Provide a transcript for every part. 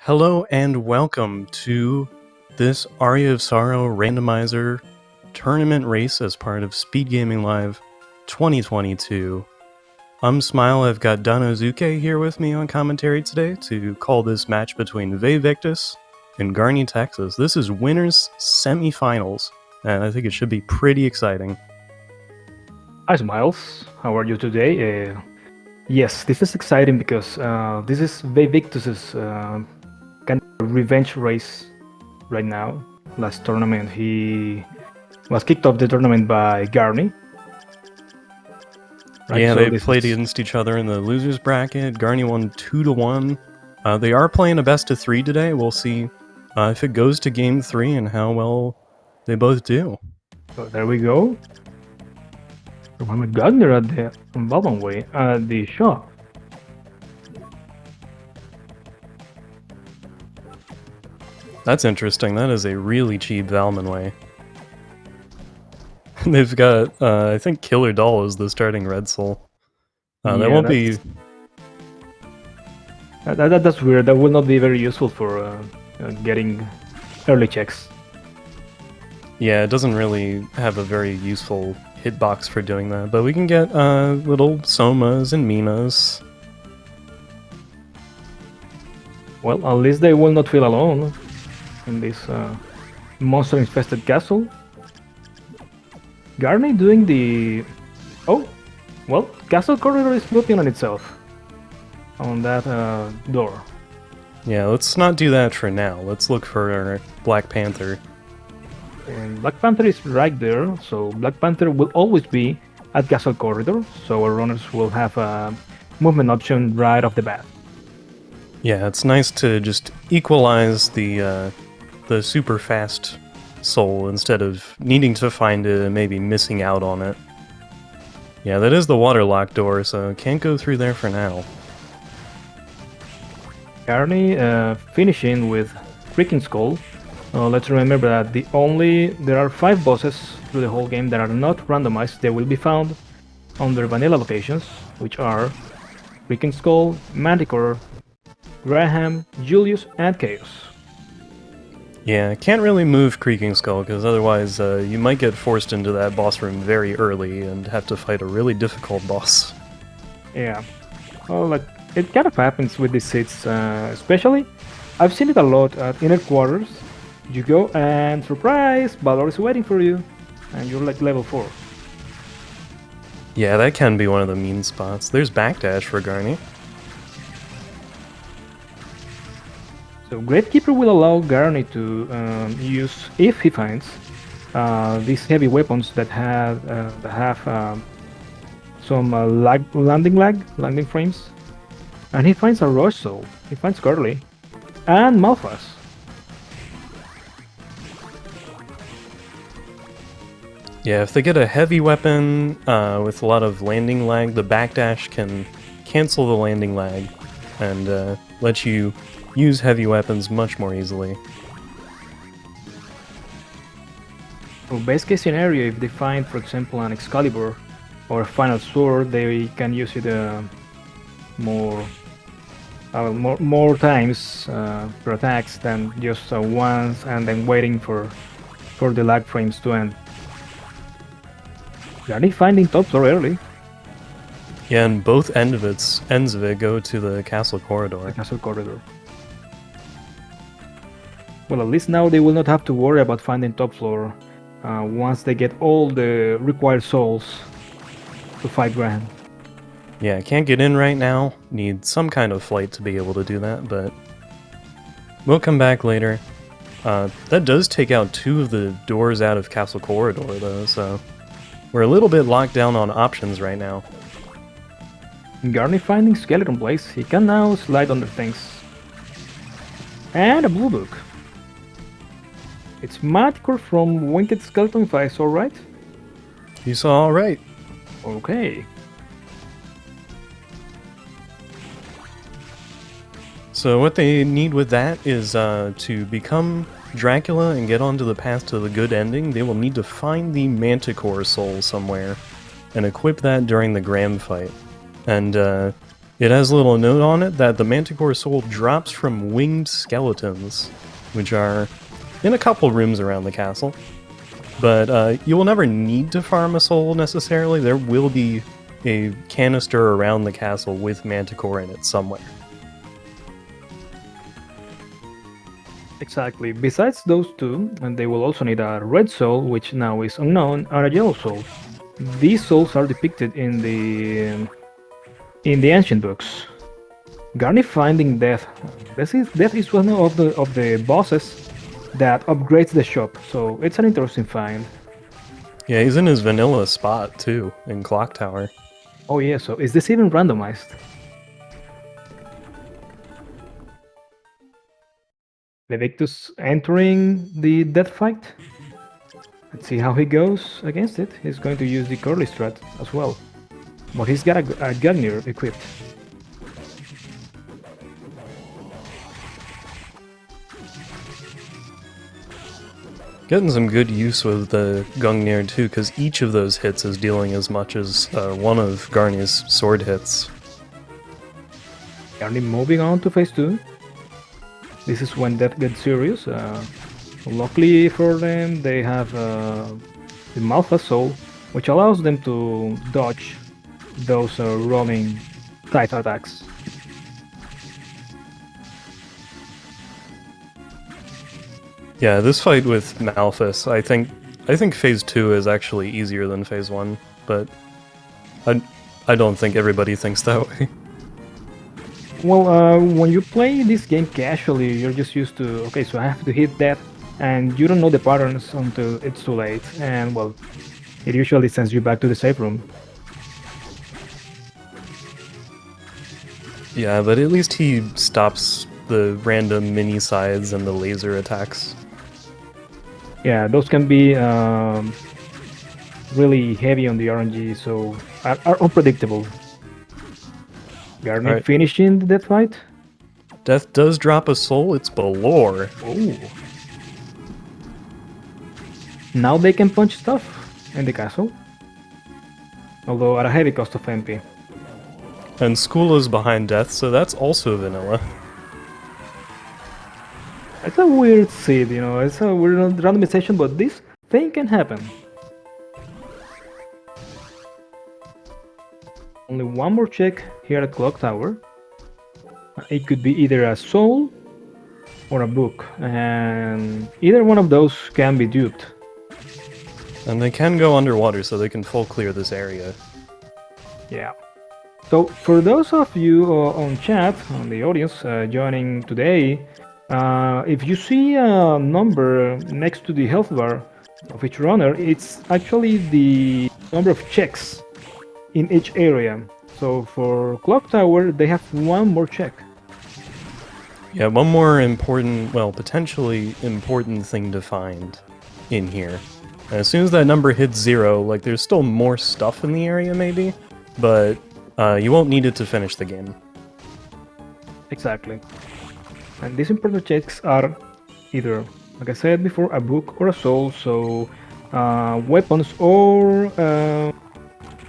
Hello and welcome to this Aria of Sorrow Randomizer tournament race as part of SpeedGaming Live 2022. I'm Smile, I've got Danozuke here with me on commentary today to call this match between VaeVictus and GarniTexas. This is winners semifinals, and I think it should be pretty exciting. Hi Smiles, how are you today? Yes, this is exciting because this is VaeVictus's kind of revenge race right now. Last tournament he was kicked off the tournament by Garni. Right, yeah, so they played against each other in the losers bracket. Garni won 2-1. They are playing a best of 3 today. We'll see if it goes to game 3 and how well they both do. So there we go. Mohamed Gardner at the bottom way at the shop. That's interesting. That is a really cheap Valman way. They've got, I think Killer Doll is the starting Red Soul. That won't be... That's weird. That will not be very useful for getting early checks. Yeah, it doesn't really have a very useful hitbox for doing that, but we can get little Somas and Minas. Well, at least they will not feel alone in this monster-infested castle. Garni doing the... Oh, well, Castle Corridor is floating on itself. On that door. Yeah, let's not do that for now. Let's look for our Black Panther. And Black Panther is right there, so Black Panther will always be at Castle Corridor, so our runners will have a movement option right off the bat. Yeah, it's nice to just equalize the super fast soul instead of needing to find it and maybe missing out on it. Yeah, that is the waterlock door, so can't go through there for now. Garni finishing with Creaking Skull. Let's remember that there are 5 bosses through the whole game that are not randomized. They will be found on their vanilla locations, which are Creaking Skull, Manticore, Graham, Julius, and Chaos. Yeah, can't really move Creaking Skull because otherwise you might get forced into that boss room very early and have to fight a really difficult boss. Yeah, well, it kind of happens with these seats, especially. I've seen it a lot at Inner Quarters. You go and surprise, Balor is waiting for you, and you're like level 4. Yeah, that can be one of the mean spots. There's backdash for Garni. So Gravekeeper will allow Garni to use, if he finds, these heavy weapons that have some landing frames. And he finds a Rush Soul, he finds Curly, and Malphas. Yeah, if they get a heavy weapon with a lot of landing lag, the backdash can cancel the landing lag and let you use heavy weapons much more easily. So best case scenario, if they find, for example, an Excalibur or a Final Sword, they can use it more times per attacks than just once and then waiting for the lag frames to end. Garni finding top floor early. Yeah, and both ends of it go to the Castle Corridor. The Castle Corridor. Well, at least now they will not have to worry about finding top floor once they get all the required souls to fight Graham. Yeah, can't get in right now. Need some kind of flight to be able to do that, but we'll come back later. That does take out 2 of the doors out of Castle Corridor, though, so we're a little bit locked down on options right now. Garni finding Skeleton Place, he can now slide under things. And a blue book. It's Manticore from Wicked Skeleton, if I saw right. You saw all right. Okay. So what they need with that is to become Dracula and get onto the path to the good ending. They will need to find the Manticore soul somewhere and equip that during the Graham fight. And It has a little note on it that the Manticore soul drops from winged skeletons, which are in a couple rooms around the castle. But you will never need to farm a soul necessarily. There will be a canister around the castle with Manticore in it somewhere. Exactly. Besides those two, and they will also need a red soul, which now is unknown, and a yellow soul. These souls are depicted in the ancient books. Garni finding death. Death is one of the bosses that upgrades the shop, so it's an interesting find. Yeah, he's in his vanilla spot too, in Clock Tower. Oh yeah, so is this even randomized? VaeVictus entering the death fight. Let's see how he goes against it. He's going to use the curly strat as well. But he's got a Garnier equipped. Getting some good use with the Gungnir too, because each of those hits is dealing as much as one of Garni's sword hits. Garni moving on to phase 2. This is when death gets serious. Luckily for them, they have the Malfa Soul, which allows them to dodge those rolling tight attacks. Yeah, this fight with Malphus, I think phase 2 is actually easier than phase 1, but I don't think everybody thinks that way. Well, when you play this game casually, you're just used to, okay, so I have to hit that, and you don't know the patterns until it's too late, and well, it usually sends you back to the safe room. Yeah, but at least he stops the random mini sides and the laser attacks. Yeah, those can be really heavy on the RNG, so are unpredictable. Garni Right. finishing the death fight. Death does drop a soul, it's Balor. Oh. Now they can punch stuff in the castle, although at a heavy cost of MP. And School is behind Death, so that's also vanilla. It's a weird seed, you know, it's a weird randomization, but this thing can happen. Only one more check here at Clock Tower. It could be either a soul or a book, and either one of those can be duped. And they can go underwater, so they can full clear this area. Yeah. So for those of you on chat, on the audience joining today, if you see a number next to the health bar of each runner, it's actually the number of checks in each area. So for Clock Tower, they have one more check. Yeah, one more important, well, potentially important thing to find in here. And as soon as that number hits 0, like, there's still more stuff in the area, maybe, but you won't need it to finish the game. Exactly. And these important checks are either, like I said before, a book or a soul, so weapons or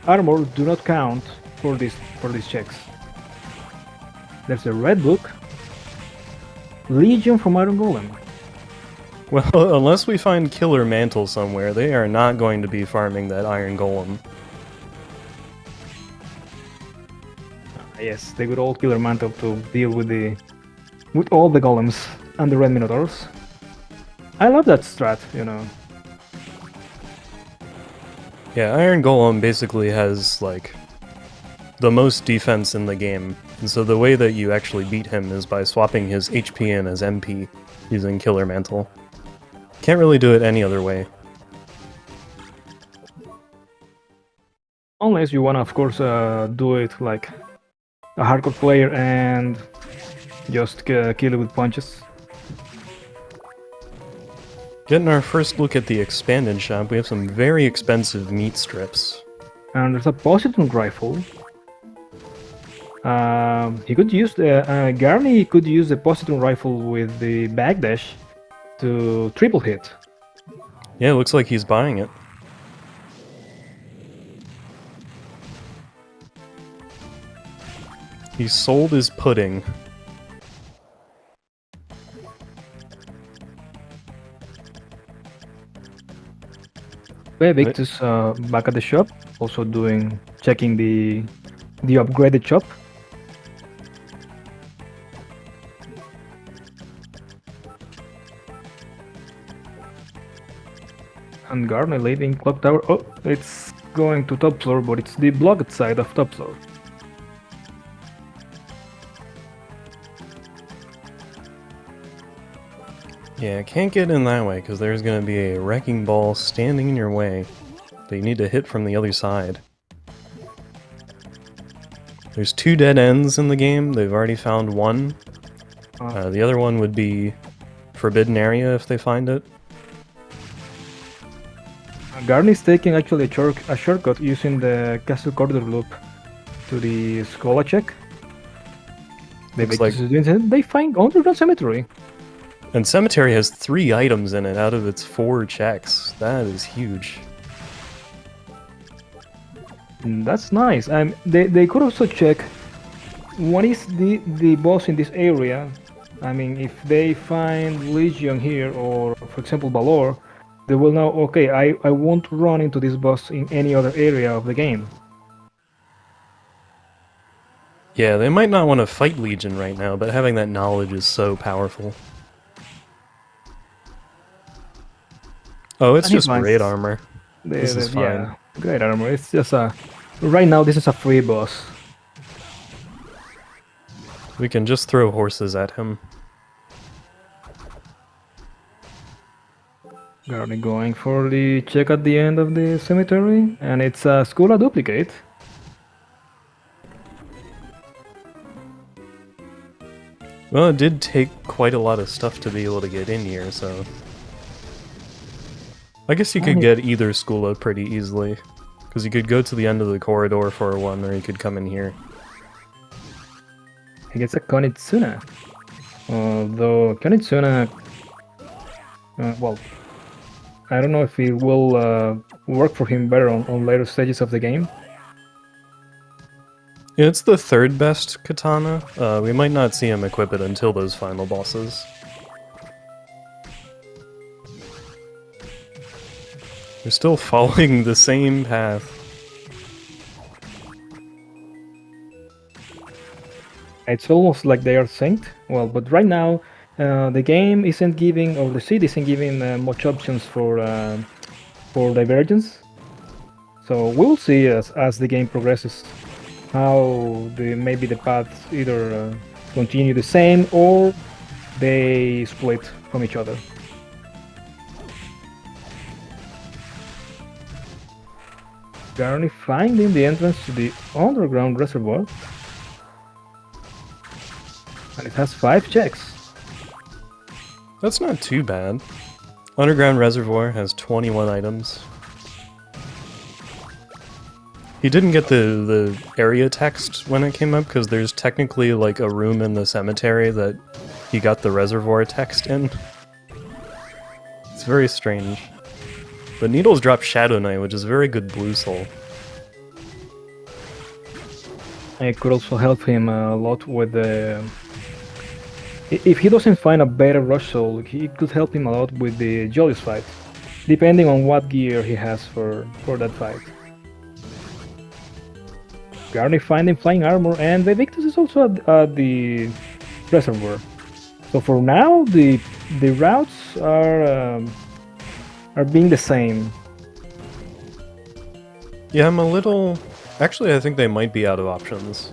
armor do not count for these checks. There's a red book, Legion from Iron Golem. Well, unless we find Killer Mantle somewhere, they are not going to be farming that Iron Golem. Yes, the good old Killer Mantle to deal with all the golems and the red minotaurs. I love that strat, you know. Yeah, Iron Golem basically has, like, the most defense in the game, and so the way that you actually beat him is by swapping his HP in as MP using Killer Mantle. Can't really do it any other way. Unless you wanna, of course, do it like a hardcore player and just kill it with punches. Getting our first look at the expanded shop, we have some very expensive meat strips. And there's a positron rifle. He could use Garni could use the positron rifle with the backdash to triple hit. Yeah, it looks like he's buying it. He sold his pudding. VaeVictus back at the shop, also checking the upgraded shop. And Garni leaving clock tower. Oh, it's going to top floor, but it's the blocked side of top floor. Yeah, can't get in that way because there's going to be a wrecking ball standing in your way that you need to hit from the other side. There's 2 dead ends in the game. They've already found one. The other one would be Forbidden Area if they find it. Garni's taking actually a shortcut using the Castle Corridor loop to the Schola check. They find Underground Cemetery. And Cemetery has 3 items in it out of its 4 checks. That is huge. That's nice. They could also check what is the boss in this area. I mean, if they find Legion here, or for example Valor, they will know, okay, I won't run into this boss in any other area of the game. Yeah, they might not want to fight Legion right now, but having that knowledge is so powerful. Oh, it's just great armor. This is fine. Yeah, great armor. It's just right now this is a free boss. We can just throw horses at him. Garni going for the check at the end of the cemetery, and it's a Schola duplicate. Well, it did take quite a lot of stuff to be able to get in here, so... I guess you could get either Schola pretty easily. Because you could go to the end of the corridor for one, or you could come in here. He gets a Konitsuna. Although Konitsuna... well... I don't know if it will work for him better on later stages of the game. Yeah, it's the 3rd best katana. We might not see him equip it until those final bosses. We're still following the same path. It's almost like they are synced. Well, but right now, the game isn't giving, or the seed isn't giving much options for divergence. So we'll see as the game progresses how maybe the paths either continue the same or they split from each other. Garni finding the entrance to the underground reservoir, and it has 5 checks. That's not too bad. Underground Reservoir has 21 items. He didn't get the area text when it came up, because there's technically like a room in the cemetery that he got the reservoir text in. It's very strange. But Needles dropped Shadow Knight, which is a very good blue soul. It could also help him a lot with the... If he doesn't find a better rush soul, it could help him a lot with the Julius fight, depending on what gear he has for that fight. Garni finding flying armor, and VaeVictus is also at the reservoir. So for now, the routes are being the same. Yeah, I'm a little... Actually, I think they might be out of options.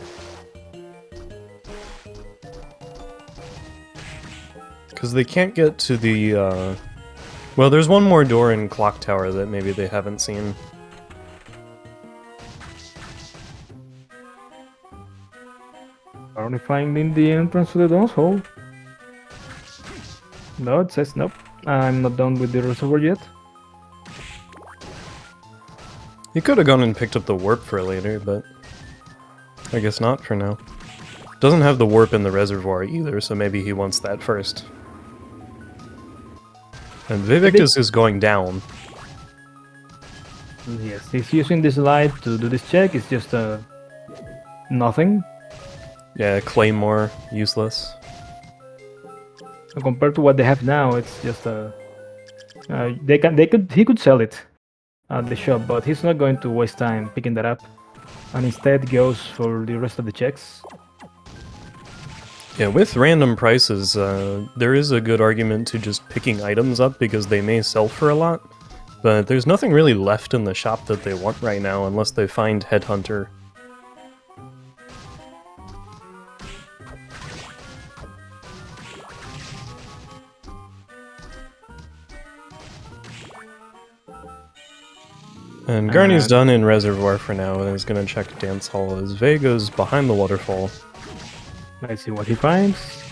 Because they can't get to the, Well, there's one more door in Clock Tower that maybe they haven't seen. Only finding the entrance to the Dawn's Hole. No, it says nope. I'm not done with the reservoir yet. He could have gone and picked up the warp for later, but I guess not for now. Doesn't have the warp in the reservoir either, so maybe he wants that first. And VaeVictus is going down. Yes, he's using this light to do this check. It's just nothing. Yeah, Claymore, useless. So compared to what they have now, it's just he could sell it at the shop, but he's not going to waste time picking that up, and instead goes for the rest of the checks. Yeah, with random prices, there is a good argument to just picking items up because they may sell for a lot, but there's nothing really left in the shop that they want right now unless they find Headhunter. And Garni's done in Reservoir for now and is gonna check Dance Hall as Vae goes behind the waterfall. Let's see what he finds.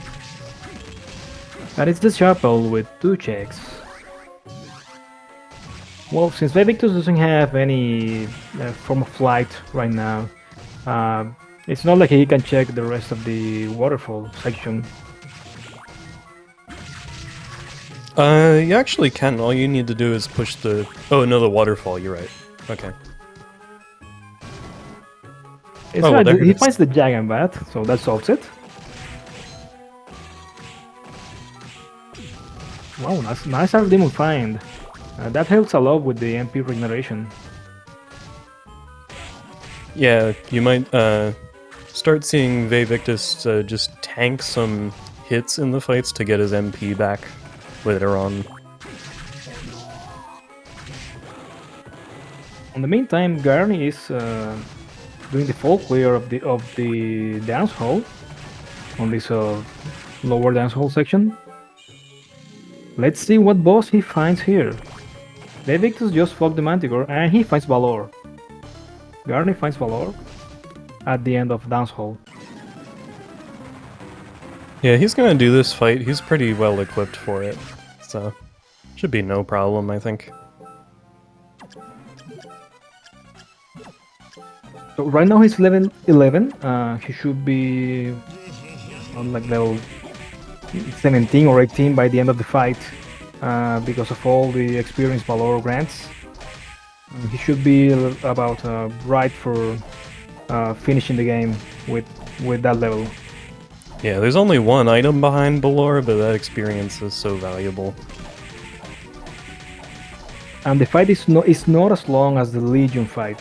And it's the chapel with 2 checks. Well, since VaeVictus doesn't have any form of flight right now, it's not like he can check the rest of the waterfall section. You actually can. All you need to do is push the... Oh, no, the waterfall, you're right. Okay. It's Oh, right, well, he finds the Giant Bat, so that solves it. Wow, nice Demon find. That helps a lot with the MP regeneration. Yeah, you might start seeing VaeVictus just tank some hits in the fights to get his MP back later on. In the meantime, Garni is doing the full clear of the dance hall on this lower dance hall section. Let's see what boss he finds here. VaeVictus just fought the Manticore and he finds Valor. Garni finds Valor at the end of dance hall. Yeah, he's gonna do this fight. He's pretty well equipped for it, so should be no problem, I think. So right now he's level 11. He should be on like level 17 or 18 by the end of the fight, because of all the experience Valor grants. He should be about right for finishing the game with that level. Yeah, there's only one item behind Balor, but that experience is so valuable. And the fight is not as long as the Legion fight.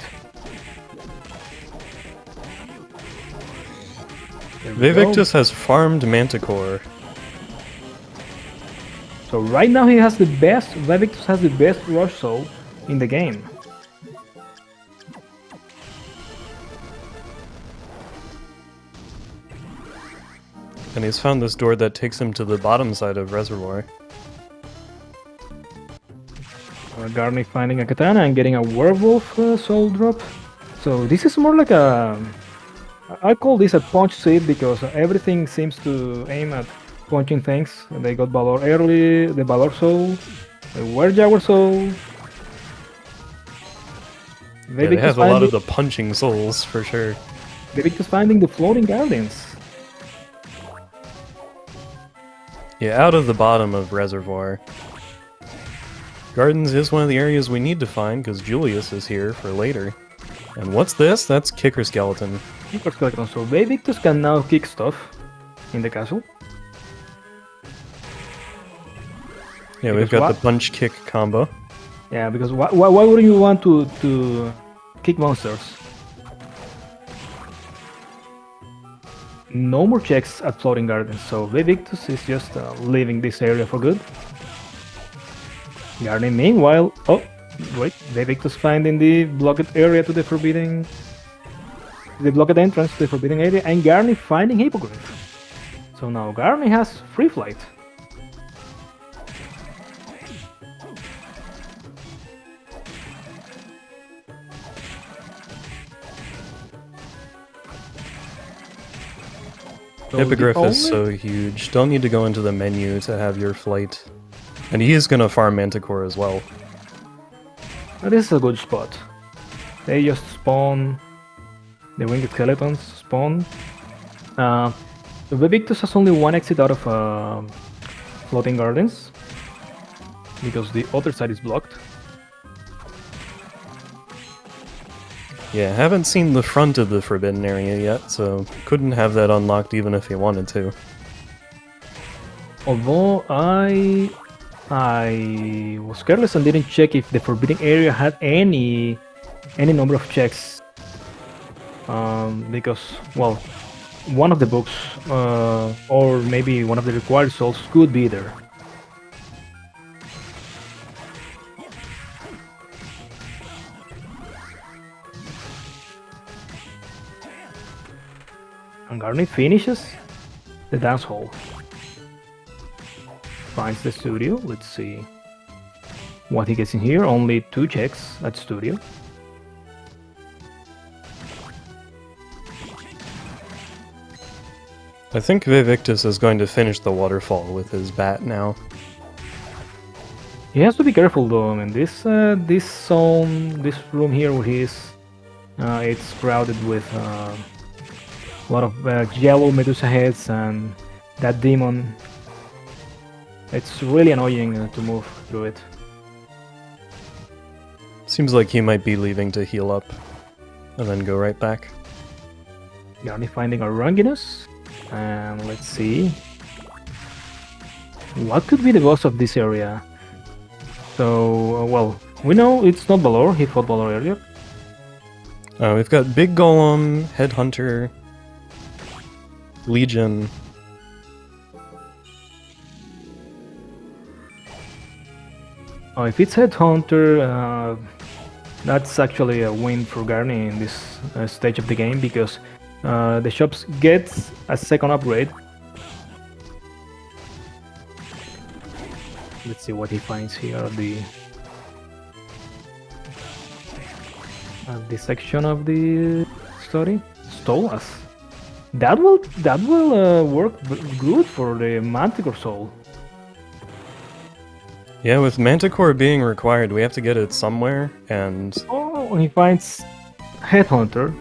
VaeVictus has farmed Manticore. So right now he has the best, VaeVictus has the best rush soul in the game. And he's found this door that takes him to the bottom side of Reservoir. Garni finding a katana and getting a werewolf soul drop. So this is more like a... I call this a punch seed because everything seems to aim at punching things. They got Valor early, the Valor soul, the Werewolf soul. Yeah, they have a lot of the punching souls, for sure. VaeVictus finding the floating guardians. Yeah, out of the bottom of Reservoir. Gardens is one of the areas we need to find, because Julius is here for later. And what's this? That's Kicker Skeleton. Kicker Skeleton, so VaeVictus can now kick stuff in the castle. Yeah, we've got the punch kick combo. Yeah, because why wouldn't you want to kick monsters? No more checks at Floating Gardens, so VaeVictus is just leaving this area for good. Garni, meanwhile, oh, wait, VaeVictus finding the blocked area to the forbidden... the blocked entrance to the forbidden area, and Garni finding Hippogriff. So now Garni has free flight. So Hippogriff is so huge. Don't need to go into the menu to have your flight. And he is gonna farm Manticore as well. This is a good spot. They just spawn... the winged skeletons spawn. The VaeVictus has only one exit out of Floating Gardens, because the other side is blocked. Yeah, haven't seen the front of the forbidden area yet, so couldn't have that unlocked even if he wanted to. Although I was careless and didn't check if the forbidden area had any number of checks. Because, well, one of the books, or maybe one of the required souls could be there. And Garni finishes the dance hall. Finds the studio. Let's see what he gets in here. Only 2 checks at studio. I think VaeVictus is going to finish the waterfall with his bat now. He has to be careful though. I mean, this zone, this room here where he is, it's crowded with a lot of yellow Medusa heads and that demon. It's really annoying to move through it. Seems like he might be leaving to heal up and then go right back. Garni finding a Ranginus. And let's see what could be the boss of this area. So, well, we know it's not Valor. He fought Valor earlier. We've got Big Golem, Headhunter, Legion. Oh, if it's Headhunter, that's actually a win for Garni in this stage of the game, because the shops gets a second upgrade. Let's see what he finds here at the section of the story. Stolas. That will work good for the Manticore soul. Yeah, with Manticore being required, we have to get it somewhere, and... Oh, he finds Headhunter.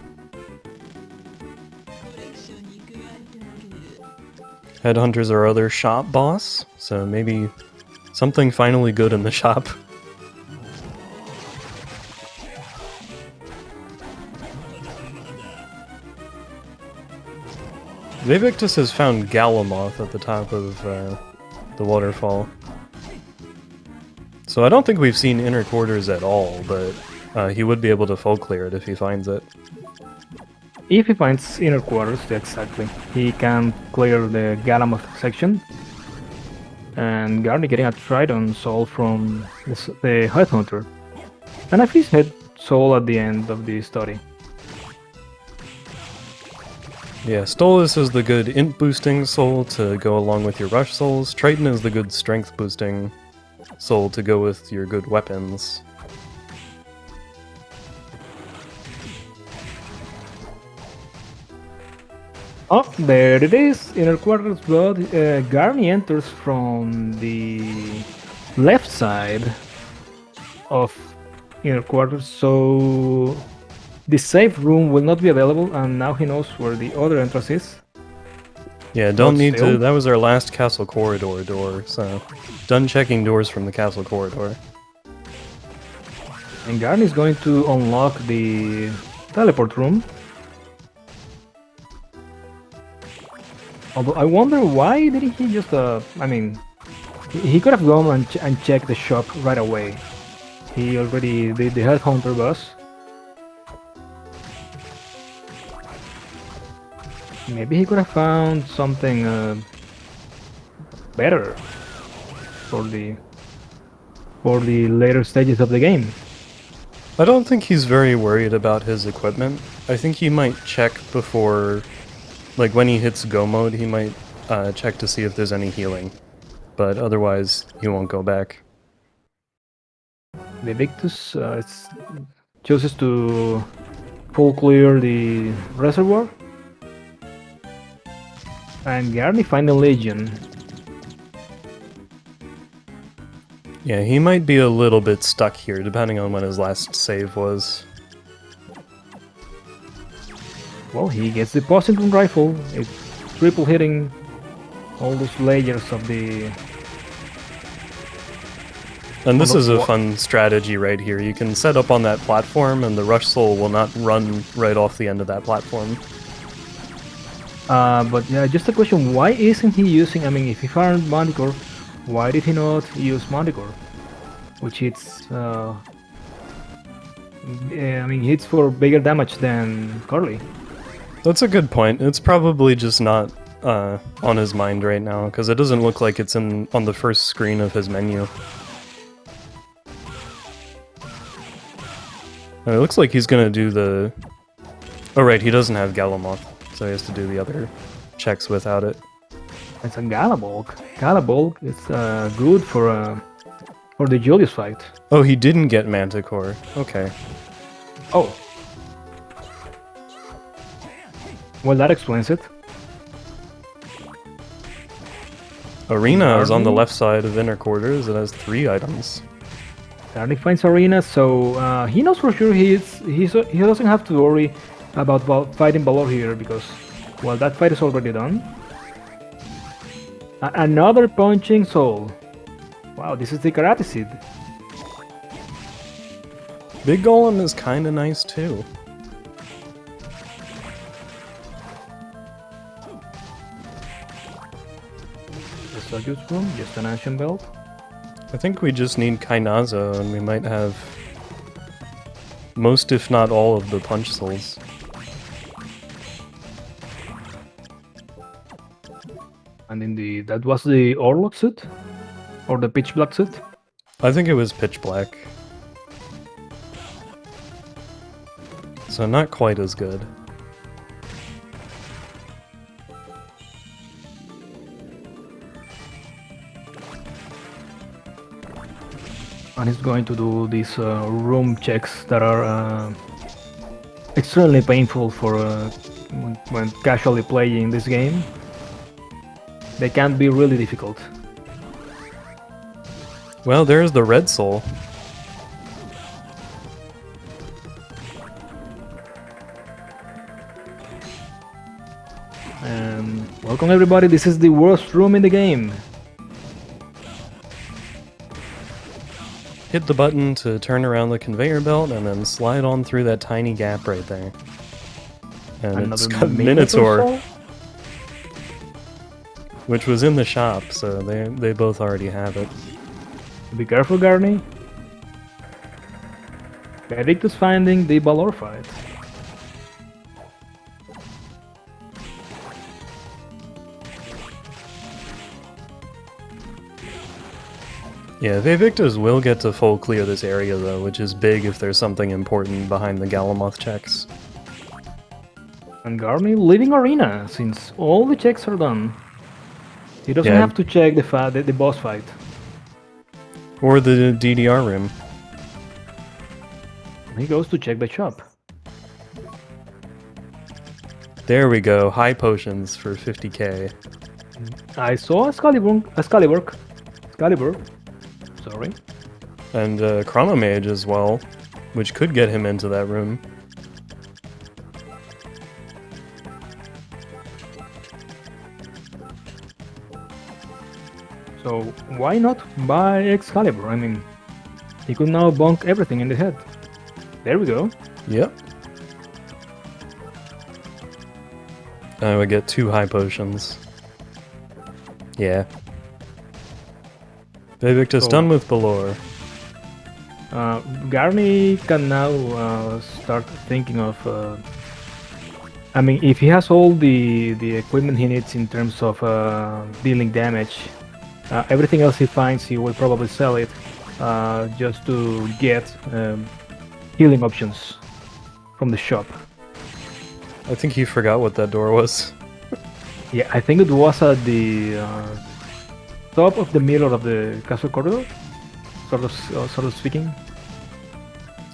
Headhunter's our other shop boss, so maybe something finally good in the shop. VaeVictus has found Galamoth at the top of the waterfall. So I don't think we've seen inner quarters at all, but he would be able to full clear it if he finds it. If he finds inner quarters, exactly, he can clear the Galamoth section. And Garni getting a Tridon soul from the Headhunter. And a Fish Head soul at the end of the story. Yeah, Stolas is the good int boosting soul to go along with your rush souls. Triton is the good strength boosting soul to go with your good weapons. Oh, there it is, inner quarters, but Garni enters from the left side of inner quarters, so the safe room will not be available, and now he knows where the other entrance is. Yeah, don't need to. That was our last castle corridor door, so done checking doors from the castle corridor. And Garni is going to unlock the teleport room. Although I wonder why didn't he just, I mean, he could have gone and checked the shop right away. He already did the Headhunter boss. Maybe he could have found something better for the later stages of the game. I don't think he's very worried about his equipment. I think he might check before, like when he hits go mode, he might check to see if there's any healing. But otherwise, he won't go back. VaeVictus chooses to full clear the reservoir. And Garni find the Legion. Yeah, he might be a little bit stuck here, depending on when his last save was. Well, he gets the Position Rifle. It's triple hitting all those layers of the And this is a fun strategy right here. You can set up on that platform and the Rush Soul will not run right off the end of that platform. But yeah, just a question, why isn't he using, I mean, if he found Manticore, why did he not use Manticore? Which hits, I mean, hits for bigger damage than Carly. That's a good point. It's probably just not on his mind right now, because it doesn't look like it's on the first screen of his menu. It looks like he's gonna do the... Oh right, he doesn't have Galamoth, so he has to do the other checks without it. It's a Galabulk. Galabulk is good for the Julius fight. Oh, he didn't get Manticore. Okay. Oh. Well, that explains it. Arena is on the left side of inner quarters. It has 3 items. Garni finds Arena, so he knows for sure he doesn't have to worry about fighting Valor here, because, well, that fight is already done. Another punching soul. Wow, this is the Karate Seed. Big Golem is kinda nice too. Just a good room, just an ancient belt. I think we just need Kainazo and we might have most if not all of the punch souls. And in that was the Orlok suit? Or the pitch black suit? I think it was pitch black. So not quite as good. And he's going to do these room checks that are extremely painful for when casually playing this game. They can be really difficult. Well, there's the red soul. And welcome everybody, this is the worst room in the game. Hit the button to turn around the conveyor belt and then slide on through that tiny gap right there. And it's got Minotaur, which was in the shop, so they both already have it. Be careful, Garni. VaeVictus finding the Valor fight. Yeah, VaeVictus will get to full clear this area though, which is big if there's something important behind the Galamoth checks. And Garni leaving Arena, since all the checks are done. He doesn't have to check the boss fight. Or the DDR room. He goes to check the shop. There we go, high potions for 50k. I saw Excalibur. Sorry. And Chronomage as well, which could get him into that room. So why not buy Excalibur? I mean, he could now bonk everything in the head. There we go. Yep. I would get 2 high potions. Yeah. VaeVictus done with Valor. Garni can now start thinking of... I mean, if he has all the equipment he needs in terms of dealing damage, everything else he finds he will probably sell it just to get healing options from the shop. I think he forgot what that door was. Yeah, I think it was at the top of the middle of the castle corridor, sort of speaking.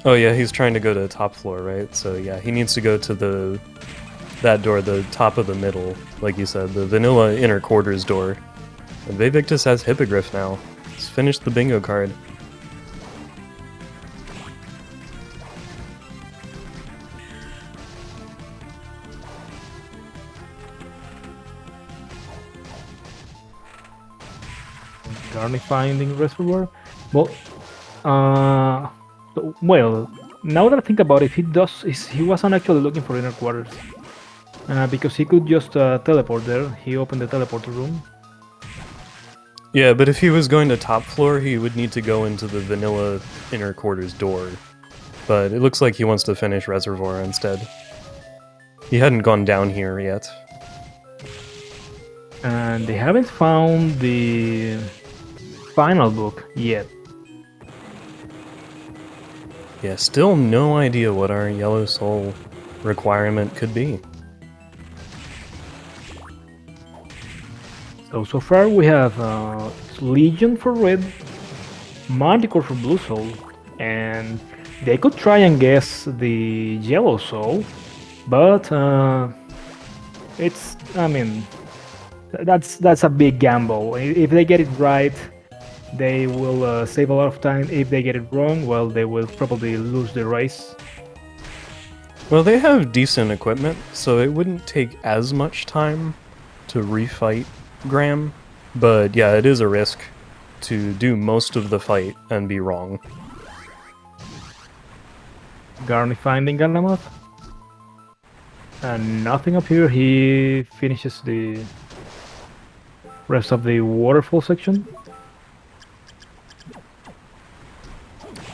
Oh yeah, he's trying to go to the top floor, right? So yeah, he needs to go to that door, the top of the middle, like you said, the vanilla inner quarters door. And VaeVictus has Hippogriff now. He's finished the bingo card. Garni finding reservoir. Well, Well, now that I think about it, he wasn't actually looking for inner quarters. Because he could just teleport there. He opened the teleporter room. Yeah, but if he was going to top floor, he would need to go into the vanilla inner quarters door. But it looks like he wants to finish Reservoir instead. He hadn't gone down here yet. And they haven't found the final book yet. Yeah, still no idea what our Yellow Soul requirement could be. So far we have Legion for red, Manticore for blue soul, and they could try and guess the Yellow Soul, but that's a big gamble. If they get it right, they will save a lot of time. If they get it wrong, well, they will probably lose the race. Well, they have decent equipment, so it wouldn't take as much time to refight Graham, but yeah, it is a risk to do most of the fight and be wrong. Garni finding Garnamoth. And nothing up here. He finishes the rest of the waterfall section.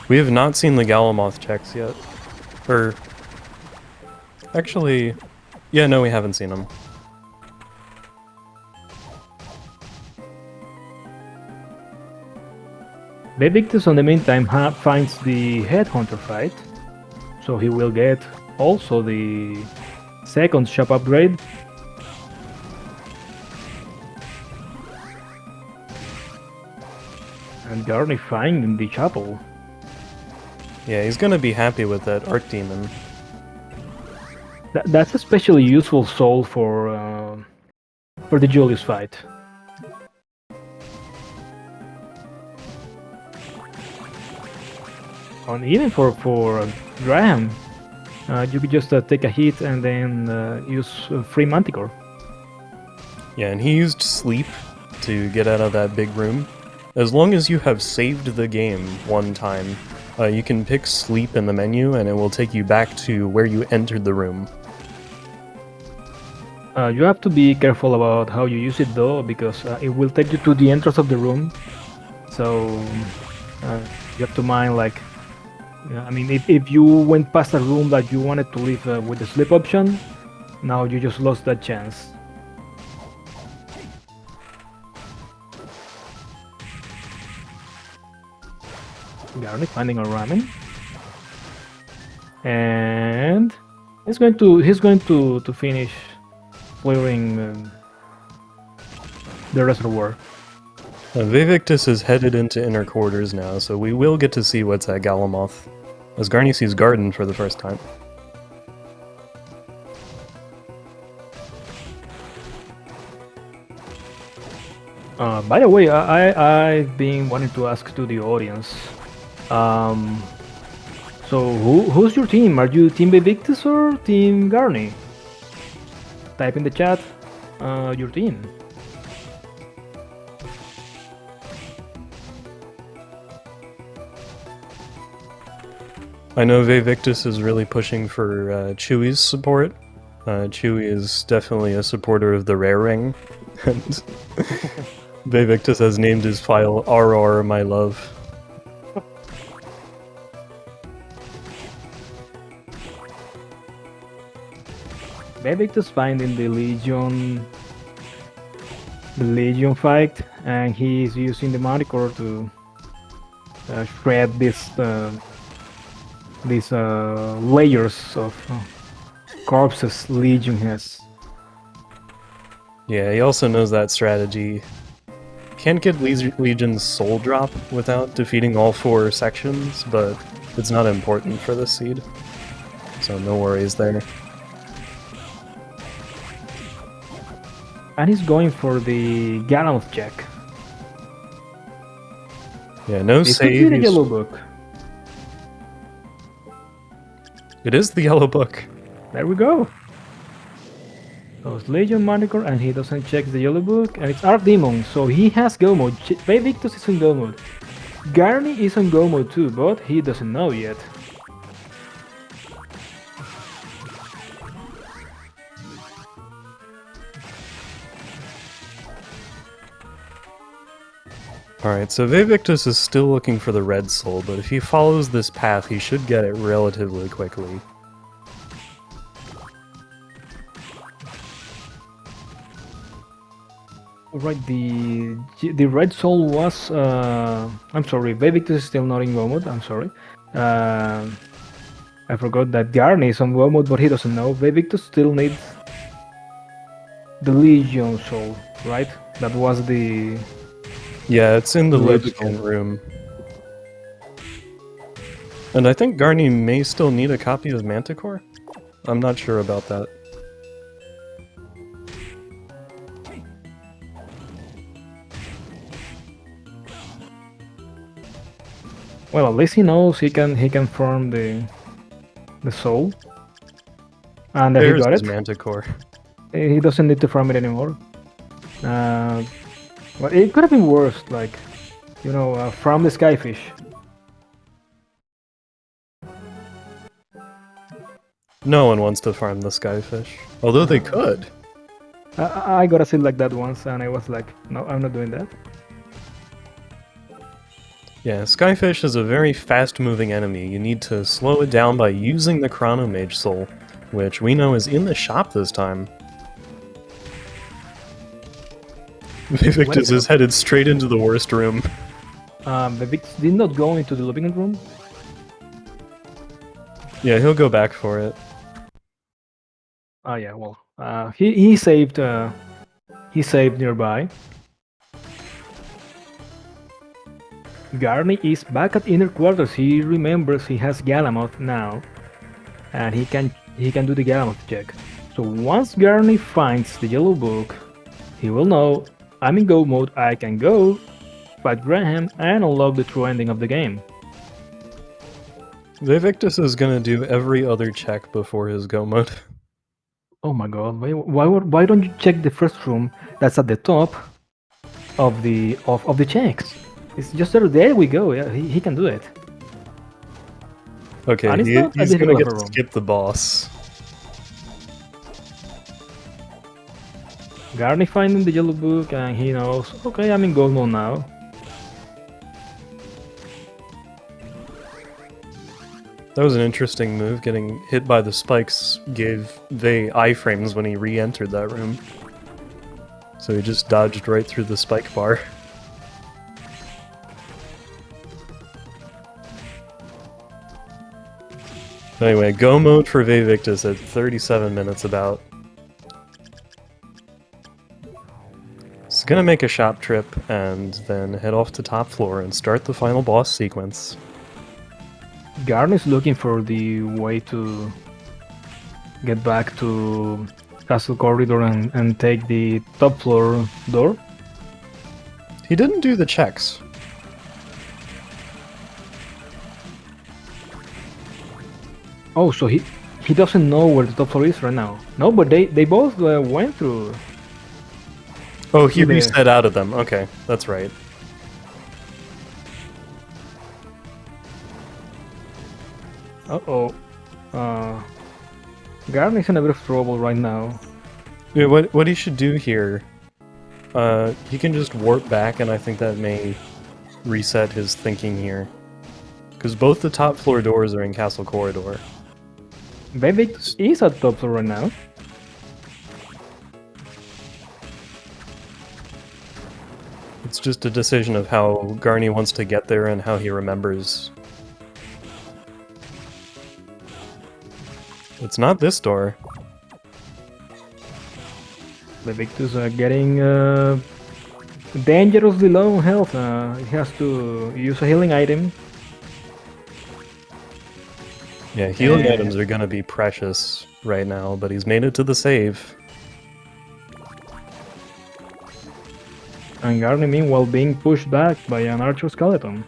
We have not seen the Galamoth checks yet. Or... actually... yeah, no, we haven't seen them. VaeVictus, in the meantime, finds the Headhunter fight, so he will get also the second shop upgrade. And Garni finding the chapel. Yeah, he's gonna be happy with that Arc Demon. That's especially useful soul for the Julius fight. And even for Graham, you could just take a hit and then use free Manticore. Yeah, and he used Sleep to get out of that big room. As long as you have saved the game one time, you can pick Sleep in the menu and it will take you back to where you entered the room. You have to be careful about how you use it though, because it will take you to the entrance of the room. So you have to mind, like, I mean, if you went past a room that you wanted to leave with the sleep option, now you just lost that chance. Garni finding a ramen, and he's going to finish clearing the reservoir. VaeVictus is headed into inner quarters now, so we will get to see what's at Galamoth, as Garni sees Garden for the first time. By the way, I've been wanting to ask to the audience, so who's your team? Are you Team VaeVictus or Team Garni? Type in the chat your team. I know VaeVictus is really pushing for Chewie's support. Chewie is definitely a supporter of the Rare Ring, and VaeVictus has named his file RR My Love. VaeVictus finding the Legion fight, and he's using the Manticore to shred these layers of corpses Legion has. Yeah, he also knows that strategy. Can't get Legion's soul drop without defeating all 4 sections, but it's not important for this seed, so no worries there. And he's going for the Galamoth check. Yeah, no This save. could be the yellow book. It is the yellow book. There we go. So it's Legion Manticore, and he doesn't check the yellow book, and it's Arc Demon, so he has go mode. VaeVictus is in go mode. Garni is on go mode too, but he doesn't know yet. Alright, so VaeVictus is still looking for the red soul, but if he follows this path, he should get it relatively quickly. Right, the red soul was I'm sorry, VaeVictus is still not in go mode, I'm sorry. I forgot that Garni is on go mode, but he doesn't know. VaeVictus still needs the Legion soul, right? That was the... Yeah, it's in the Red lubricant room. And I think Garni may still need a copy of Manticore? I'm not sure about that. Well, at least he knows he can farm the soul. And he There's got his it. Manticore. He doesn't need to farm it anymore. But it could have been worse, like, you know, farm the skyfish. No one wants to farm the skyfish. Although they could. I got a seed like that once, and I was like, no, I'm not doing that. Yeah, skyfish is a very fast-moving enemy. You need to slow it down by using the Chronomage Soul, which we know is in the shop this time. VaeVictus is headed straight into the worst room. VaeVictus did not go into the living room. Yeah, he'll go back for it. Oh yeah, well, he saved nearby. Garni is back at inner quarters. He remembers he has Galamoth now, and he can do the Galamoth check. So once Garni finds the yellow book, he will know I'm in go mode. I can go fight Graham and unlock the true ending of the game. VaeVictus is gonna do every other check before his go mode. Oh my god! Why don't you check the first room that's at the top of the checks? It's just there. There we go. Yeah, he can do it. Okay, And it's he's not a gonna difficult get to room. skip the boss. Garni finding the yellow book, and he knows, okay, I'm in gold mode now. That was an interesting move. Getting hit by the spikes gave Vae iframes when he re-entered that room. So he just dodged right through the spike bar. Anyway, go mode for VaeVictus at 37 minutes about. He's gonna make a shop trip and then head off to top floor and start the final boss sequence. Garni's looking for the way to get back to Castle Corridor and take the top floor door. He didn't do the checks. Oh, so he doesn't know where the top floor is right now. No, but they both went through. Oh, he To the- reset out of them. Okay, that's right. Uh-oh. Garni's in a bit of trouble right now. Yeah, what he should do here, he can just warp back, and I think that may reset his thinking here. Because both the top floor doors are in Castle Corridor. VaeVictus is at top floor right now. It's just a decision of how Garni wants to get there and how he remembers. It's not this door. VaeVictus getting dangerously low on health. He has to use a healing item. Yeah, healing items are gonna be precious right now, but he's made it to the save. And Garni, meanwhile, being pushed back by an archer skeleton.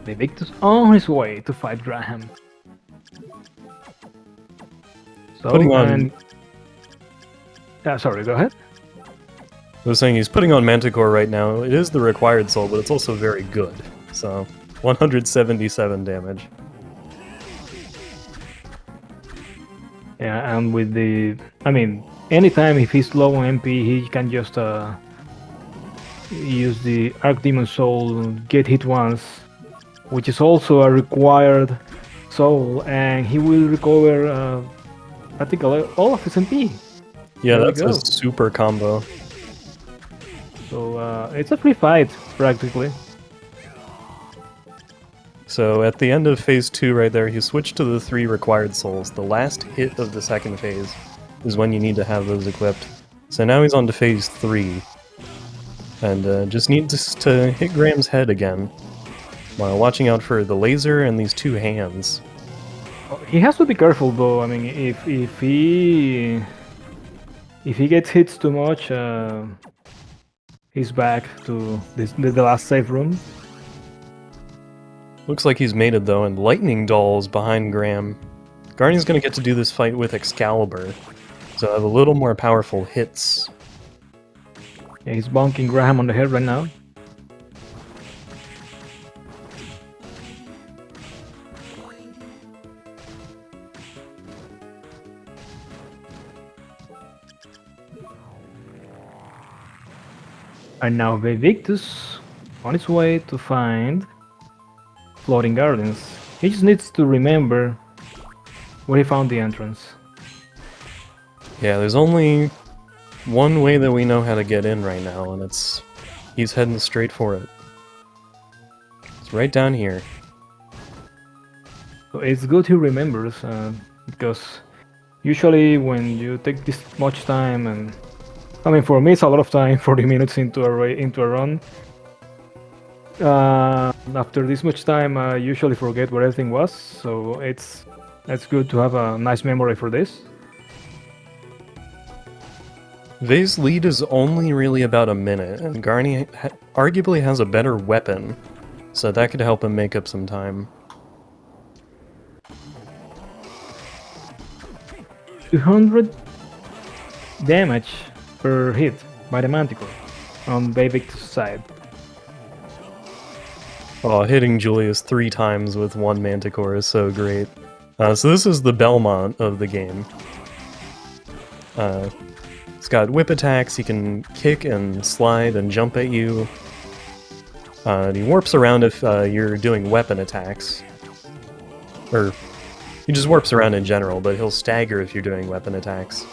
VaeVictus on his way to fight Graham. So, Putting on- sorry, go ahead. I was saying he's putting on Manticore right now. It is the required soul, but it's also very good. So, 177 damage. Yeah, and with the... I mean, anytime if he's low on MP, he can just use the Archdemon Soul, get hit once, which is also a required soul, and he will recover practically all of his MP. Yeah, There that's a super combo. So it's a free fight, practically. So at the end of phase 2 right there, he switched to the 3 required souls. The last hit of the second phase is when you need to have those equipped. So now he's on to phase 3. And just needs to hit Graham's head again, while watching out for the laser and these 2 hands. He has to be careful though. I mean, if he gets hit too much, he's back to the last save room. Looks like he's made it though, and Lightning Dolls behind Graham. Garni's gonna get to do this fight with Excalibur, so have a little more powerful hits. Yeah, he's bonking Graham on the head right now. And now VaeVictus on its way to find Floating Gardens. He just needs to remember where he found the entrance. Yeah, there's only one way that we know how to get in right now, and he's heading straight for it. It's right down here. So it's good he remembers, because usually when you take this much time, and I mean for me it's a lot of time, 40 minutes into a run. After this much time, I usually forget where everything was, so it's good to have a nice memory for this. Vae's lead is only really about a minute, and Garni arguably has a better weapon, so that could help him make up some time. 200 damage per hit by the Manticore on VaeVictus' side. Oh, hitting Julius 3 times with 1 Manticore is so great. So this is the Belmont of the game. It's got whip attacks, he can kick and slide and jump at you. And he warps around if you're doing weapon attacks. Or, he just warps around in general, but he'll stagger if you're doing weapon attacks.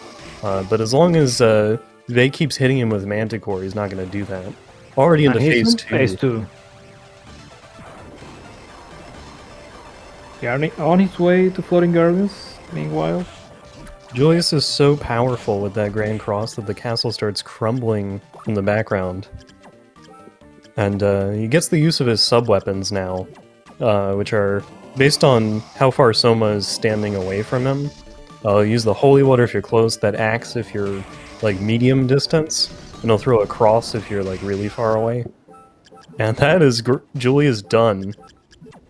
But as long as Vae keeps hitting him with Manticore, he's not going to do that. Already into phase 2. Phase 2. Garni on his way to Floating Gardens, meanwhile. Julius is so powerful with that Grand Cross that the castle starts crumbling in the background. And he gets the use of his sub-weapons now, which are based on how far Soma is standing away from him. He'll use the Holy Water if you're close, that Axe if you're like medium distance, and he'll throw a cross if you're like really far away. And that is Julius done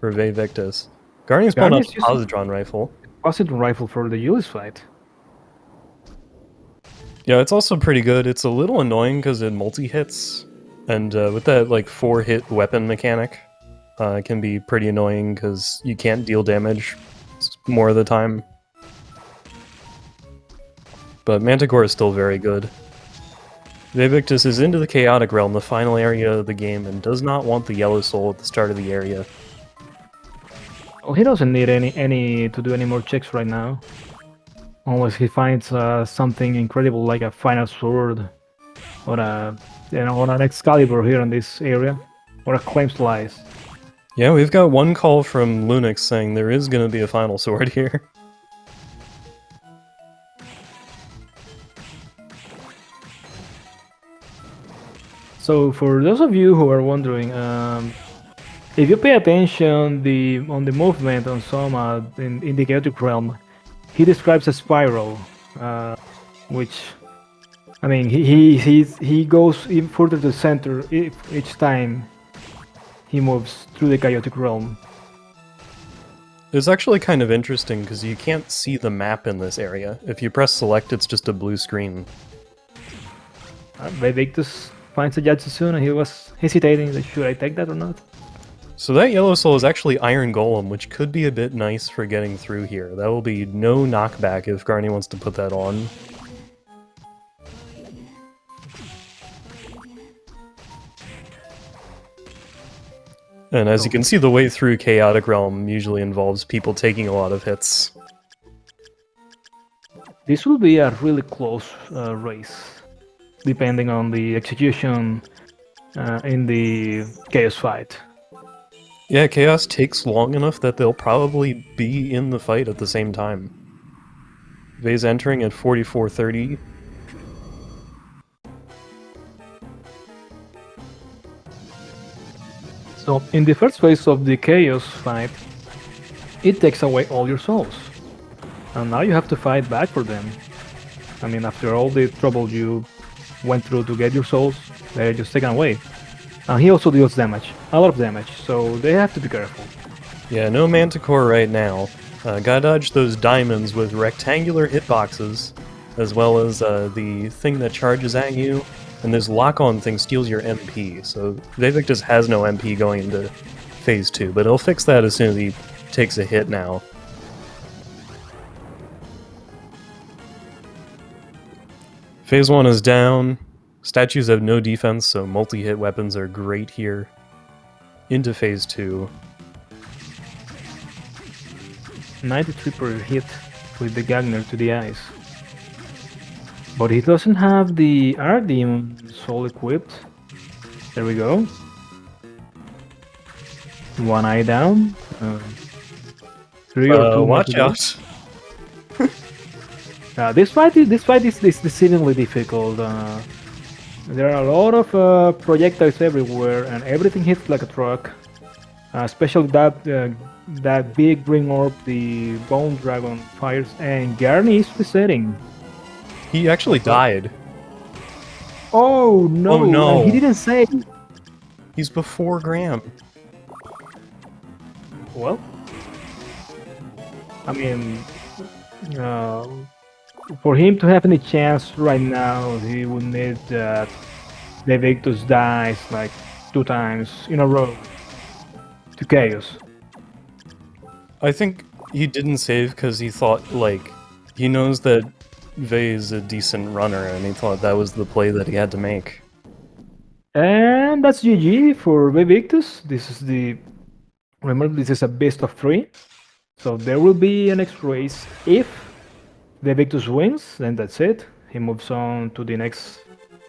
for VaeVictus. Garni's pulling out the Positron Rifle. Positron Rifle for the Julius fight. Yeah, it's also pretty good. It's a little annoying because it multi-hits, and with that like 4-hit weapon mechanic, it can be pretty annoying because you can't deal damage more of the time. But Manticore is still very good. VaeVictus is into the Chaotic Realm, the final area of the game, and does not want the Yellow Soul at the start of the area. Well, he doesn't need any to do any more checks right now. Unless he finds something incredible like a Final Sword, or or an Excalibur here in this area, or a Claim Slice. Yeah, we've got one call from Lunix saying there is going to be a Final Sword here. So for those of you who are wondering, if you pay attention on the movement on Soma in the Chaotic Realm, he describes a spiral, which, I mean, he goes even further to the center each time he moves through the Chaotic Realm. It's actually kind of interesting because you can't see the map in this area. If you press select, it's just a blue screen. VaeVictus finds a Jatsu and he was hesitating, like, should I take that or not? So that yellow soul is actually Iron Golem, which could be a bit nice for getting through here. That will be no knockback if Garni wants to put that on. And as you can see, the way through Chaotic Realm usually involves people taking a lot of hits. This will be a really close race, depending on the execution in the Chaos fight. Yeah, Chaos takes long enough that they'll probably be in the fight at the same time. Vae's entering at 44:30. So in the first phase of the Chaos fight, it takes away all your souls. And now you have to fight back for them. I mean, after all the trouble you went through to get your souls, they're just taken away. And he also deals damage, a lot of damage, so they have to be careful. Yeah, no Manticore right now. Gotta dodge those diamonds with rectangular hitboxes, as well as the thing that charges at you, and this lock-on thing steals your MP, so VaeVictus has no MP going into Phase 2, but he'll fix that as soon as he takes a hit now. Phase 1 is down. Statues have no defense, so multi-hit weapons are great here. Into Phase 2. 93 per hit with the Gagner to the eyes. But he doesn't have the Archdemon soul equipped. There we go. One eye down. 3 or 2 watch out. This fight is exceedingly difficult. There are a lot of projectiles everywhere, and everything hits like a truck. Especially that big green orb, the Bone Dragon fires, and Garni is resetting. He actually died. Oh no! Oh, no. He didn't save. He's before Graham. Well, I mean, for him to have any chance right now, he would need that VaeVictus dies like 2 times in a row to Chaos. I think he didn't save because he thought, like, he knows that Vae is a decent runner, and he thought that was the play that he had to make. And that's GG for VaeVictus. Remember, this is a best of 3. So there will be a next race. If VaeVictus wins, then that's it. He moves on to the next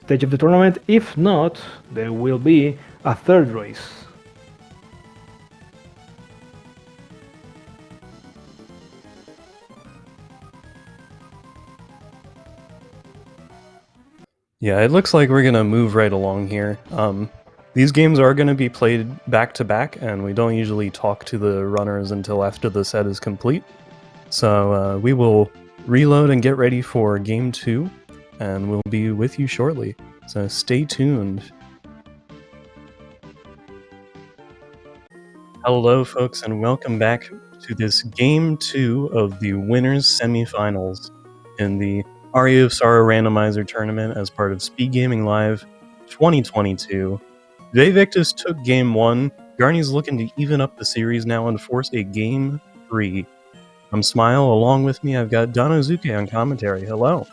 stage of the tournament. If not, there will be a 3rd race. Yeah, it looks like we're gonna move right along here. These games are gonna be played back to back, and we don't usually talk to the runners until after the set is complete. So we will reload and get ready for Game 2, and we'll be with you shortly. So stay tuned. Hello, folks, and welcome back to this Game 2 of the Winners Semifinals in the Aria of Sorrow Randomizer tournament as part of SpeedGaming Live 2022. VaeVictus took Game 1. Garni's looking to even up the series now and force a Game 3. I'm Smile. Along with me, I've got Donozuke on commentary. Hello.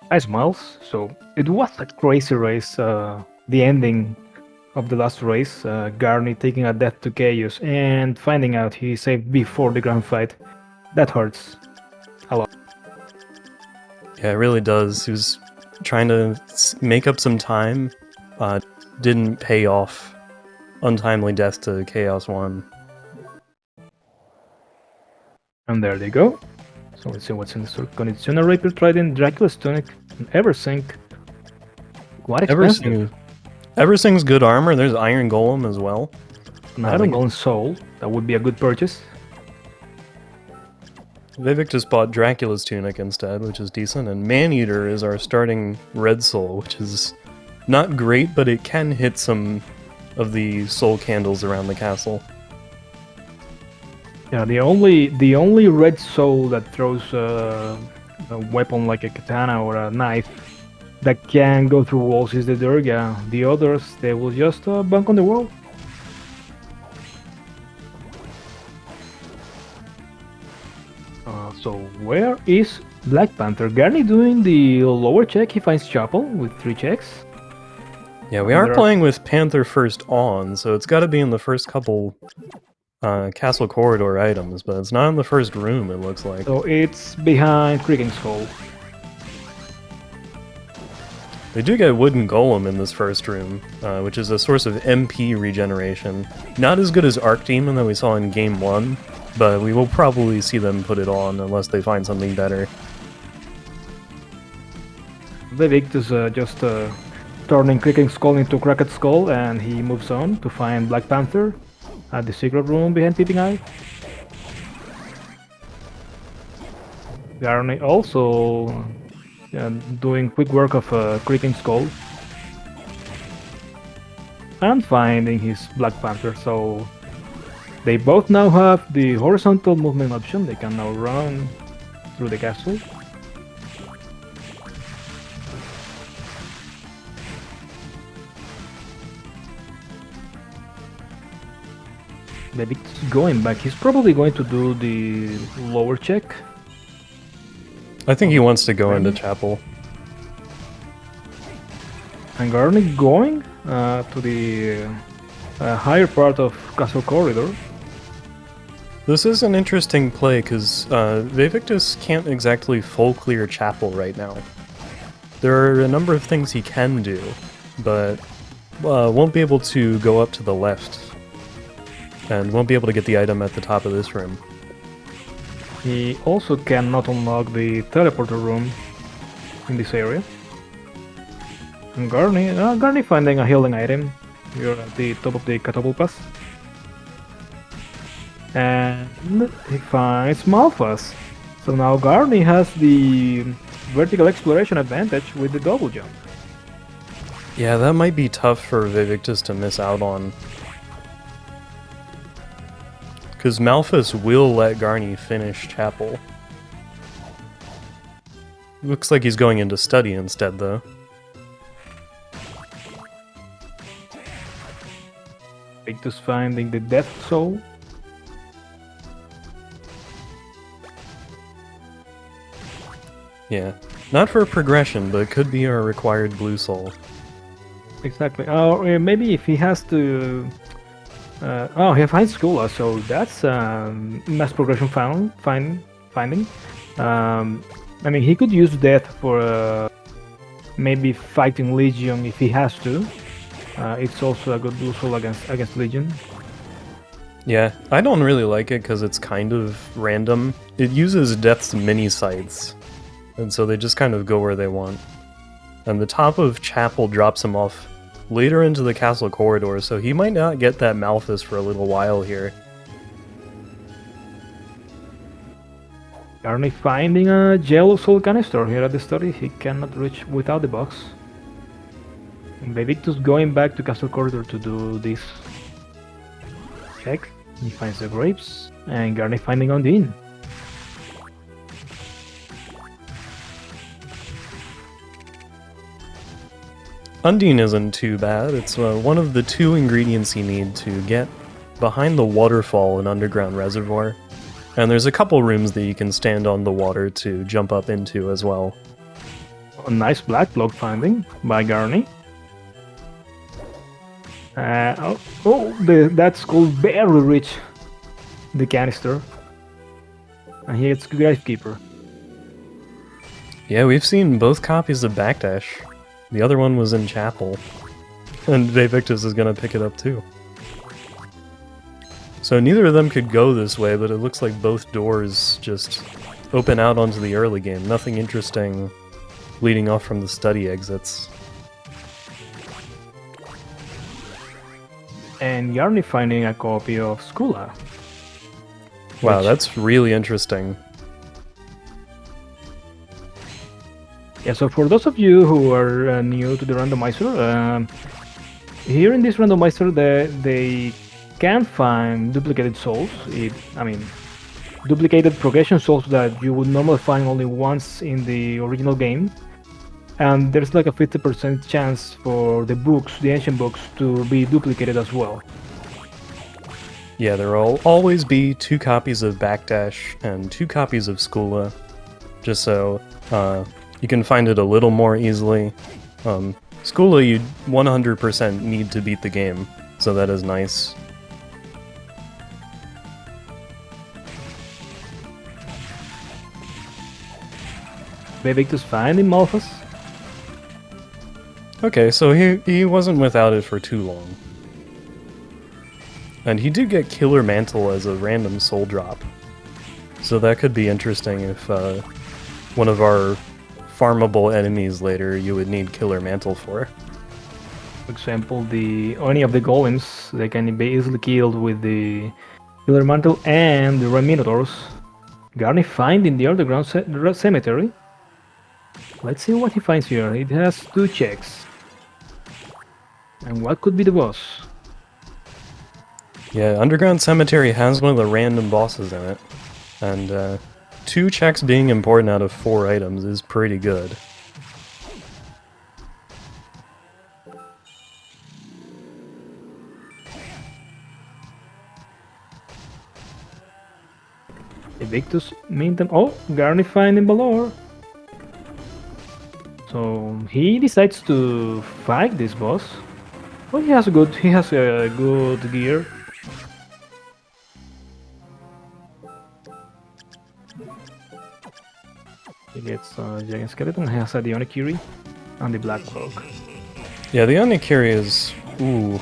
Hi, Smiles. So it was a crazy race. The ending of the last race, Garni taking a death to Chaos and finding out he saved before the grand fight. That hurts a lot. Yeah, it really does. He was trying to make up some time. Didn't pay off. Untimely death to Chaos 1. And there they go. So let's see what's in the store. Conditioner Rapier Trident, Dracula's Tunic, and Eversink. Quite expensive. Eversink's good armor. There's Iron Golem as well. An Iron Golem Soul. That would be a good purchase. VaeVictus bought Dracula's Tunic instead, which is decent, and Maneater is our starting Red Soul, which is not great, but it can hit some of the soul candles around the castle. Yeah, the only red soul that throws a weapon like a katana or a knife that can go through walls is the Durga. The others, they will just bunk on the wall. So where is Black Panther? Garni doing the lower check, he finds Chapel with 3 checks. Yeah, we are playing with Panther first on, so it's got to be in the first couple castle corridor items, but it's not in the first room, it looks like. So it's behind Creaking Skull. They do get Wooden Golem in this first room, which is a source of MP regeneration. Not as good as Arc Demon that we saw in Game 1, but we will probably see them put it on unless they find something better. VaeVictus just turning Creaking Skull into Cracked Skull, and he moves on to find Black Panther at the secret room behind Peeping Eye. Garni also doing quick work of Creaking Skull and finding his Black Panther, so they both now have the horizontal movement option. They can now run through the castle. VaeVictus going back. He's probably going to do the lower check. I think he wants to go into Chapel. And Garni going to the higher part of Castle Corridor. This is an interesting play because VaeVictus can't exactly full clear Chapel right now. There are a number of things he can do, but won't be able to go up to the left. And won't be able to get the item at the top of this room. He also cannot unlock the teleporter room in this area. And Garni finding a healing item here at the top of the catapult pass. And he finds Malphas. So now Garni has the vertical exploration advantage with the double jump. Yeah, that might be tough for VaeVictus to miss out on. Because Malphas will let Garni finish Chapel. Looks like he's going into Study instead, though. VaeVictus finding the Death Soul. Yeah, not for progression, but it could be our required blue soul. Exactly. Or maybe if he has to... he finds Skula, so that's mass progression finding. I mean, he could use death for maybe fighting Legion if he has to. It's also a good blue soul against Legion. Yeah, I don't really like it because it's kind of random. It uses Death's mini sights, and so they just kind of go where they want. And the top of Chapel drops him off later into the castle corridor, so he might not get that Malphas for a little while here. Garni finding a Yellow Soul canister here at the study. He cannot reach without the box. And VaeVictus going back to castle corridor to do this check. He finds the grapes, and Garni finding Undine. Undine isn't too bad. It's one of the 2 ingredients you need to get behind the waterfall in Underground Reservoir. And there's a couple rooms that you can stand on the water to jump up into as well. A nice black block finding by Garni. That skull barely reach the canister. And he gets Gravekeeper. Yeah, we've seen both copies of Backdash. The other one was in Chapel. And VaeVictus is going to pick it up too. So neither of them could go this way, but it looks like both doors just open out onto the early game. Nothing interesting leading off from the study exits. And Garni finding a copy of Skula. Wow, that's really interesting. Yeah, so for those of you who are new to the randomizer, here in this randomizer they can find duplicated souls. Duplicated progression souls that you would normally find only once in the original game. and there's like a 50% chance for the books, the ancient books, to be duplicated as well. Yeah, there will always be 2 copies of Backdash and 2 copies of Skula, just so you can find it a little more easily. Skula, you 100% need to beat the game, so that is nice. VaeVictus finding Malphas. Okay, so he wasn't without it for too long. And he did get Killer Mantle as a random soul drop. So that could be interesting if one of our farmable enemies later you would need Killer Mantle for. For example, any of the golems, they can be easily killed with the Killer Mantle and the Red Minotaurs. Garni finding the underground cemetery. Let's see what he finds here. It has 2 checks. And what could be the boss? Yeah, Underground Cemetery has one of the random bosses in it. And 2 checks being important out of 4 items is pretty good. VaeVictus mean them. Oh, Garni finding Balor. So he decides to fight this boss. Well, he has a good gear. He gets Giant Skeleton, he has a Dionakiri and the Black Cloak. Yeah, the Onikiri is... ooh.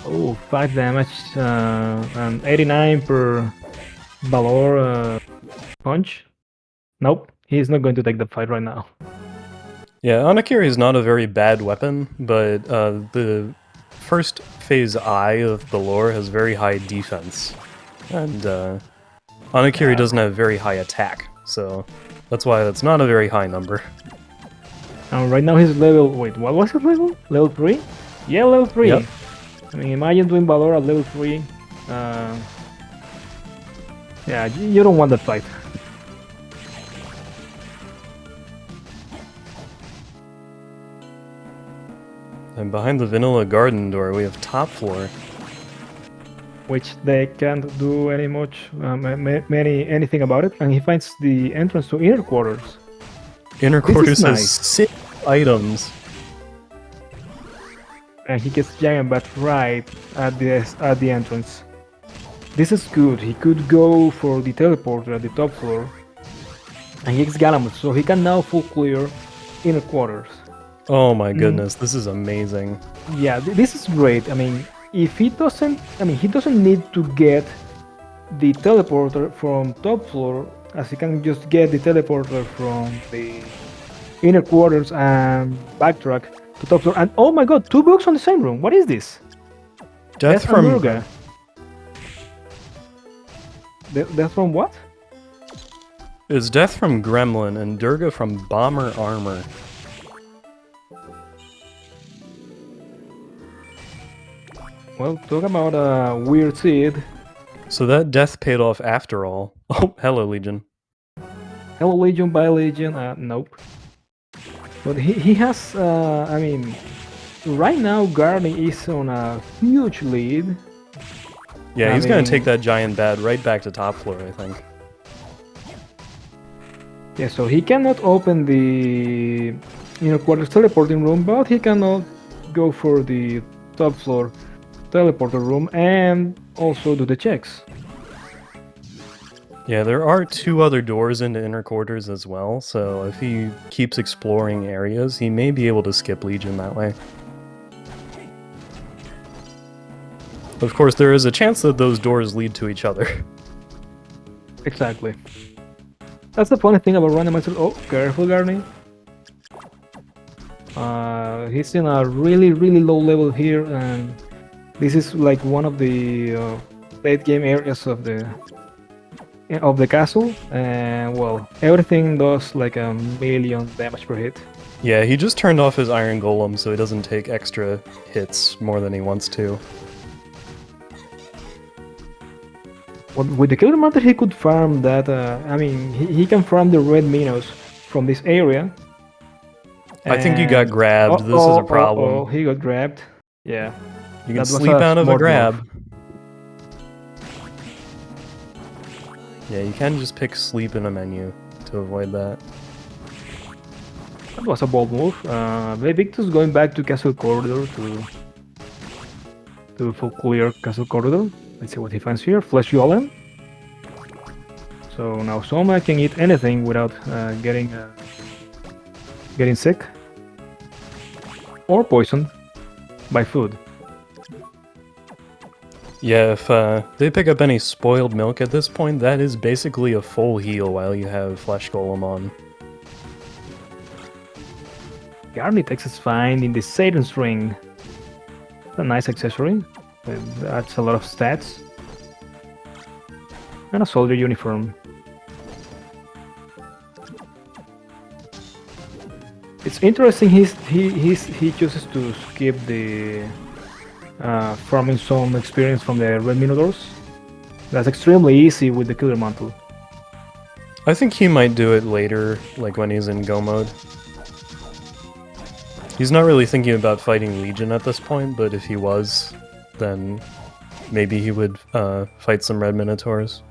Oh, 5 damage and 89 per Balor punch. Nope, he's not going to take the fight right now. Yeah, Onikiri is not a very bad weapon, but the first phase eye of the lore has very high defense. And Onikiri doesn't have very high attack, so that's why that's not a very high number. Right now he's level... wait, what was his level? Level 3? Yeah, level 3. Yep. I mean, imagine doing Balor at level 3. Yeah, you don't want that fight. And behind the vanilla garden door, we have top floor, which they can't do anything about it. And he finds the entrance to inner quarters. Inner quarters has 6 items. And he gets Giant Bat right at the entrance. This is good. He could go for the teleporter at the top floor. And he gets Galamus, so he can now full clear inner quarters. Oh my goodness, this is amazing. Yeah, this is great. I mean, if he doesn't need to get the teleporter from top floor, as he can just get the teleporter from the inner quarters and backtrack to top floor. And oh my god, 2 books on the same room. What is this? Death from Durga. Death from what? It's Death from Gremlin and Durga from Bomber Armor. Well, talk about a weird seed. So that death paid off after all. Oh, hello Legion. Hello Legion, bye Legion, nope. But he has, I mean, right now Garni is on a huge lead. Yeah, he's gonna take that giant bat right back to top floor, I think. Yeah, so he cannot open the inner quarters teleporting room, but he cannot go for the top floor teleporter room and also do the checks. Yeah, there are 2 other doors into inner quarters as well, so if he keeps exploring areas, he may be able to skip Legion that way. Of course, there is a chance that those doors lead to each other. Exactly. That's the funny thing about Randomizer. Oh, careful, Garni. He's in a really low level here, and this is like one of the late game areas of the castle, and well, everything does like 1,000,000 damage per hit. Yeah, he just turned off his Iron Golem so he doesn't take extra hits more than he wants to. Well, with the Killer Mantle he could farm that, I mean, he can farm the red Minos from this area. I think you got grabbed. This is a problem. Oh, he got grabbed. Yeah. You can sleep out of a grab. Yeah, you can just pick sleep in a menu to avoid that. That was a bold move. VaeVictus going back to Castle Corridor to full clear Castle Corridor. Let's see what he finds here. Flesh Golem. So now Soma can eat anything without getting sick or poisoned by food. Yeah, if they pick up any spoiled milk at this point, that is basically a full heal while you have Flesh Golem on. GarniTexas find in the Satan's Ring. A nice accessory. That's a lot of stats. And a soldier uniform. It's interesting he chooses to skip the farming some experience from the Red Minotaurs. That's extremely easy with the Killer Mantle. I think he might do it later, like when he's in Go mode. He's not really thinking about fighting Legion at this point, but if he was, then maybe he would fight some Red Minotaurs.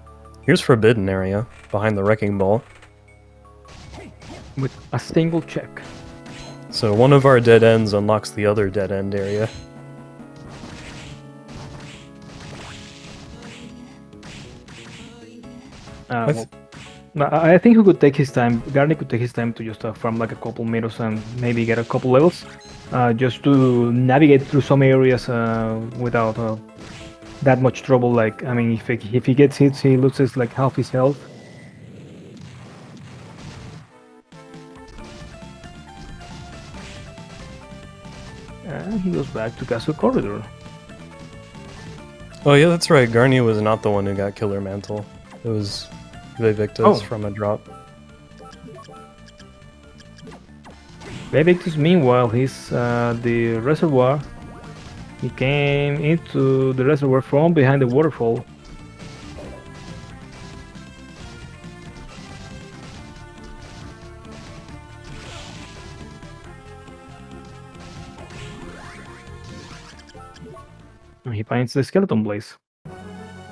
Here's Forbidden Area, behind the Wrecking Ball. With a single check. So one of our dead ends unlocks the other dead end area. I think he could take his time. Garni could take his time to just farm like a couple meters and maybe get a couple levels, just to navigate through some areas without that much trouble. Like, I mean, if he gets hit, he loses like half his health. And he goes back to Castle Corridor. Oh yeah, that's right. Garni was not the one who got Killer Mantle. It was VaeVictus from a drop. VaeVictus, meanwhile, he's the reservoir. He came into the reservoir from behind the waterfall. And he finds the skeleton blaze.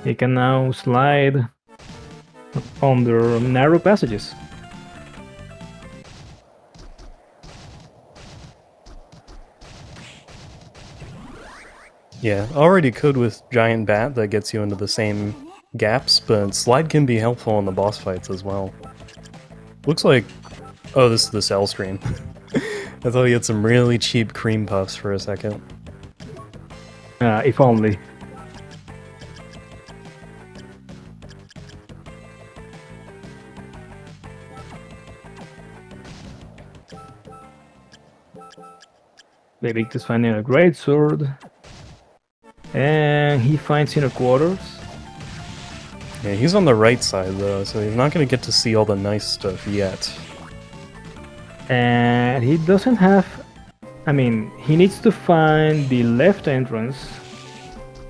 He can now slide under narrow passages. Yeah, already could with Giant Bat that gets you into the same gaps, but Slide can be helpful in the boss fights as well. Looks like... oh, this is the cell stream. I thought he had some really cheap cream puffs for a second. If only. VaeVictus finding a great sword. And he finds inner quarters. Yeah, he's on the right side though, so he's not going to get to see all the nice stuff yet. And he doesn't have... I mean, he needs to find the left entrance.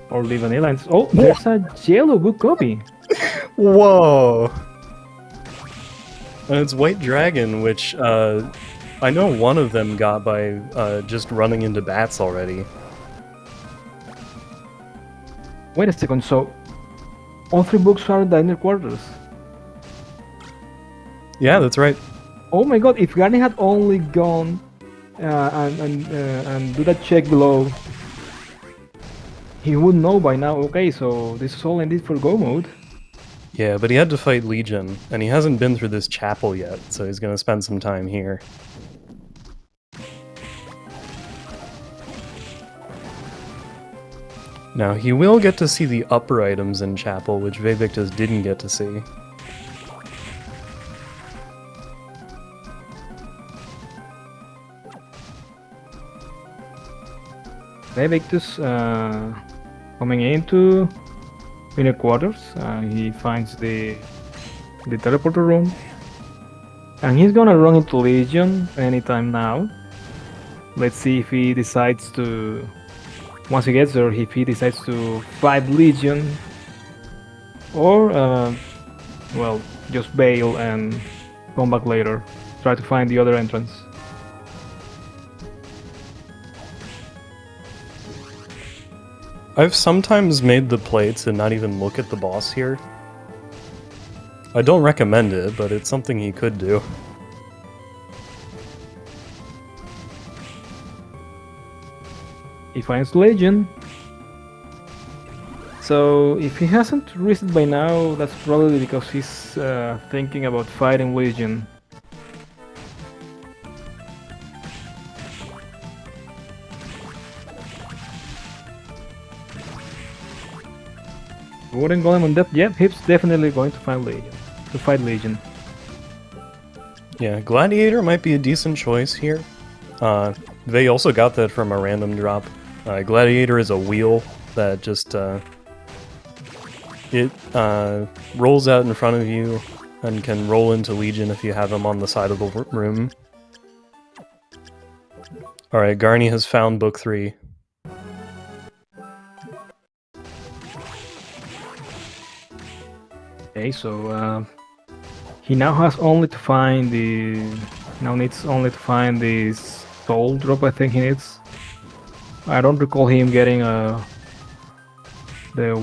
Or the vanilla entrance. Oh, there's a yellow book copy. Whoa! And it's White Dragon, which I know one of them got by just running into bats already. Wait a second, so all three books are the inner quarters? Yeah, that's right. Oh my god, if Garni had only gone and do that check below, he would know by now. Okay, so this is all I need for Go mode. Yeah, but he had to fight Legion, and he hasn't been through this chapel yet, so he's gonna spend some time here. Now, he will get to see the upper items in chapel, which VaeVictus didn't get to see. VaeVictus coming into inner quarters, he finds the teleporter room, and he's gonna run into Legion anytime now. Let's see if he decides to, once he gets there, if he decides to fight Legion, or well, just bail and come back later, try to find the other entrance. I've sometimes made the play to not even look at the boss here. I don't recommend it, but it's something he could do. He finds Legion. So if he hasn't reached by now, that's probably because he's thinking about fighting Legion. Wouldn't go on depth yet. He's definitely going to find Legion. To fight Legion. Yeah, Gladiator might be a decent choice here. They also got that from a random drop. Gladiator is a wheel that just rolls out in front of you and can roll into Legion if you have him on the side of the room. Alright, Garni has found book 3. Okay, so he now has only to find the... Now needs only to find the soul drop, I think he needs. I don't recall him getting the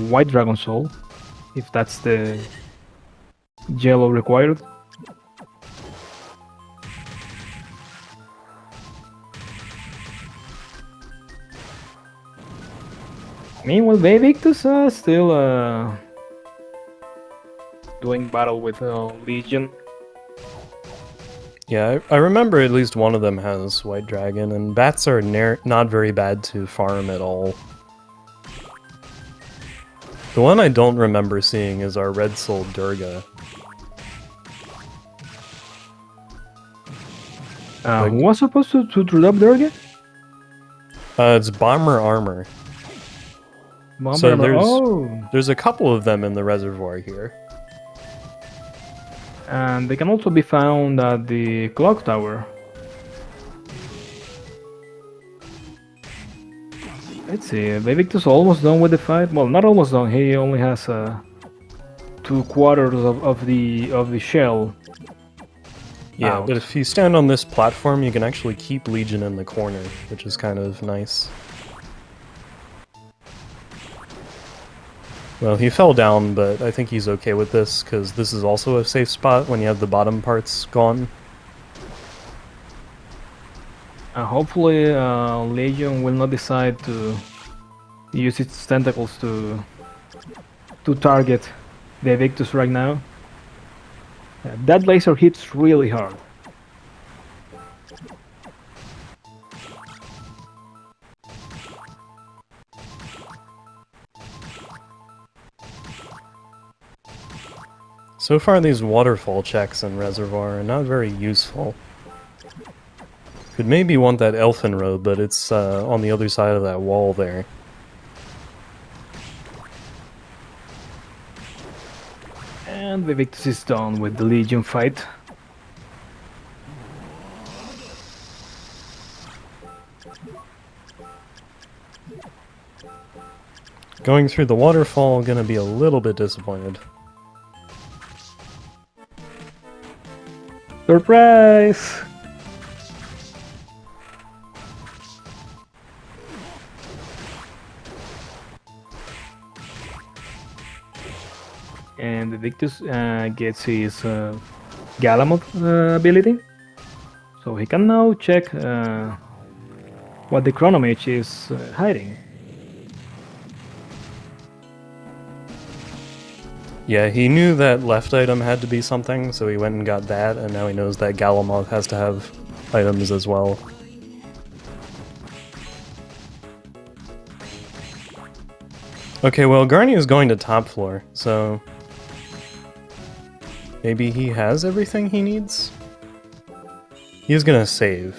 white dragon soul, if that's the yellow required. Meanwhile, VaeVictus still doing battle with Legion. Yeah, I remember at least one of them has White Dragon, and bats are not very bad to farm at all. The one I don't remember seeing is our Red Soul Durga. Who was supposed to drop Durga? It's Bomber Armor. So there's a couple of them in the reservoir here. And they can also be found at the clock tower. Let's see, VaeVictus almost done with the fight. Well, not almost done. He only has 2/4 of the shell. Yeah, out. but if you stand on this platform, you can actually keep Legion in the corner, which is kind of nice. Well, he fell down, but I think he's okay with this, because this is also a safe spot when you have the bottom parts gone. Hopefully, Legion will not decide to use its tentacles to target the VaeVictus right now. That laser hits really hard. So far, these waterfall checks in Reservoir are not very useful. Could maybe want that Elfin Robe, but it's on the other side of that wall there. And VaeVictus is done with the Legion fight. Going through the waterfall, gonna be a little bit disappointed. Surprise! And VaeVictus gets his Galamoth ability. So he can now check what the Chronomage is hiding. Yeah, he knew that left item had to be something, so he went and got that, and now he knows that Galamoth has to have items as well. Okay, well, Garni is going to top floor, so maybe he has everything he needs? He's gonna save.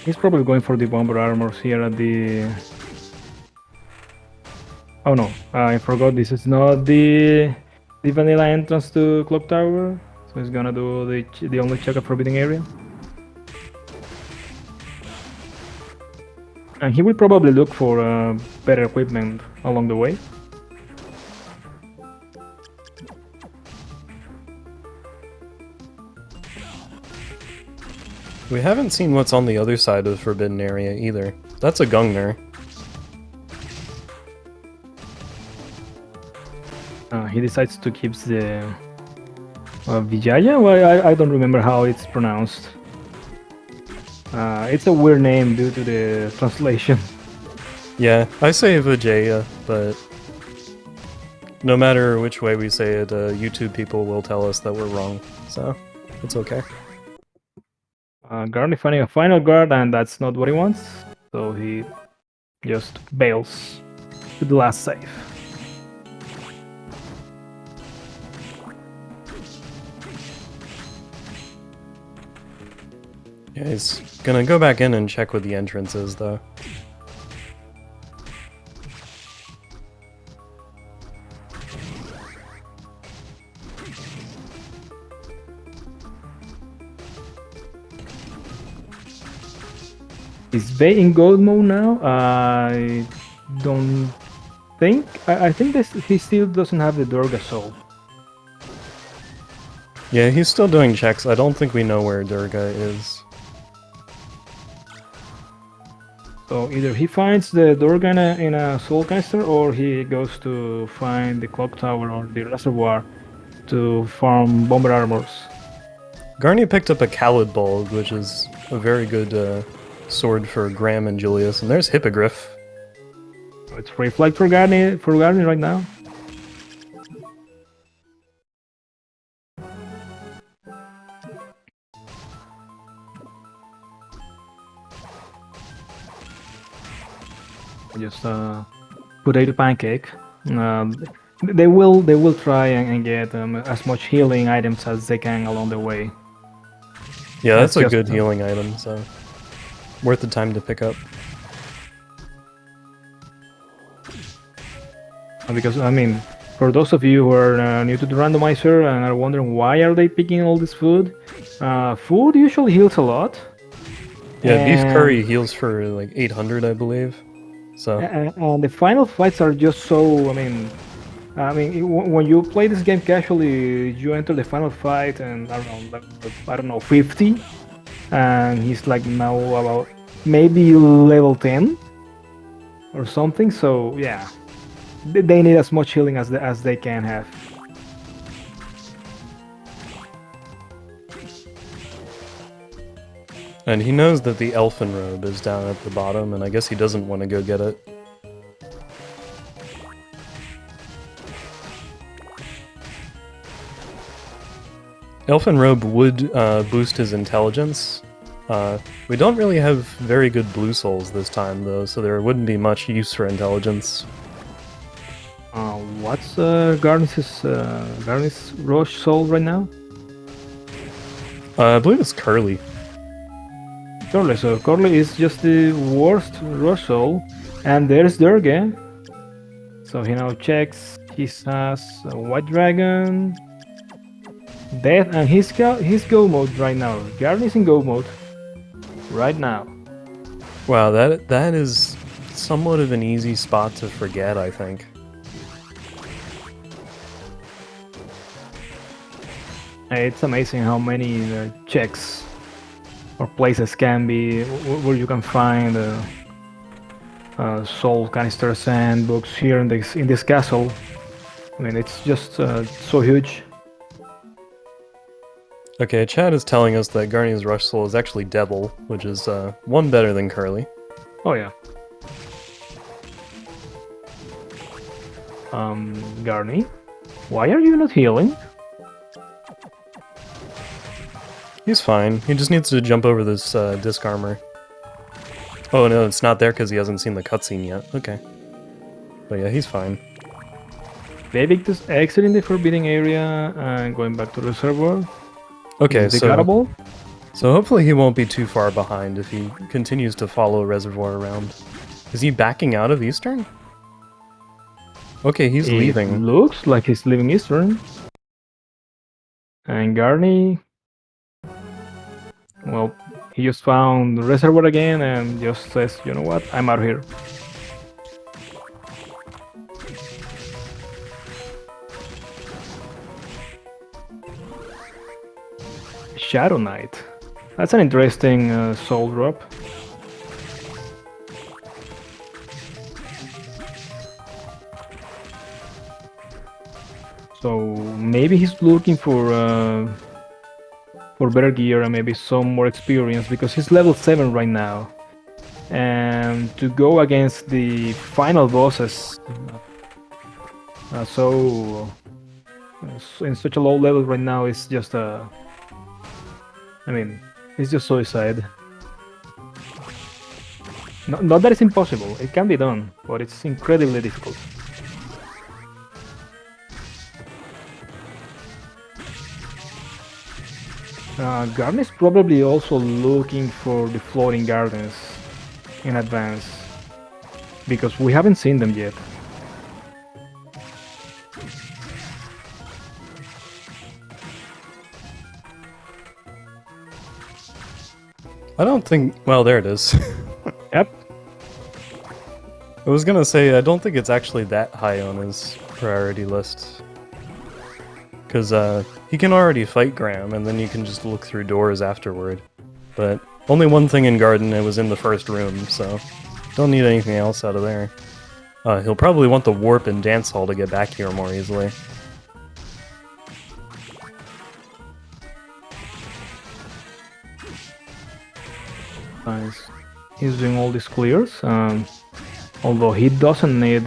He's probably going for the bomber armors here at the... Oh no, I forgot this is not the vanilla entrance to Clock Tower. So he's gonna do the only check of Forbidden Area. And he will probably look for better equipment along the way. We haven't seen what's on the other side of Forbidden Area either. That's a Gungnir. He decides to keep the Vijaya? Well, I don't remember how it's pronounced. It's a weird name due to the translation. Yeah, I say Vijaya, but no matter which way we say it, YouTube people will tell us that we're wrong, so it's okay. Garni finding a final guard, and that's not what he wants, so he just bails to the last save. Yeah, he's gonna go back in and check what the entrance is, though. Is Vae in gold mode now? I don't think. I think he still doesn't have the Durga soul. Yeah, he's still doing checks. I don't think we know where Durga is. So either he finds the Durga in a soul canister, or he goes to find the clock tower or the reservoir to farm bomber armors. Garni picked up a Khalid Bulb, which is a very good sword for Graham and Julius, and there's Hippogriff. It's free flight for Garni right now. Just potato pancake. They will try and get as much healing items as they can along the way. Yeah, that's a good healing item, so worth the time to pick up. Because I mean, for those of you who are new to the randomizer and are wondering why are they picking all this food, food usually heals a lot. Yeah, beef curry heals for like 800, I believe. So the final fights are just so. I mean, when you play this game casually, you enter the final fight and I don't know 50, and he's like now about maybe level 10 or something. So yeah, they need as much healing as they can have. And he knows that the elfin robe is down at the bottom, and I guess he doesn't want to go get it. Elfin robe would boost his intelligence. We don't really have very good blue souls this time, though, so there wouldn't be much use for intelligence. What's Garni's rush soul right now? I believe it's Curly. Curly, so Curly is just the worst rush soul, and there's Durga. So he now checks. He has a white dragon, death, and he's go mode right now. Garni's in go mode right now. Wow, that is somewhat of an easy spot to forget, I think. It's amazing how many checks or places can be where you can find soul canisters and books here in this castle. I mean, it's just so huge. Okay, Chad is telling us that Garni's Rush Soul is actually Devil, which is one better than Curly. Oh yeah. Garni, why are you not healing? He's fine. He just needs to jump over this disc armor. Oh no, it's not there because he hasn't seen the cutscene yet. Okay. But yeah, he's fine. VaeVictus exiting the forbidden area and going back to the reservoir. Okay, so hopefully he won't be too far behind if he continues to follow Reservoir around. Is he backing out of Eastern? Okay, he's leaving. Looks like he's leaving Eastern. And Garni, well, he just found the reservoir again and just says, you know what, I'm out of here. Shadow Knight. That's an interesting soul drop. So maybe he's looking for better gear and maybe some more experience, because he's level 7 right now. And to go against the final bosses in such a low level right now is just it's just suicide. Not that it's impossible, it can be done, but it's incredibly difficult. Garni's probably also looking for the floating gardens in advance, because we haven't seen them yet. I don't think... Well, there it is. Yep. I was gonna say, I don't think it's actually that high on his priority list. Because he can already fight Graham, and then you can just look through doors afterward. But only one thing in Garden, it was in the first room, so don't need anything else out of there. He'll probably want the warp and dance hall to get back here more easily. Nice. He's doing all these clears, although he doesn't need...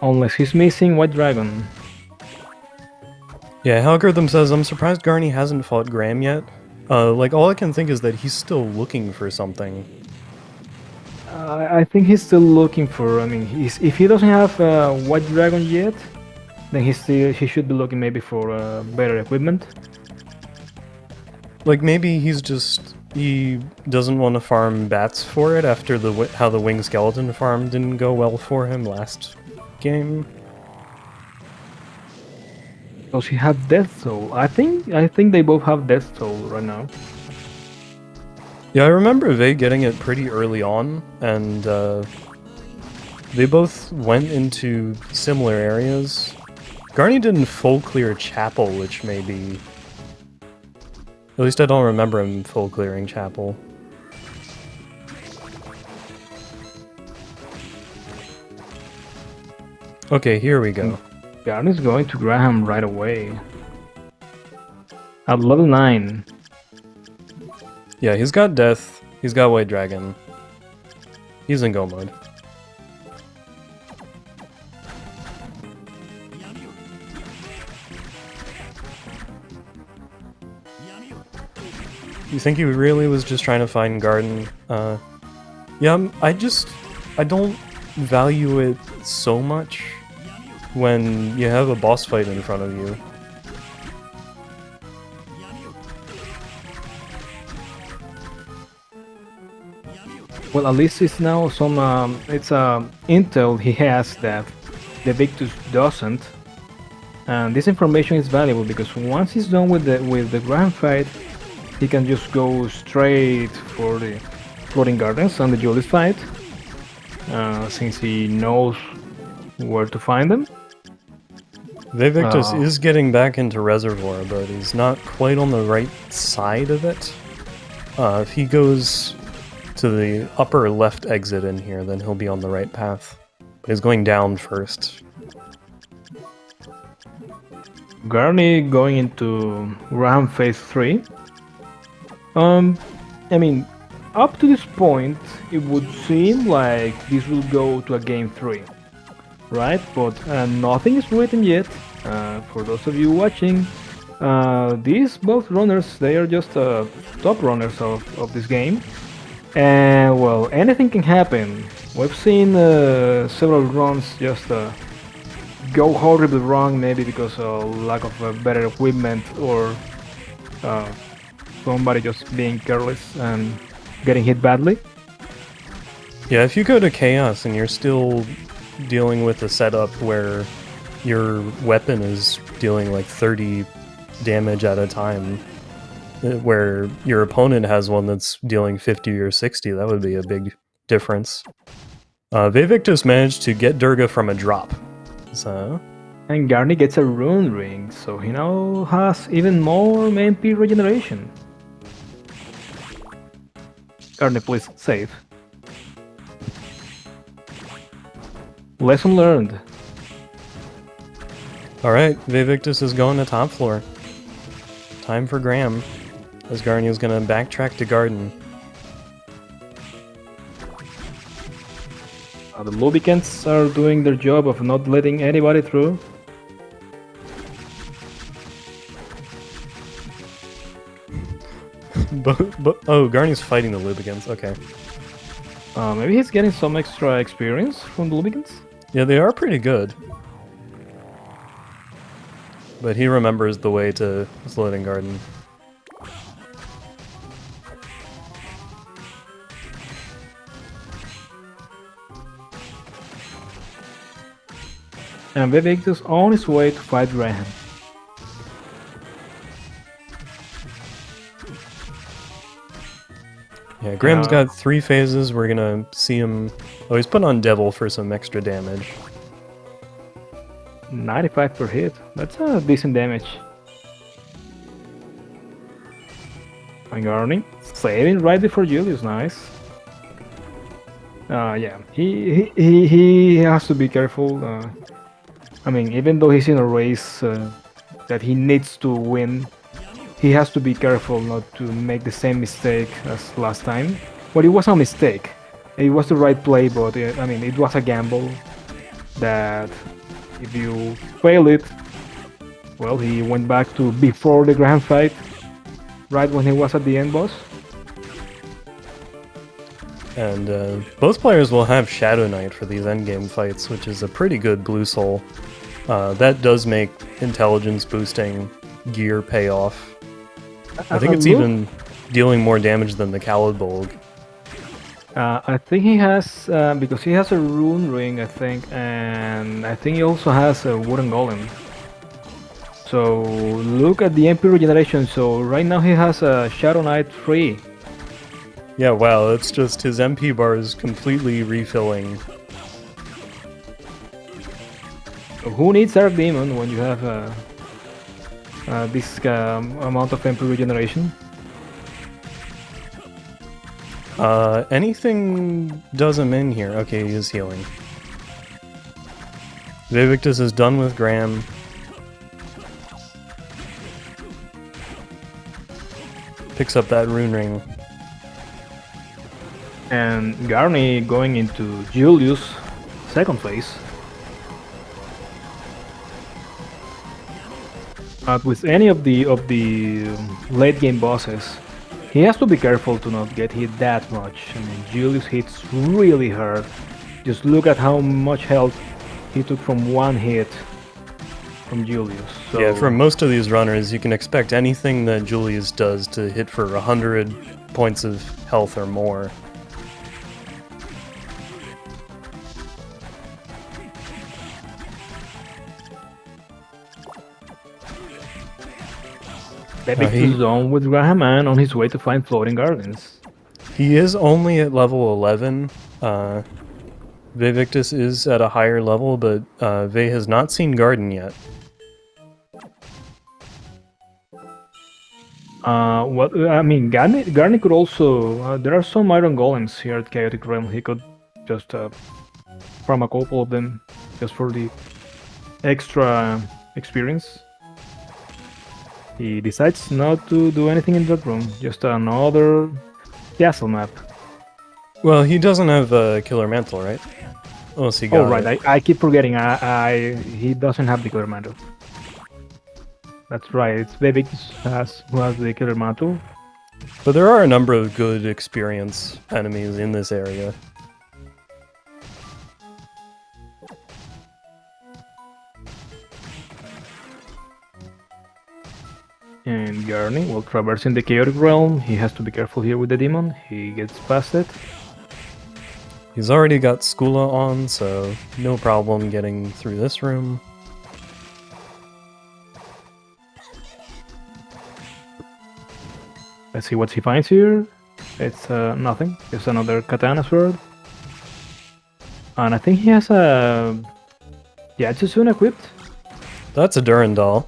Unless he's missing White Dragon. Yeah, Algorithm says, I'm surprised Garni hasn't fought Graham yet. Like, all I can think is that he's still looking for something. I think he's still looking for... if he doesn't have White Dragon yet, then he should be looking maybe for better equipment. Like, maybe he's just... He doesn't want to farm bats for it after how the wing skeleton farm didn't go well for him last game. Does he have Death Soul? I think they both have Death Soul right now. Yeah, I remember Vae getting it pretty early on, and they both went into similar areas. Garni didn't full clear Chapel, which may be... At least I don't remember him full clearing Chapel. Okay, here we go. Garni's going to Graham right away. At level 9. Yeah, he's got Death, he's got White Dragon. He's in go mode. You think he really was just trying to find Garden? Yeah, I don't value it so much when you have a boss fight in front of you. Well, at least it's now some intel he has that the VaeVictus doesn't, and this information is valuable because once he's done with the grand fight, he can just go straight for the floating gardens and the Julius fight, since he knows where to find them. VaeVictus is getting back into Reservoir, but he's not quite on the right side of it. If he goes to the upper left exit in here, then he'll be on the right path. But he's going down first. Garni going into Graham Phase 3. Up to this point, it would seem like this will go to a Game 3, right? But nothing is written yet. For those of you watching, these both runners, they are just top runners of this game. And, well, anything can happen. We've seen several runs just go horribly wrong, maybe because of lack of better equipment or somebody just being careless and getting hit badly. Yeah, if you go to Chaos and you're still dealing with a setup where your weapon is dealing like 30 damage at a time, where your opponent has one that's dealing 50 or 60, that would be a big difference. VaeVictus managed to get Durga from a drop. So, And Garni gets a rune ring, so he now has even more MP regeneration. Garni, please save. Lesson learned. Alright, VaeVictus is going to top floor. Time for Graham, as Garni is going to backtrack to garden. The lubricants are doing their job of not letting anybody through. Oh, Garni's fighting the lubricants, okay. Maybe he's getting some extra experience from the lubricants? Yeah, they are pretty good. But he remembers the way to floating garden. And VaeVictus on his way to fight Graham. Yeah, Graham's got 3 phases. We're gonna see him... Oh, he's put on Devil for some extra damage. 95 per hit. That's a decent damage. And Garni saving right before Julius. Nice. Yeah, he has to be careful. I mean, even though he's in a race that he needs to win, he has to be careful not to make the same mistake as last time. Well, it was a mistake. It was the right play, but I mean, it was a gamble that if you fail it, well, he went back to before the grand fight, right when he was at the end boss. And both players will have Shadow Knight for these endgame fights, which is a pretty good blue soul. That does make intelligence boosting gear pay off. I think it's even dealing more damage than the Kalidbolg. I think he has, because he has a rune ring, I think, and I think he also has a wooden golem. So look at the MP regeneration. So right now he has a Shadow Knight 3. Yeah, wow, it's just his MP bar is completely refilling. Who needs Dark Demon when you have this amount of MP regeneration? Anything does him in here. Okay, he is healing. VaeVictus is done with Graham. Picks up that rune ring. And Garni going into Julius, second phase. But with any of the late game bosses, he has to be careful to not get hit that much. I mean, Julius hits really hard. Just look at how much health he took from one hit from Julius. So Yeah, for most of these runners, you can expect anything that Julius does to hit for 100 points of health or more. VaeVictus is on with Graham and on his way to find floating gardens. He is only at level 11. VaeVictus is at a higher level, but Vae has not seen Garden yet. Well, I mean, Garni could also... there are some iron golems here at Chaotic Realm. He could just farm a couple of them just for the extra experience. He decides not to do anything in that room, just another castle map. Well, he doesn't have a Killer Mantle, right? Unless he got Oh, right, I keep forgetting. He doesn't have the Killer Mantle. That's right, it's VaeVictus who has the Killer Mantle. But there are a number of good experience enemies in this area. And Garni, while traversing the Chaotic Realm, he has to be careful here with the demon. He gets past it. He's already got Skula on, so no problem getting through this room. Let's see what he finds here. It's nothing, just another katana sword. And I think he has a Yatsu soon equipped. That's a Durandal.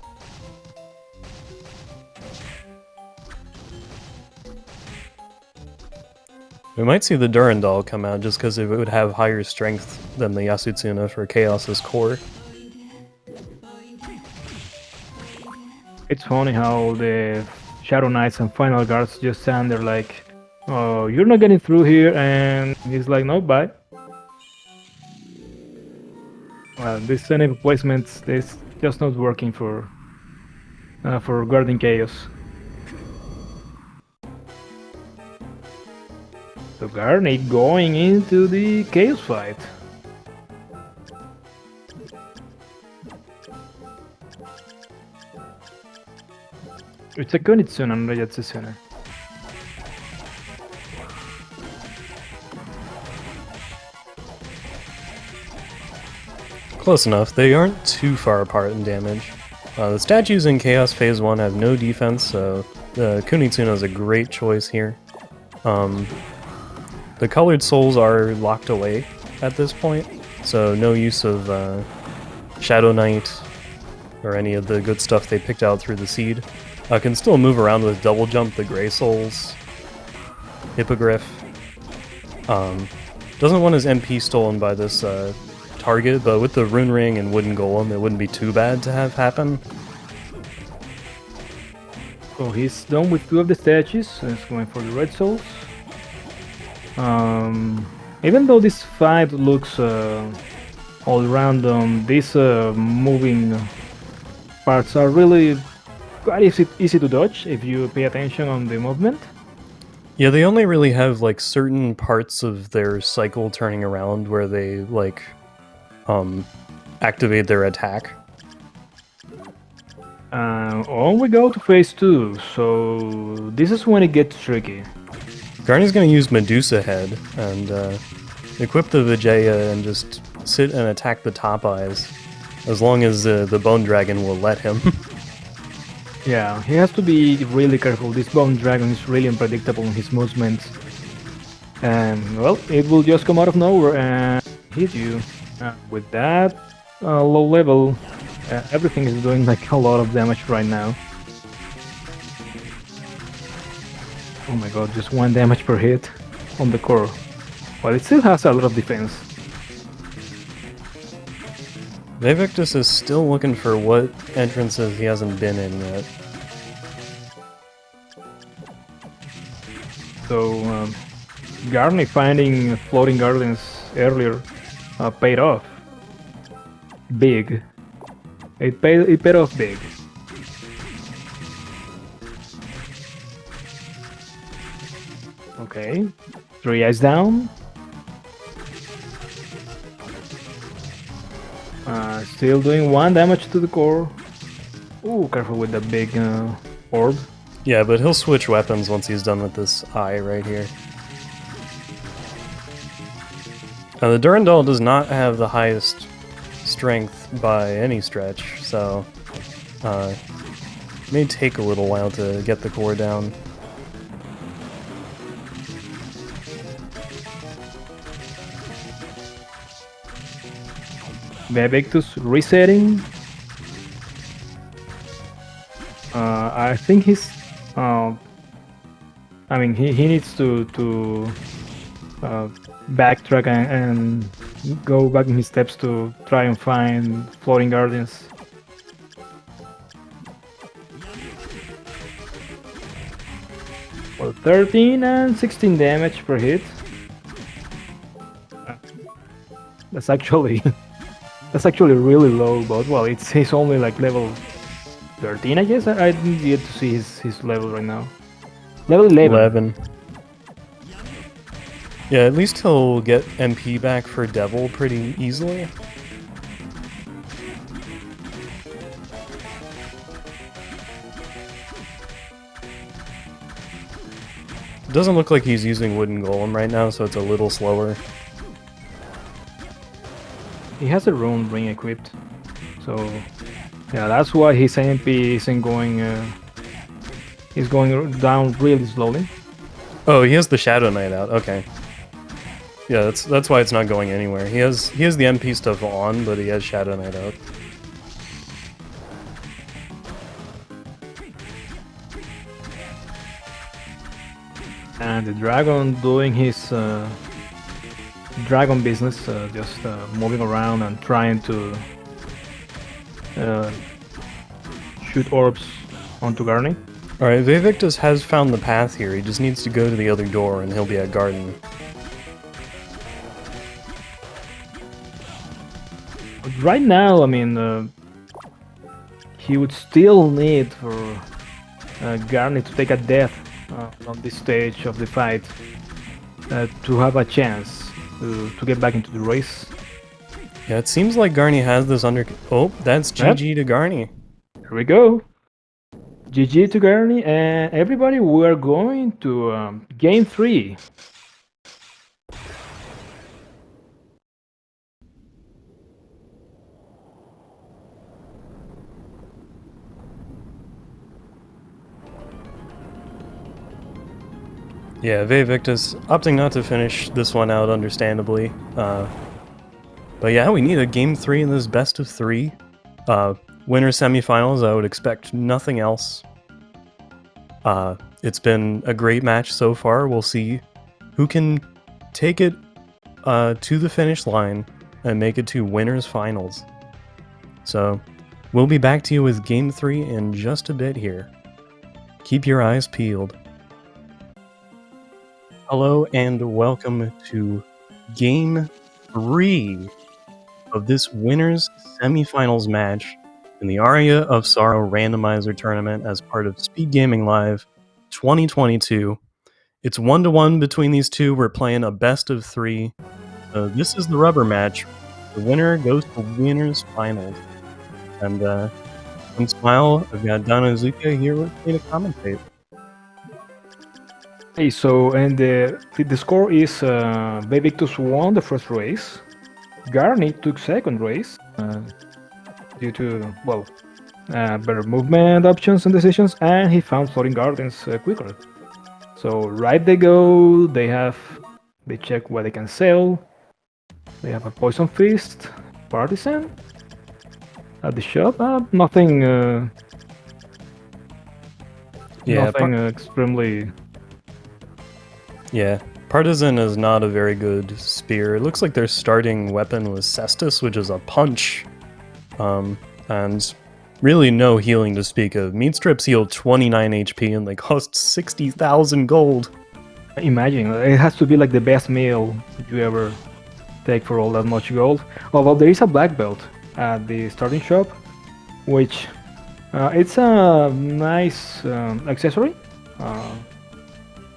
We might see the Durandal come out just because it would have higher strength than the Yasutsuna for Chaos's core. It's funny how the Shadow Knights and Final Guards just stand there like, oh, you're not getting through here, and he's like, no, bye. Well, this enemy placement is just not working for guarding Chaos. So Garni going into the Chaos fight. It's a Kunitsuna, not a Yatsusuna. Close enough. They aren't too far apart in damage. The statues in Chaos Phase 1 have no defense, so the Kunitsuna is a great choice here. The colored souls are locked away at this point, so no use of Shadow Knight or any of the good stuff they picked out through the seed. Can still move around with double jump the gray souls, Hippogriff. Doesn't want his MP stolen by this target, but with the Rune Ring and Wooden Golem, it wouldn't be too bad to have happen. So he's done with 2 of the statues, so he's going for the red souls. Even though this fight looks all random, these moving parts are really quite easy to dodge if you pay attention on the movement. Yeah, they only really have like certain parts of their cycle turning around where they like activate their attack. On we go to phase 2, so this is when it gets tricky. Garni's gonna use Medusa Head and equip the Vijaya and just sit and attack the top eyes, as long as the Bone Dragon will let him. Yeah, he has to be really careful. This Bone Dragon is really unpredictable in his movements. And, well, it will just come out of nowhere and hit you. With that low level, everything is doing like a lot of damage right now. Oh my god, just 1 damage per hit on the core. But it still has a lot of defense. VaeVictus is still looking for what entrances he hasn't been in yet. So, Garni finding Floating Gardens earlier paid off. Big. It paid off big. Okay. 3 eyes down. Still doing 1 damage to the core. Ooh, careful with the big orb. Yeah, but he'll switch weapons once he's done with this eye right here. Now, the Durandal does not have the highest strength by any stretch, so it may take a little while to get the core down. VaeVictus resetting. I think he's. I mean, he needs to backtrack and go back in his steps to try and find Floating Gardens. Well, 13 and 16 damage per hit. That's actually really low, but well, he's only like level 13, I guess. I didn't get to see his level right now. Level 11. Yeah, at least he'll get MP back for Devil pretty easily. It doesn't look like he's using Wooden Golem right now, so it's a little slower. He has a Rune Ring equipped, so yeah, that's why his MP isn't going. He's going down really slowly. Oh, he has the Shadow Knight out. Okay. Yeah, that's why it's not going anywhere. He has the MP stuff on, but he has Shadow Knight out. And the dragon doing his dragon business, just moving around and trying to shoot orbs onto Garni. Alright, VaeVictus has found the path here. He just needs to go to the other door and he'll be at garden. But right now, I mean, he would still need for Garni to take a death on this stage of the fight to have a chance to get back into the race. Yeah, it seems like Garni has this under... Oh, that's GG to Garni. Here we go. GG to Garni, and everybody, we're going to game 3. Yeah, VaeVictus opting not to finish this one out, understandably. But yeah, we need a game 3 in this best of 3. Winner semifinals, I would expect nothing else. It's been a great match so far. We'll see who can take it to the finish line and make it to winners finals. So we'll be back to you with game 3 in just a bit here. Keep your eyes peeled. Hello and welcome to game 3 of this winners semifinals match in the Aria of Sorrow Randomizer tournament as part of SpeedGaming Live 2022. It's 1-1 between these two. We're playing a best of 3. This is the rubber match. The winner goes to winners finals. And on Smile, I've got Danazuka here with me to commentate. Hey, so and the score is VaeVictus won the first race. Garni took second race due to, well, better movement options and decisions, and he found floating gardens quicker. So right they go, they check what they can sell. They have a Poison Fist, Partisan at the shop. Nothing extremely... Yeah, Partisan is not a very good spear. It looks like their starting weapon was Cestus, which is a punch. And really no healing to speak of. Meat strips heal 29 HP and they cost 60,000 gold. Imagine, it has to be like the best meal you ever take for all that much gold. Although there is a black belt at the starting shop, which it's a nice accessory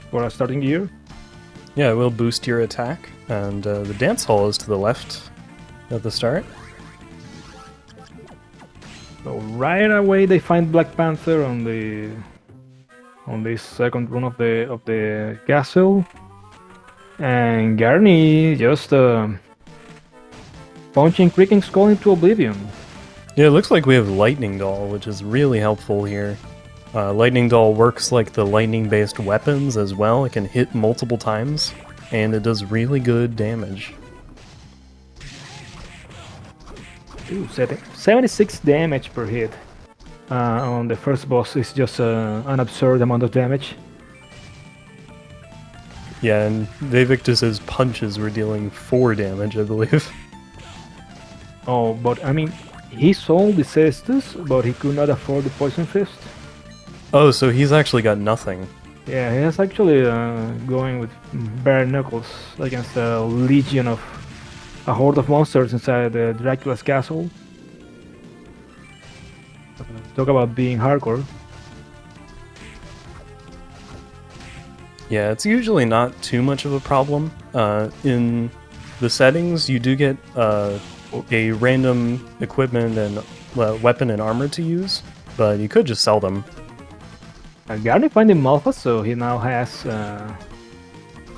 for a starting gear. Yeah, it will boost your attack, and the dance hall is to the left at the start. So right away they find Black Panther on the second run of the castle, and Garni just punching Creaking Skull into oblivion. Yeah, it looks like we have Lightning Doll, which is really helpful here. Lightning Doll works like the lightning-based weapons as well. It can hit multiple times, and it does really good damage. Ooh, 76 damage per hit on the first boss is just an absurd amount of damage. Yeah, and VaeVictus' punches were dealing 4 damage, I believe. Oh, but I mean, he sold the Cestus, but he could not afford the Poison Fist. Oh, so he's actually got nothing. Yeah, he's actually going with bare knuckles against a legion of a horde of monsters inside Dracula's castle. Talk about being hardcore. Yeah, it's usually not too much of a problem. In the settings, you do get a random equipment and weapon and armor to use, but you could just sell them. Garni finding Malphas, so he now has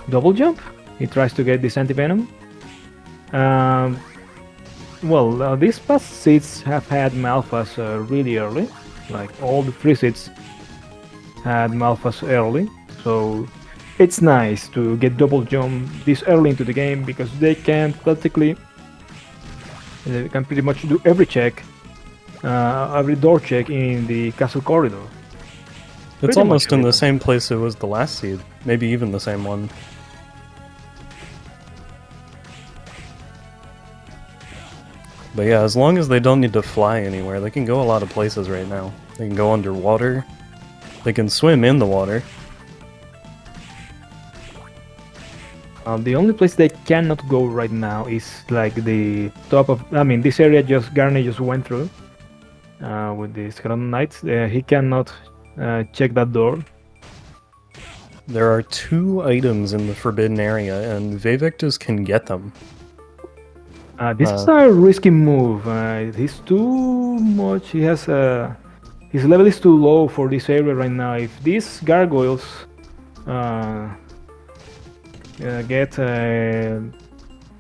double jump. He tries to get this anti-venom. Well, these past seeds have had Malphas really early. Like all the 3 seeds had Malphas early, so it's nice to get double jump this early into the game because they can pretty much do every check, every door check in the castle corridor. It's almost in the same place it was the last seed. Maybe even the same one. But yeah, as long as they don't need to fly anywhere, they can go a lot of places right now. They can go underwater. They can swim in the water. The only place they cannot go right now is like the top of... I mean, this area Garni just went through with the Skeleton Knights. He cannot check that door. There are 2 items in the forbidden area, and VaeVictus can get them. This is a risky move. He's too much. He has his level is too low for this area right now. If these gargoyles get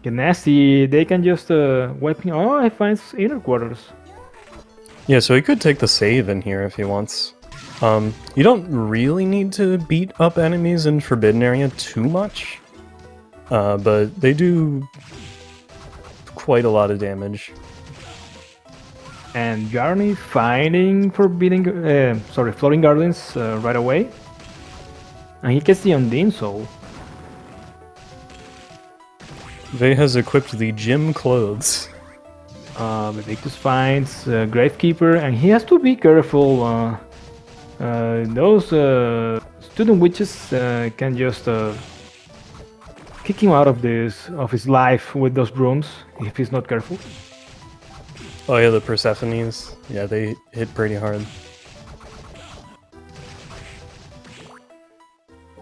nasty, they can just wipe him. Oh, he finds inner quarters. Yeah, so he could take the save in here if he wants. You don't really need to beat up enemies in forbidden area too much, but they do quite a lot of damage. And Garni finding floating gardens right away, and he gets the Undine Soul. Vae has equipped the gym clothes. VaeVictus finds Gravekeeper, and he has to be careful. Those student witches can just kick him out of his life with those brooms if he's not careful. Oh yeah, the Persephones. Yeah, they hit pretty hard.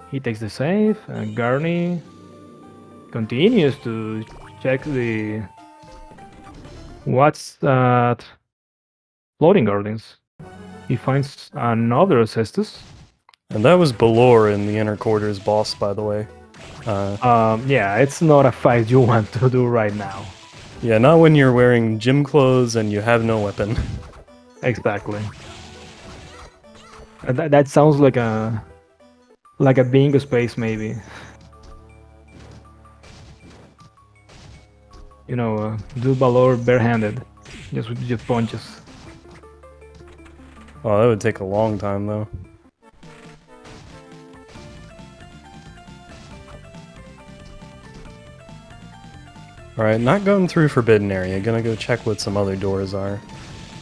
He takes the save, and Garni continues to check the... What's that? Floating gardens. He finds another Cestus. And that was Balor in the inner quarters boss, by the way. Yeah, it's not a fight you want to do right now. Yeah, not when you're wearing gym clothes and you have no weapon. Exactly. That sounds like a bingo space, maybe. You know, do Balor barehanded, just with just punches. Oh, that would take a long time, though. Alright, not going through Forbidden Area. Gonna go check what some other doors are.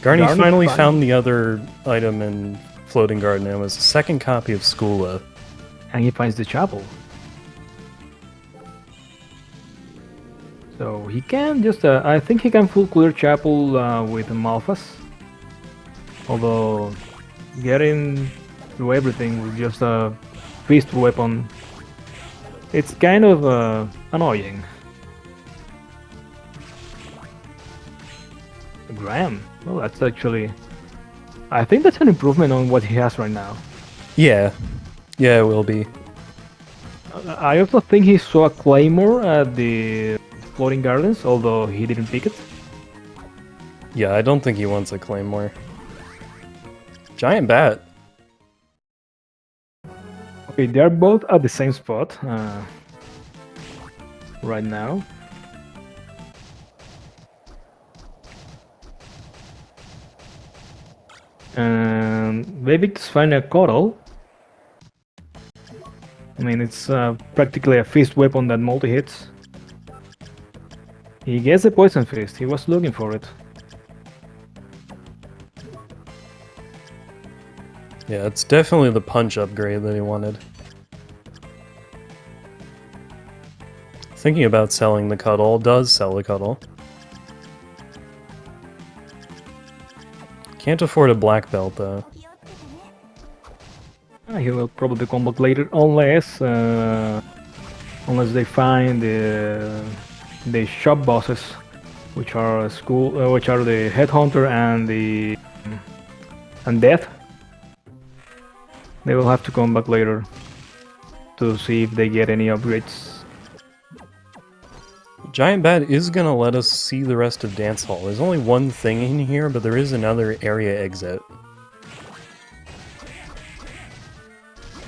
Garni finally found the other item in Floating Garden. It was a second copy of Skula. And he finds the chapel. So he can just... I think he can full clear chapel with Malphas. Although getting through everything with just a fist weapon, it's kind of annoying. Graham. Well, that's actually... I think that's an improvement on what he has right now. Yeah. Yeah, it will be. I also think he saw a Claymore at the Floating Gardens, although he didn't pick it. Yeah, I don't think he wants a Claymore. Giant Bat. Okay, they are both at the same spot right now. And VaeVictus find a Coddle. I mean, it's practically a fist weapon that multi-hits. He gets a Poison Fist, he was looking for it. Yeah, it's definitely the punch upgrade that he wanted. Thinking about selling the Cuddle, does sell the Cuddle. Can't afford a black belt though. He will probably come back later, unless they find the shop bosses, which are the Headhunter and Death. They will have to come back later to see if they get any upgrades. Giant Bat is gonna let us see the rest of Dance Hall. There's only one thing in here, but there is another area exit.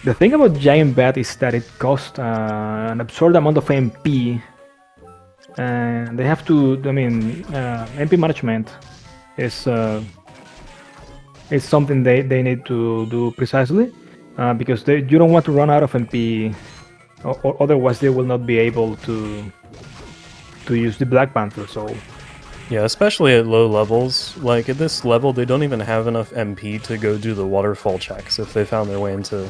The thing about Giant Bat is that it costs an absurd amount of MP, and they have to. I mean, MP management is something they need to do precisely. because you don't want to run out of MP, or otherwise they will not be able to use the Black Panther soul. Yeah, especially at low levels. Like at this level, they don't even have enough MP to go do the waterfall checks if they found their way into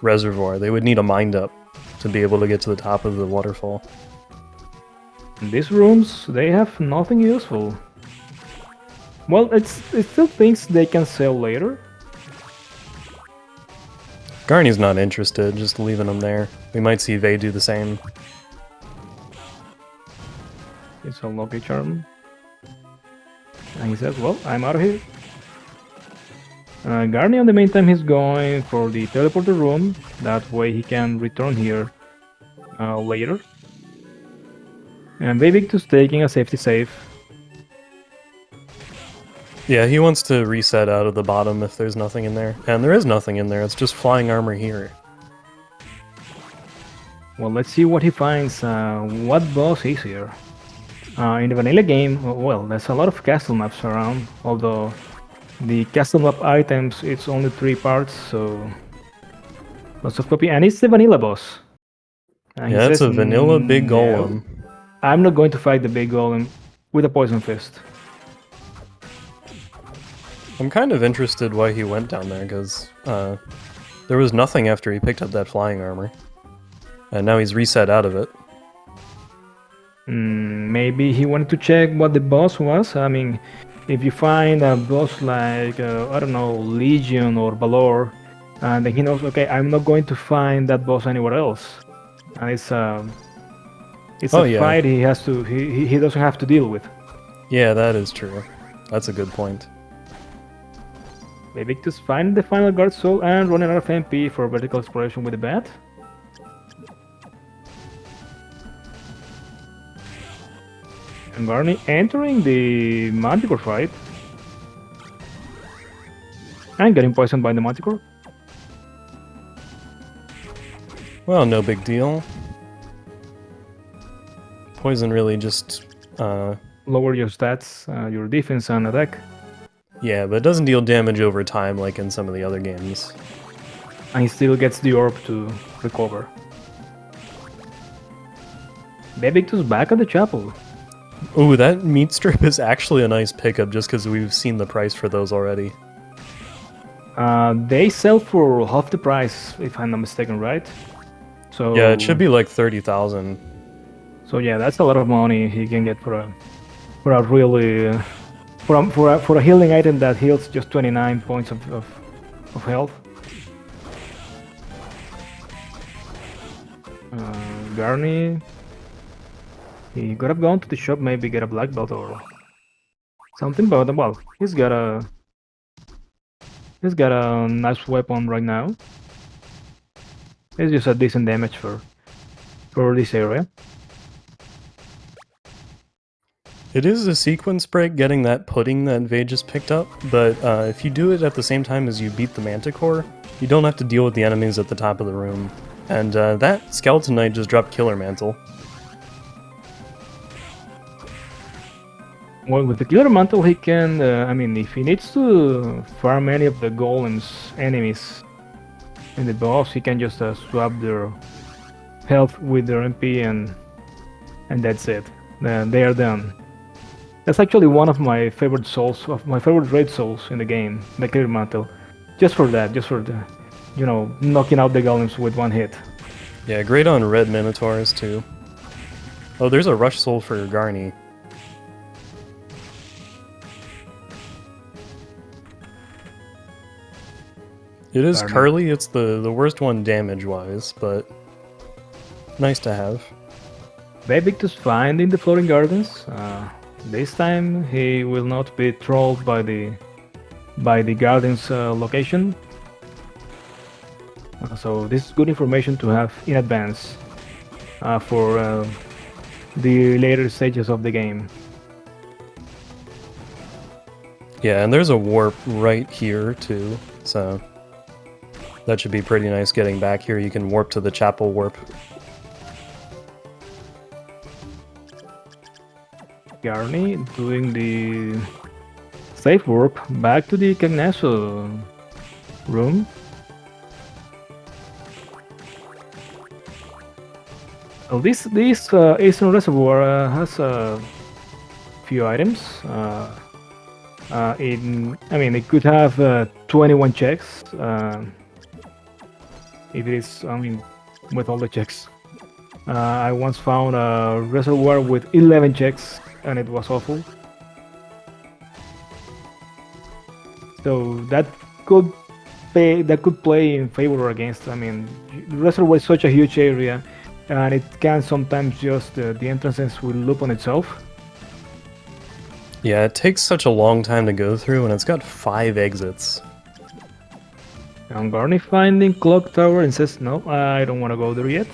Reservoir. They would need a mind up to be able to get to the top of the waterfall. In these rooms, they have nothing useful. Well, it's still things they can sell later. Garni's not interested, just leaving him there. We might see Vae do the same. It's a lucky charm. And he says, well, I'm out of here. Garni, in the meantime, he's going for the teleporter room. That way he can return here later. And VaeVictus taking a safety save. Yeah, he wants to reset out of the bottom if there's nothing in there. And there is nothing in there, it's just flying armor here. Well, let's see what he finds. What boss is here? In the vanilla game, well, there's a lot of castle maps around, although the castle map items, it's only 3 parts, so lots of copy. And it's the vanilla boss. Yeah, it's a vanilla big golem. I'm not going to fight the big golem with a poison fist. I'm kind of interested why he went down there, because there was nothing after he picked up that flying armor. And now he's reset out of it. Maybe he wanted to check what the boss was. I mean, if you find a boss like, I don't know, Legion or Valor, and then he knows, okay, I'm not going to find that boss anywhere else. And it's a fight he has to, he doesn't have to deal with. Yeah, that is true. That's a good point. VaeVictus finding the final guard soul and running out of MP for vertical exploration with the bat. And Garni entering the Manticore fight. And getting poisoned by the Manticore. Well, no big deal. Poison really just lower your stats, your defense and attack. Yeah, but it doesn't deal damage over time like in some of the other games. And he still gets the orb to recover. VaeVictus back at the chapel. Ooh, that meat strip is actually a nice pickup just because we've seen the price for those already. They sell for half the price, if I'm not mistaken, right? So yeah, it should be like 30,000. So yeah, that's a lot of money he can get for a really for a healing item that heals just 29 points of health. Garni, he could have gone to the shop, maybe get a black belt or something, but well, he's got a nice weapon right now. It's just a decent damage for this area. It is a sequence break getting that pudding that Vae just picked up, but if you do it at the same time as you beat the Manticore, you don't have to deal with the enemies at the top of the room. And that Skeleton Knight just dropped Killer Mantle. Well, with the Killer Mantle he can, I mean, if he needs to farm any of the golems enemies in the boss, he can just swap their health with their MP and that's it. They are done. That's actually one of my favorite souls, of my favorite raid souls in the game, the Killer Mantle. Just for that, just for the, you know, knocking out the golems with one hit. Yeah, great on red Minotaurs too. Oh, there's a rush soul for Garni. It is curly, it's the worst one damage-wise, but nice to have. VaeVictus finding the Floating Gardens. This time he will not be trolled by the gardens location. So this is good information to have in advance for the later stages of the game. Yeah, and there's a warp right here too, so that should be pretty nice getting back here. You can warp to the chapel warp. Garni doing the safe warp back to the Cagneso room. So this Eastern Reservoir has a few items. It could have 21 checks. If it is, with all the checks. I once found a reservoir with 11 checks, and it was awful. So that could play in favor or against. The reservoir is such a huge area, and it can sometimes just the entrances will loop on itself. Yeah, it takes such a long time to go through, and it's got 5 exits. And Garni finding clock tower and says, no, I don't want to go there yet.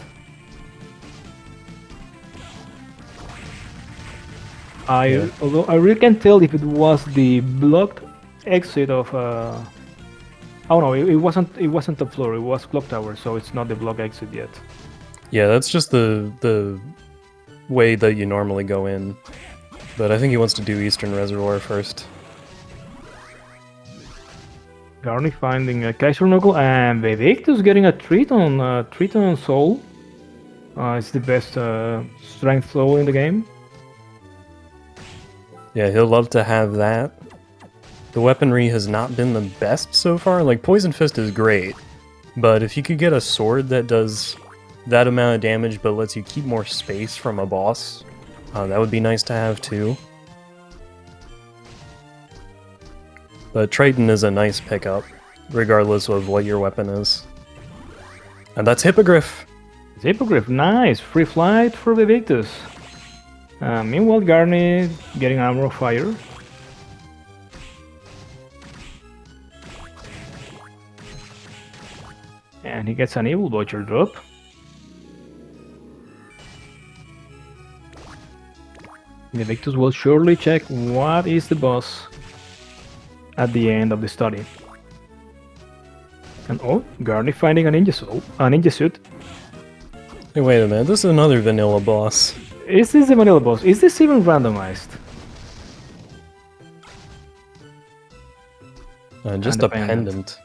Although I really can't tell if it was the blocked exit of oh no, it wasn't the floor, it was clock tower, so it's not the block exit yet. Yeah, that's just the way that you normally go in. But I think he wants to do Eastern Reservoir first. Garni finding a Kaiser Knuckle, and VaeVictus getting a Triton Soul. It's the best strength soul in the game. Yeah, he'll love to have that. The weaponry has not been the best so far. Like, Poison Fist is great, but if you could get a sword that does that amount of damage but lets you keep more space from a boss, that would be nice to have too. But Triton is a nice pickup, regardless of what your weapon is. And that's Hippogriff! It's Hippogriff, nice! Free flight for VaeVictus. Meanwhile, Garni getting Armor of Fire. And he gets an Evil Butcher drop. VaeVictus will surely check what is the boss at the end of the study. And oh, Garni finding a ninja suit. Hey, wait a minute, this is another vanilla boss. Is this a vanilla boss? Is this even randomized? Just a pendant.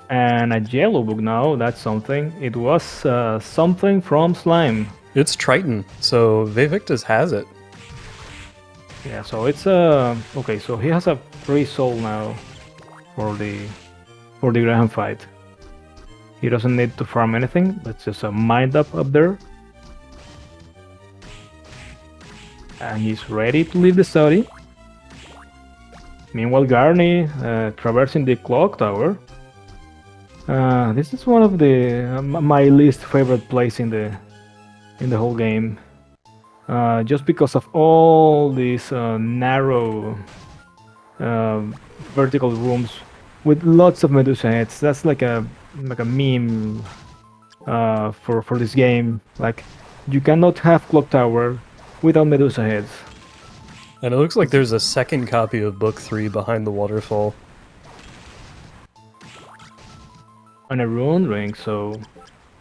And a yellow book now, that's something. It was something from Slime. It's Triton, so VaeVictus has it. Yeah, so it's okay, so he has a free soul now for the Graham fight. He doesn't need to farm anything, that's just a mind up there. And he's ready to leave the study. Meanwhile, Garni traversing the clock tower. This is one of the my least favorite place in the whole game, just because of all these narrow vertical rooms with lots of Medusa heads. That's like a meme for this game. Like, you cannot have clock tower without Medusa heads. And it looks like there's a second copy of Book 3 behind the waterfall. And a rune ring, so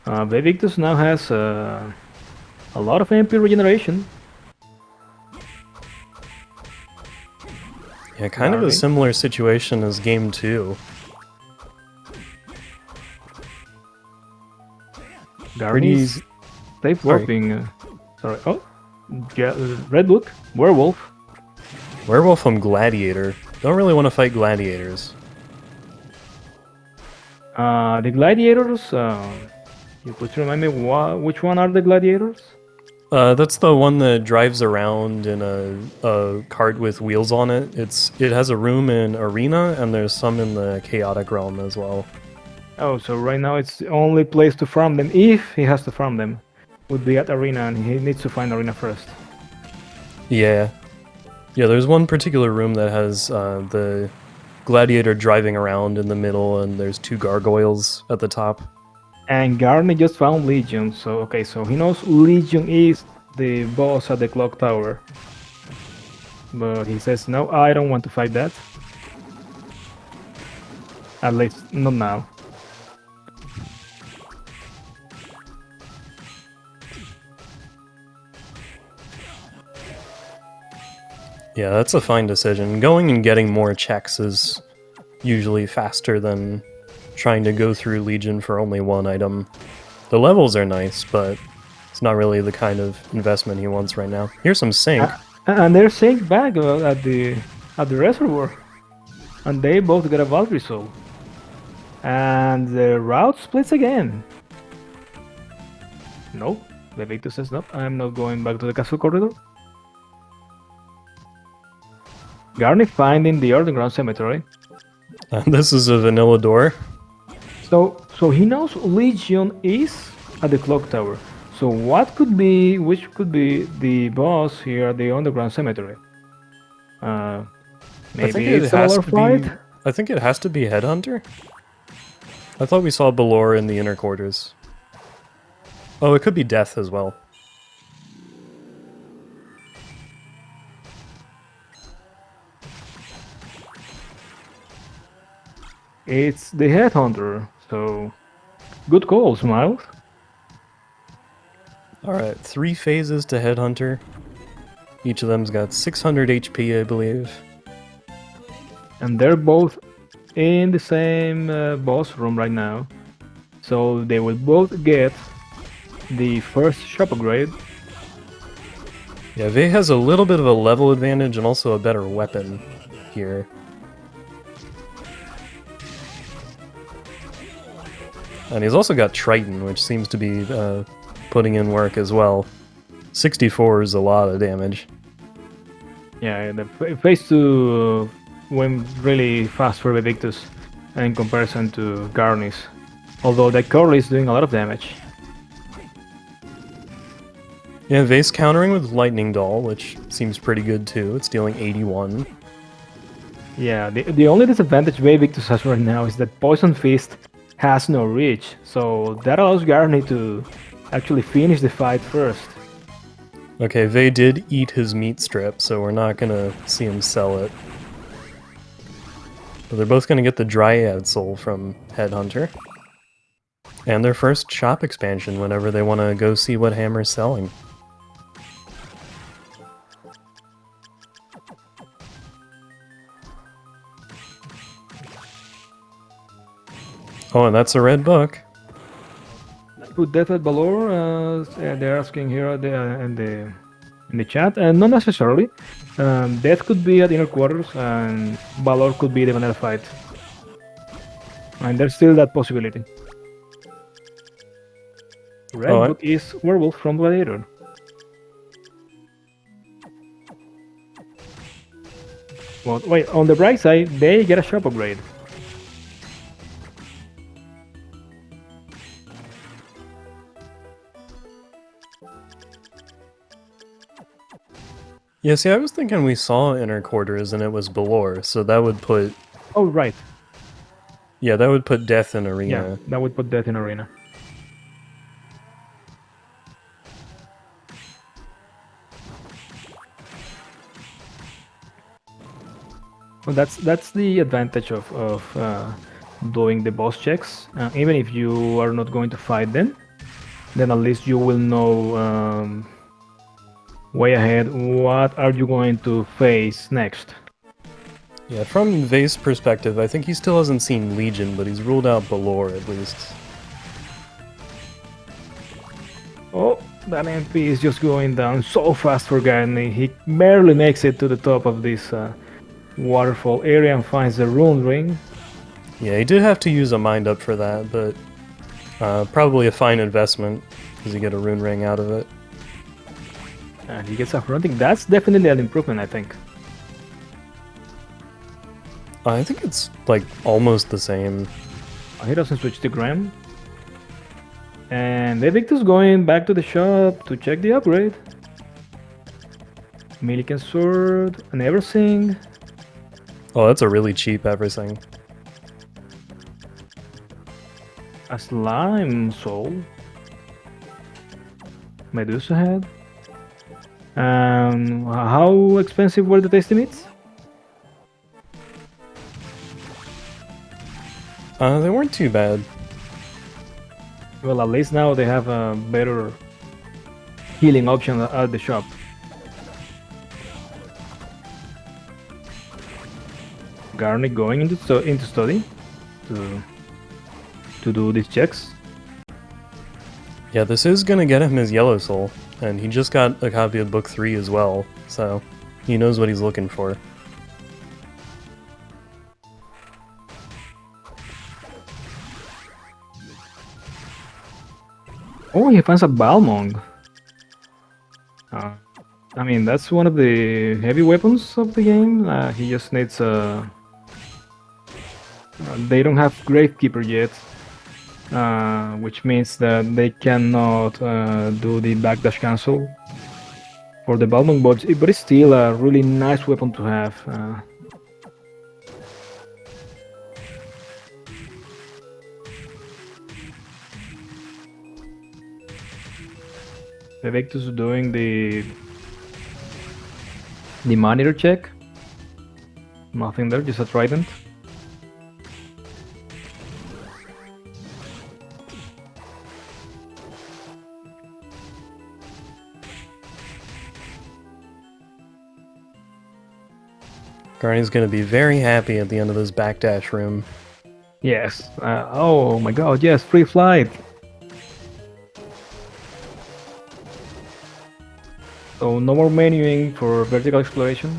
VaeVictus now has a lot of MP regeneration. Yeah, kind of a similar situation as Game 2. Garni's safe warping. Sorry. Oh, yeah, Red Book, Werewolf. Werewolf from Gladiator. Don't really want to fight gladiators. The gladiators, you could remind me which one are the gladiators? That's the one that drives around in a cart with wheels on it. It has a room in Arena, and there's some in the Chaotic Realm as well. Oh, so right now it's the only place to farm them, if he has to farm them, would be at Arena, and he needs to find Arena first. Yeah. Yeah, there's one particular room that has the gladiator driving around in the middle, and there's 2 gargoyles at the top. And Garni just found Legion, so okay, so he knows Legion is the boss at the clock tower. But he says, no, I don't want to fight that. At least, not now. Yeah, that's a fine decision. Going and getting more checks is usually faster than trying to go through Legion for only one item. The levels are nice, but it's not really the kind of investment he wants right now. Here's some sync. And they're synced back at the reservoir, and they both got a Valkyrie soul. And the route splits again. No, VaeVictus says no. I'm not going back to the castle corridor. Garni finding the underground cemetery. This is a vanilla door. So he knows Legion is at the clock tower. So which could be the boss here at the underground cemetery? Maybe it's a fight? I think it has to be Headhunter. I thought we saw Belor in the inner quarters. Oh, it could be Death as well. It's the Headhunter, so good call, Smiles. Alright, 3 phases to Headhunter. Each of them's got 600 HP, I believe. And they're both in the same boss room right now. So they will both get the first shop upgrade. Yeah, Vae has a little bit of a level advantage and also a better weapon here. And he's also got Triton, which seems to be putting in work as well. 64 is a lot of damage. Yeah, the phase 2 went really fast for VaeVictus in comparison to Garni's. Although the Curly is doing a lot of damage. Yeah, Vae's countering with Lightning Doll, which seems pretty good too. It's dealing 81. Yeah, the only disadvantage VaeVictus has right now is that Poison Fist has no reach, so that allows Garni to actually finish the fight first. Okay, Vae did eat his meat strip, so we're not gonna see him sell it. But they're both gonna get the Dryad Soul from Headhunter. And their first shop expansion whenever they want to go see what Hammer's selling. Oh, and that's a red book. Put Death at Balor, they're asking here in the chat, and not necessarily. Death could be at inner quarters, and Balor could be the vanilla fight. And there's still that possibility. Red book is Werewolf from Gladiator. Well, wait, on the bright side, they get a shop upgrade. Yeah, see, I was thinking we saw inner quarters and it was Belor, so that would put... Oh, right. Yeah, that would put Death in Arena. Yeah, that would put Death in Arena. Well, that's the advantage of doing the boss checks. Even if you are not going to fight them, then at least you will know way ahead what are you going to face next. Yeah, from Vae's perspective, I think he still hasn't seen Legion, but he's ruled out Belor at least. Oh, that MP is just going down so fast for Garni. He barely makes it to the top of this waterfall area and finds the rune ring. Yeah, he did have to use a mind up for that, but probably a fine investment because you get a rune ring out of it. And he gets a fronting. That's definitely an improvement, I think. I think it's like almost the same. He doesn't switch to Graham. And VaeVictus going back to the shop to check the upgrade. Milliken Sword, an Eversing. Oh, that's a really cheap everything. A Slime Soul. Medusa Head. How expensive were the tasty meats? They weren't too bad. Well, at least now they have a better healing option at the shop. Garni going into study to do these checks. Yeah, this is gonna get him his Yellow Soul, and he just got a copy of Book 3 as well, so he knows what he's looking for. Oh, he finds a Balmong. I mean, that's one of the heavy weapons of the game. He just needs a... they don't have Gravekeeper yet, which means that they cannot do the backdash cancel for the Balmong, but it's still a really nice weapon to have. VaeVictus is doing the monitor check. Nothing there, just a trident. Garni's gonna be very happy at the end of this backdash room. Yes. Oh my god, yes, free flight. So no more menuing for vertical exploration.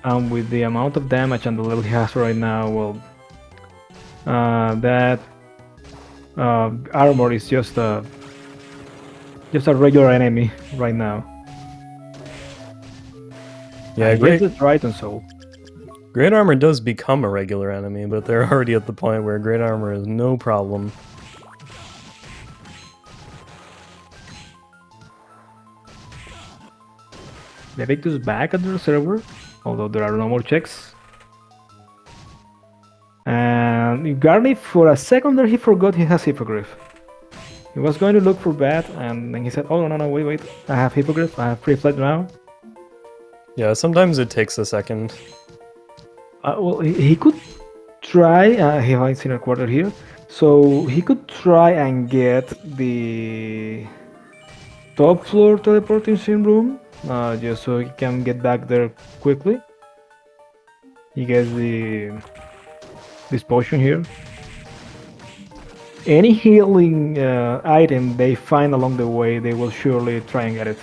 And with the amount of damage and the level he has right now, well, that armor is just a regular enemy right now. Yeah, great. The Triton Soul. Great Armor does become a regular enemy, but they're already at the point where Great Armor is no problem. VaeVictus is back at the server, although there are no more checks. And Garni, for a second there, he forgot he has Hippogriff. He was going to look for Bat, and then he said, oh no, wait, I have Hippogriff, I have free flight now. Yeah, sometimes it takes a second. Well, he could try, he finds inner quarter here, so he could try and get the top floor teleporting sim room, just so he can get back there quickly. He gets this potion here. Any healing item they find along the way, they will surely try and get it.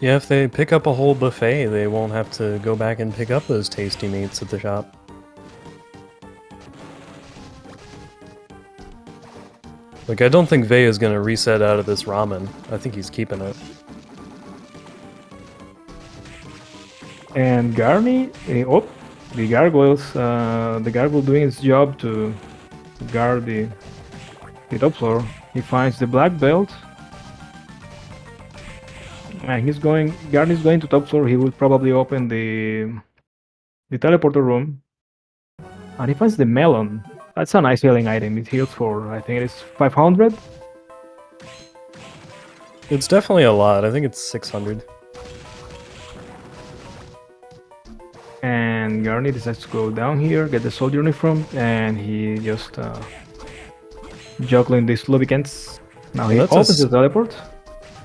Yeah, if they pick up a whole buffet, they won't have to go back and pick up those tasty meats at the shop. Like, I don't think Vae is gonna reset out of this ramen. I think he's keeping it. And Garni, the gargoyles, the gargoyle doing its job to guard the top floor. He finds the black belt. And Garni's going to top floor. He will probably open the teleporter room. And he finds the melon. That's a nice healing item. It heals for, I think it is 500. It's definitely a lot. I think it's 600. And Garni decides to go down here, get the soldier uniform, and he just juggling these lubricants. Now he opens the teleport.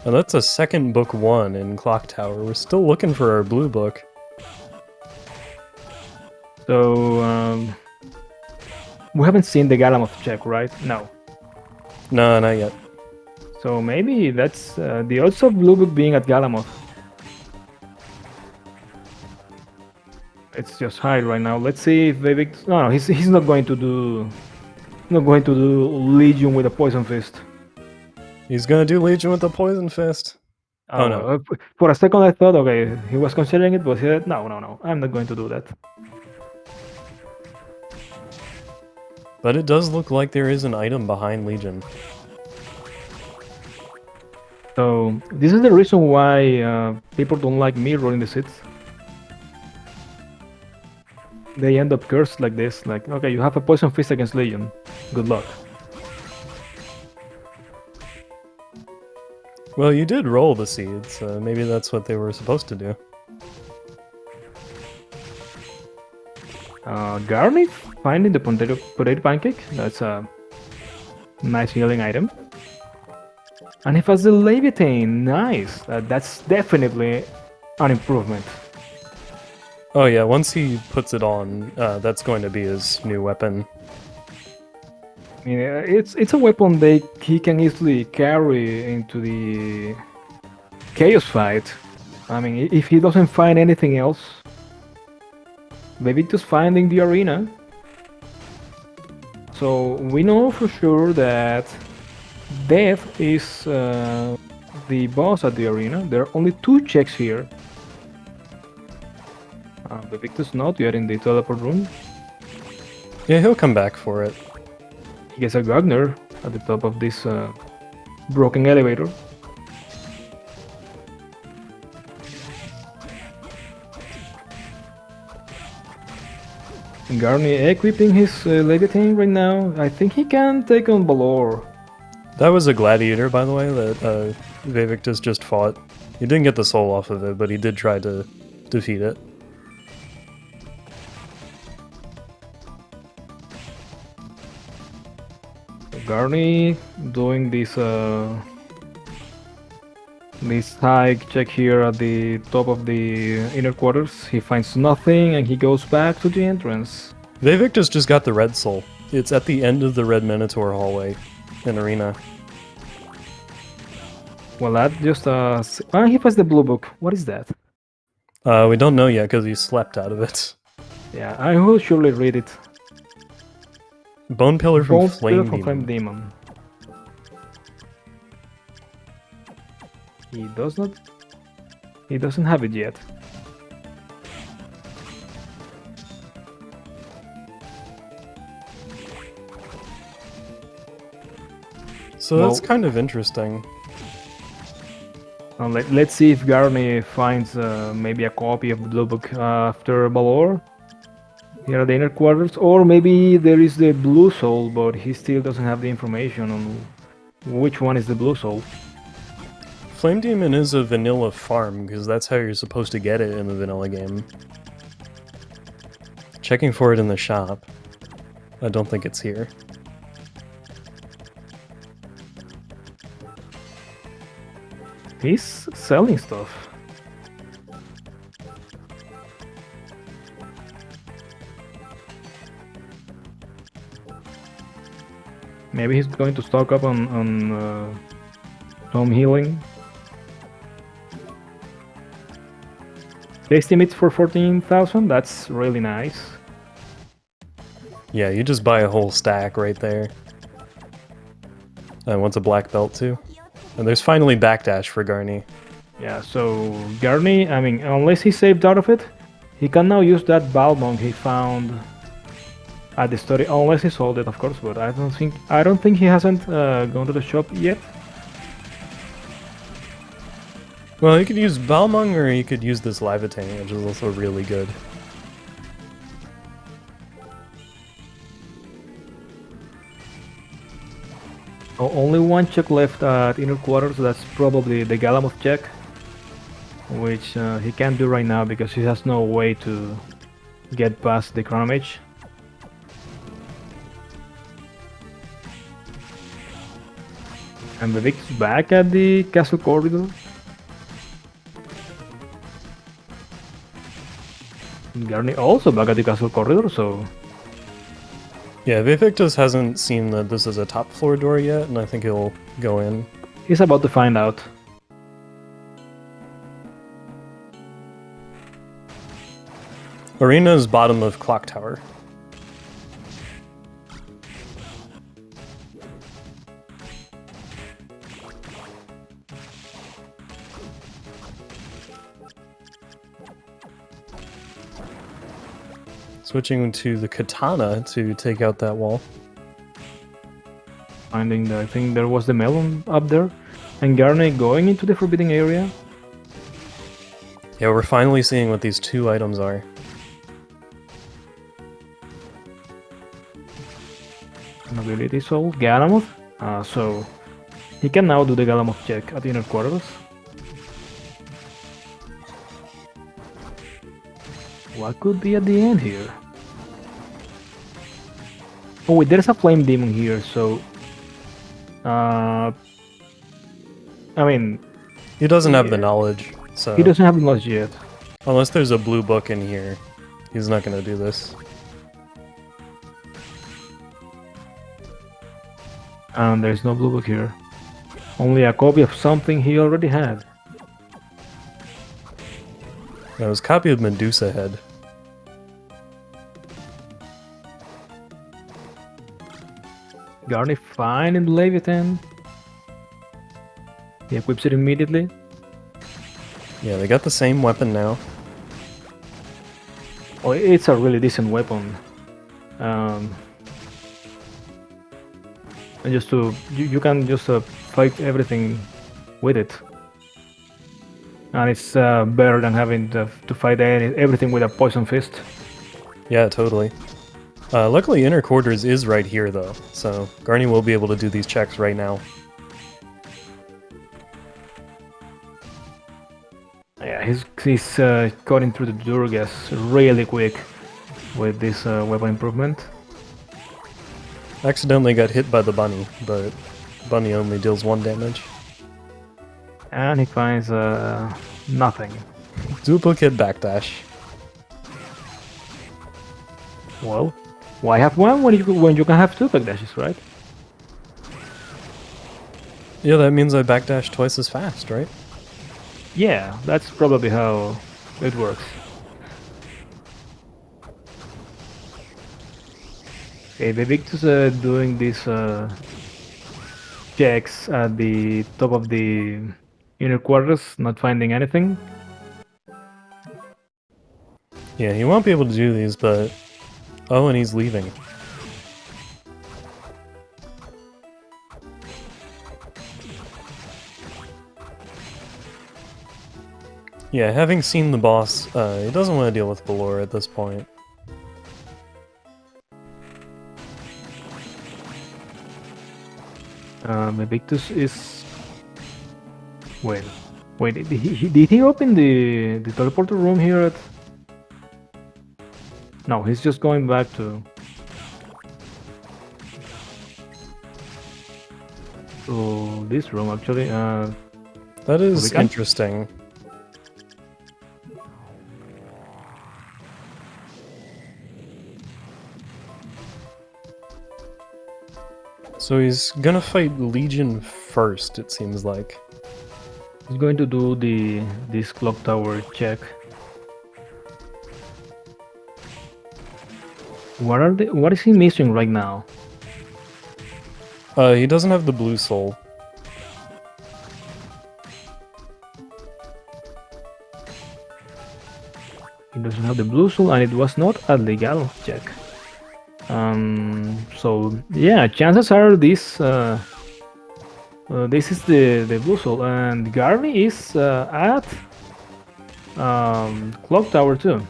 And that's a second book 1 in Clock Tower. We're still looking for our blue book. So, we haven't seen the Galamoth check, right? No. No, not yet. So maybe that's the odds of blue book being at Galamoth. It's just high right now. Let's see if VaeVictus... No, he's not going to do... Legion with a Poison Fist. He's gonna do Legion with the Poison Fist. Oh no. For a second I thought, okay, he was considering it, but he said, no, I'm not going to do that. But it does look like there is an item behind Legion. So, this is the reason why people don't like me rolling the seats. They end up cursed like this, like, okay, you have a Poison Fist against Legion. Good luck. Well, you did roll the seeds, maybe that's what they were supposed to do. Garni finding the potato pancake. That's a nice healing item. And he has the Leviatine. Nice. That's definitely an improvement. Oh yeah, once he puts it on, that's going to be his new weapon. I mean, it's a weapon he can easily carry into the chaos fight. I mean, if he doesn't find anything else, VaeVictus finding the arena. So we know for sure that Death is the boss at the arena. There are only 2 checks here. VaeVictus not yet in the teleport room. Yeah, he'll come back for it. He gets a Gardner at the top of this broken elevator. Garni equipping his Leviatine right now. I think he can take on Balor. That was a gladiator, by the way, that VaeVictus just fought. He didn't get the soul off of it, but he did try to defeat it. Garni doing this high check here at the top of the inner quarters. He finds nothing and he goes back to the entrance. VaeVictus just got the red soul. It's at the end of the Red Minotaur hallway in Arena. Well, that just he has the blue book. What is that? We don't know yet because he slept out of it. Yeah, I will surely read it. Bone Pillar from Bone Flame Pillar from Flame Demon. Demon. He doesn't have it yet. So that's kind of interesting. Let's see if Garni finds maybe a copy of the blue book after Balor. Here are the inner quarters, or maybe there is the blue soul, but he still doesn't have the information on which one is the blue soul. Flame Demon is a vanilla farm, because that's how you're supposed to get it in the vanilla game. Checking for it in the shop. I don't think it's here. He's selling stuff. Maybe he's going to stock up on Tom Healing. Tasty meats for 14,000. That's really nice. Yeah, you just buy a whole stack right there. And wants a black belt too. And there's finally backdash for Garni. Yeah, so Garni, I mean, unless he saved out of it, he can now use that Balmong he found at the story, unless he sold it, of course. But I don't think he hasn't gone to the shop yet. Well, you could use Balmung or you could use this Leviatine, which is also really good. Only 1 check left at inner quarters. That's probably the Galamoth check, which he can't do right now because he has no way to get past the Chronomage. And VaeVictus back at the castle corridor. Garni also back at the castle corridor, so... Yeah, VaeVictus hasn't seen that this is a top floor door yet, and I think he'll go in. He's about to find out. Arena's bottom of Clock Tower. Switching to the katana to take out that wall. Finding I think there was the melon up there. And Garni going into the forbidden area. Yeah, we're finally seeing what these 2 items are. Nobility Soul, Galamoth. So he can now do the Galamoth check at the inner quarters. What could be at the end here? Oh wait, there's a Flame Demon here, so... I mean, He doesn't have the knowledge, so... he doesn't have much yet. Unless there's a blue book in here, he's not gonna do this. And there's no blue book here. Only a copy of something he already had. That was a copy of Medusa Head. Garni fine in the Leviathan. He equips it immediately. Yeah, they got the same weapon now. Oh, it's a really decent weapon. And just to you can just fight everything with it, and it's better than having to fight everything with a poison fist. Yeah, totally. Luckily, inner quarters is right here, though, so Garni will be able to do these checks right now. Yeah, he's cutting through the Durgas really quick with this weapon improvement. Accidentally got hit by the bunny, but bunny only deals 1 damage. And he finds nothing. Duplicate backdash. Well, why have one when you can have 2 backdashes, right? Yeah, that means I backdash twice as fast, right? Yeah, that's probably how it works. Okay, VaeVictus doing these checks at the top of the inner quarters, not finding anything. Yeah, he won't be able to do these, but... Oh, and he's leaving. Yeah, having seen the boss, he doesn't want to deal with Balor at this point. VaeVictus is... Wait, did he open the teleporter room here at... No, he's just going back to this room actually. That is interesting. So he's gonna fight Legion first, it seems like. He's going to do this clock tower check. What is he missing right now? He doesn't have the blue soul. He doesn't have the blue soul, and it was not a legal check. So yeah, chances are this is the blue soul, and Garni is at clock tower too.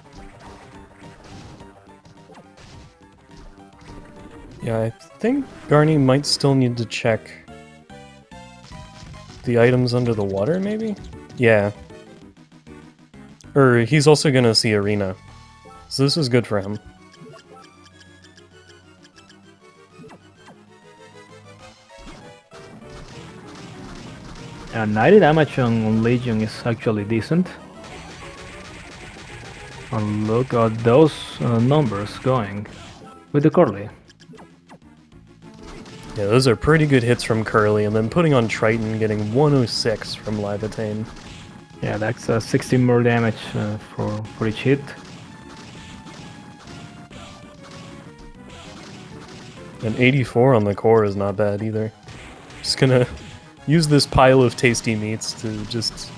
Yeah, I think Garni might still need to check the items under the water, maybe? Yeah. Or he's also gonna see Arena. So this is good for him. 90 damage on Legion is actually decent. And look at those numbers going with the Curly. Yeah, those are pretty good hits from Curly, and then putting on Triton, getting 106 from Livatane. Yeah, that's 60 more damage for each hit. And 84 on the core is not bad either. Just gonna use this pile of tasty meats to just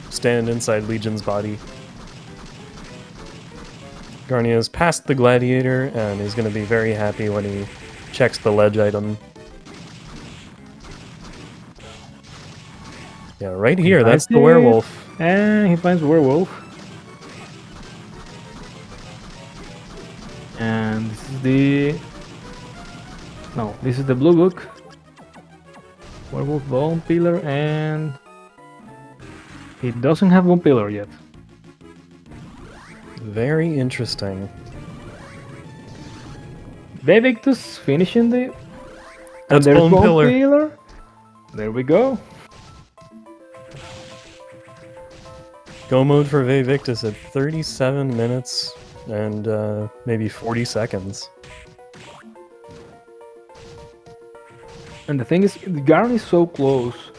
stand inside Legion's body. Garnia's past the Gladiator, and he's gonna be very happy when he checks the ledge item. Yeah, right here, that's the werewolf. And he finds werewolf. And this is the... No, this is the blue book. Werewolf Bone Pillar, and... he doesn't have Bone Pillar yet. Very interesting. VaeVictus finishing the... That's Bone Pillar. There we go. Go mode for VaeVictus at 37 minutes and maybe 40 seconds. And the thing is, Garn is so close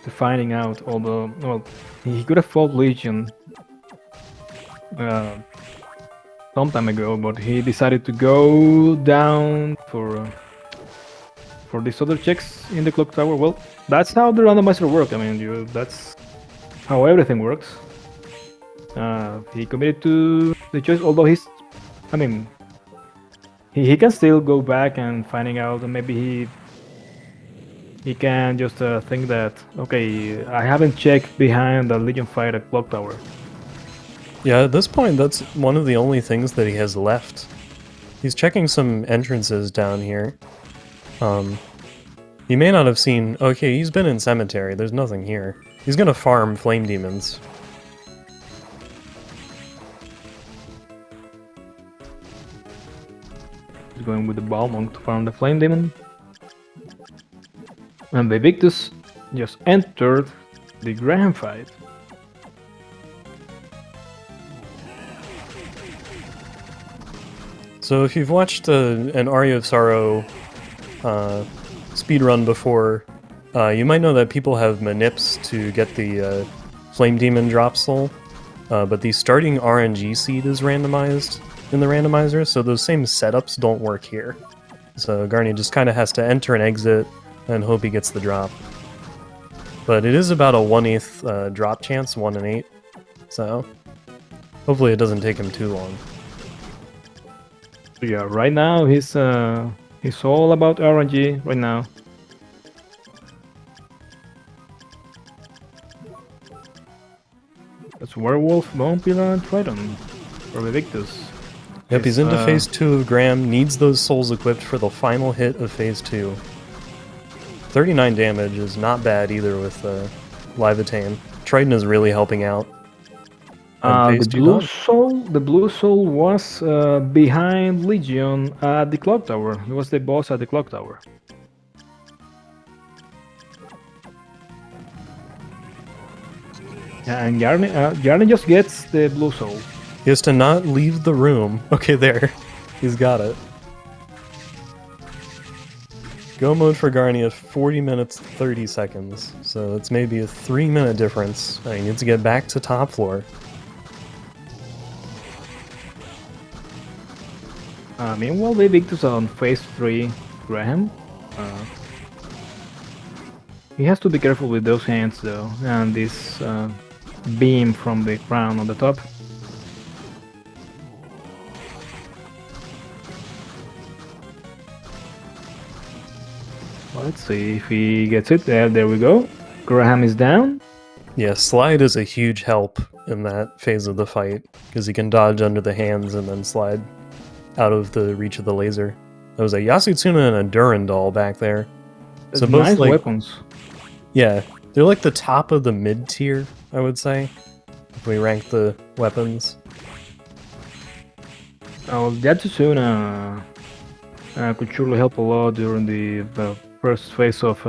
to finding out, although, well, he could have fought Legion some time ago, but he decided to go down for these other checks in the clock tower. Well, that's how the randomizer works. I mean, that's how everything works. He committed to the choice, although I mean, he can still go back and finding out, and maybe he can just think that, okay, I haven't checked behind the Legion fight at clock tower. Yeah, at this point, that's one of the only things that he has left. He's checking some entrances down here. He may not have seen... Okay, he's been in Cemetery. There's nothing here. He's gonna farm Flame Demons. He's going with the Balmong to farm the Flame Demon. And VaeVictus just entered the Graham fight. So if you've watched an Aria of Sorrow speedrun before, you might know that people have manips to get the Flame Demon drop soul, but the starting RNG seed is randomized in the randomizer, so those same setups don't work here. So Garni just kind of has to enter and exit and hope he gets the drop. But it is about a 1/8 drop chance, 1 in 8, so hopefully it doesn't take him too long. Yeah, right now he's all about RNG right now. That's Werewolf, Bone Pillar, and Triton for VaeVictus. Yep, he's into Phase 2 of Graham, needs those souls equipped for the final hit of Phase 2. 39 damage is not bad either with Live Attain. Triton is really helping out. The blue soul was behind Legion at the clock tower. He was the boss at the clock tower. And Garni just gets the blue soul. He has to not leave the room. Okay, there. He's got it. Go mode for Garni at 40 minutes 30 seconds. So it's maybe a 3-minute difference. He needs to get back to top floor. Meanwhile, VaeVictus on Phase 3 Graham. He has to be careful with those hands though, and this beam from the crown on the top. Let's see if he gets it. There we go. Graham is down. Yeah, slide is a huge help in that phase of the fight, because he can dodge under the hands and then slide out of the reach of the laser. There was a Yasutsuna and a Durandal back there. So both nice weapons. Yeah, they're like the top of the mid-tier, I would say, if we rank the weapons. Oh, Yasutsuna could surely help a lot during the first phase of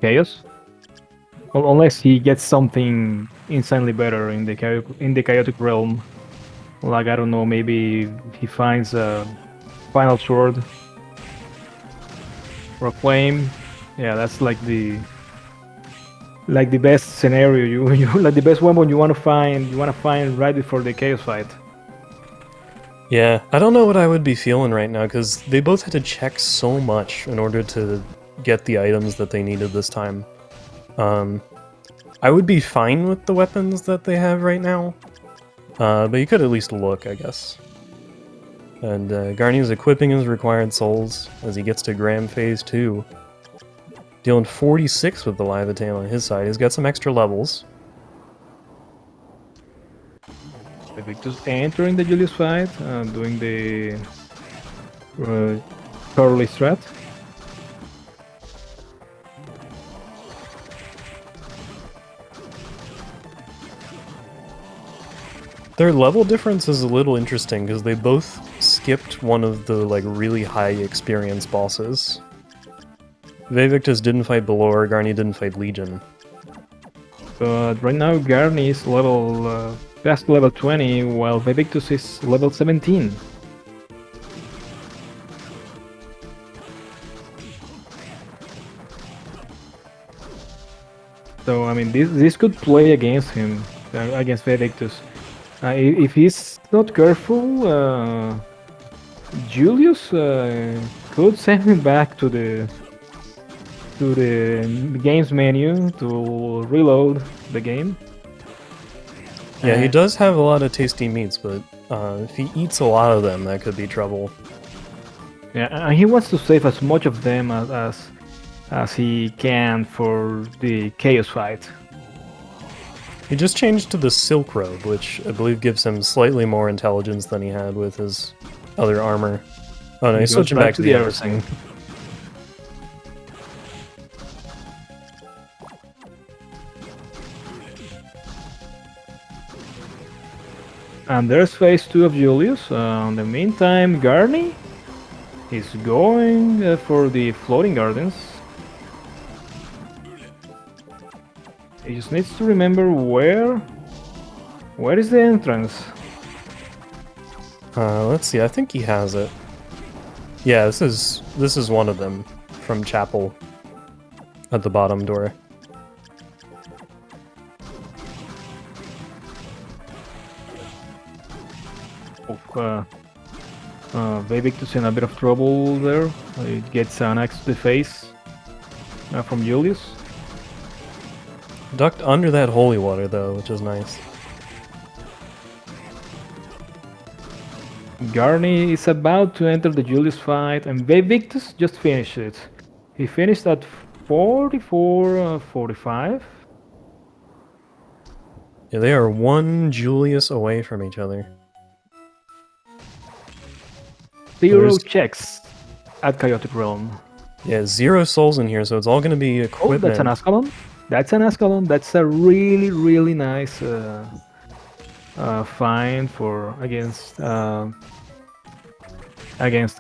Chaos. Well, unless he gets something insanely better in the chaotic realm. Like, I don't know, maybe he finds a final sword or a flame. Yeah, that's like the best scenario. You like the best weapon you want to find right before the chaos fight. Yeah, I don't know what I would be feeling right now, because they both had to check so much in order to get the items that they needed this time. I would be fine with the weapons that they have right now. But you could at least look, I guess. And Garni is equipping his required souls as he gets to Graham Phase 2. Dealing 46 with the Live Attain on his side. He's got some extra levels. VaeVictus entering the Julius fight, doing the Curly strat. Their level difference is a little interesting because they both skipped one of the really high experience bosses. VaeVictus didn't fight Belor, Garni didn't fight Legion. But right now Garni is level past level 20, while VaeVictus is level 17. So I mean, this could play against him, against VaeVictus. If he's not careful, Julius could send him back to the games menu to reload the game. Yeah, he does have a lot of tasty meats, but if he eats a lot of them, that could be trouble. Yeah, and he wants to save as much of them as he can for the chaos fight. He just changed to the Silk Robe, which I believe gives him slightly more intelligence than he had with his other armor. Oh no, he's switching back to the everything. And there's phase 2 of Julius. In the meantime, Garni is going for the floating gardens. He just needs to remember where is the entrance. Let's see. I think he has it. Yeah, this is one of them from Chapel at the bottom door. VaeVictus in a bit of trouble there. He gets an axe to the face from Julius. Ducked under that holy water though, which is nice. Garni is about to enter the Julius fight, and VaeVictus just finished it. He finished at 44-45. Yeah, they are one Julius away from each other. 0 checks at Chaotic Realm. Yeah, 0 souls in here, so it's all going to be equipment. Oh, that's an Ascalon. That's an Ascalon. That's a really, really nice find for against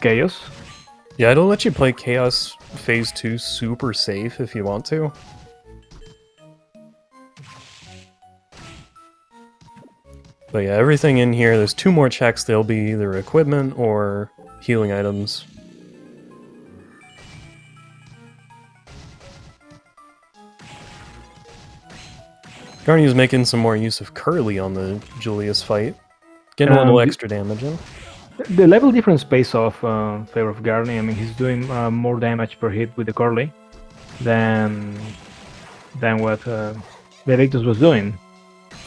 Chaos. Yeah, it'll let you play Chaos Phase 2 super safe if you want to. But yeah, everything in here, there's 2 more checks. They'll be either equipment or healing items. Garni's making some more use of Curly on the Julius fight. Getting a little extra damage in. The level difference pays off in favor of Garni. I mean, he's doing more damage per hit with the Curly than what VaeVictus was doing.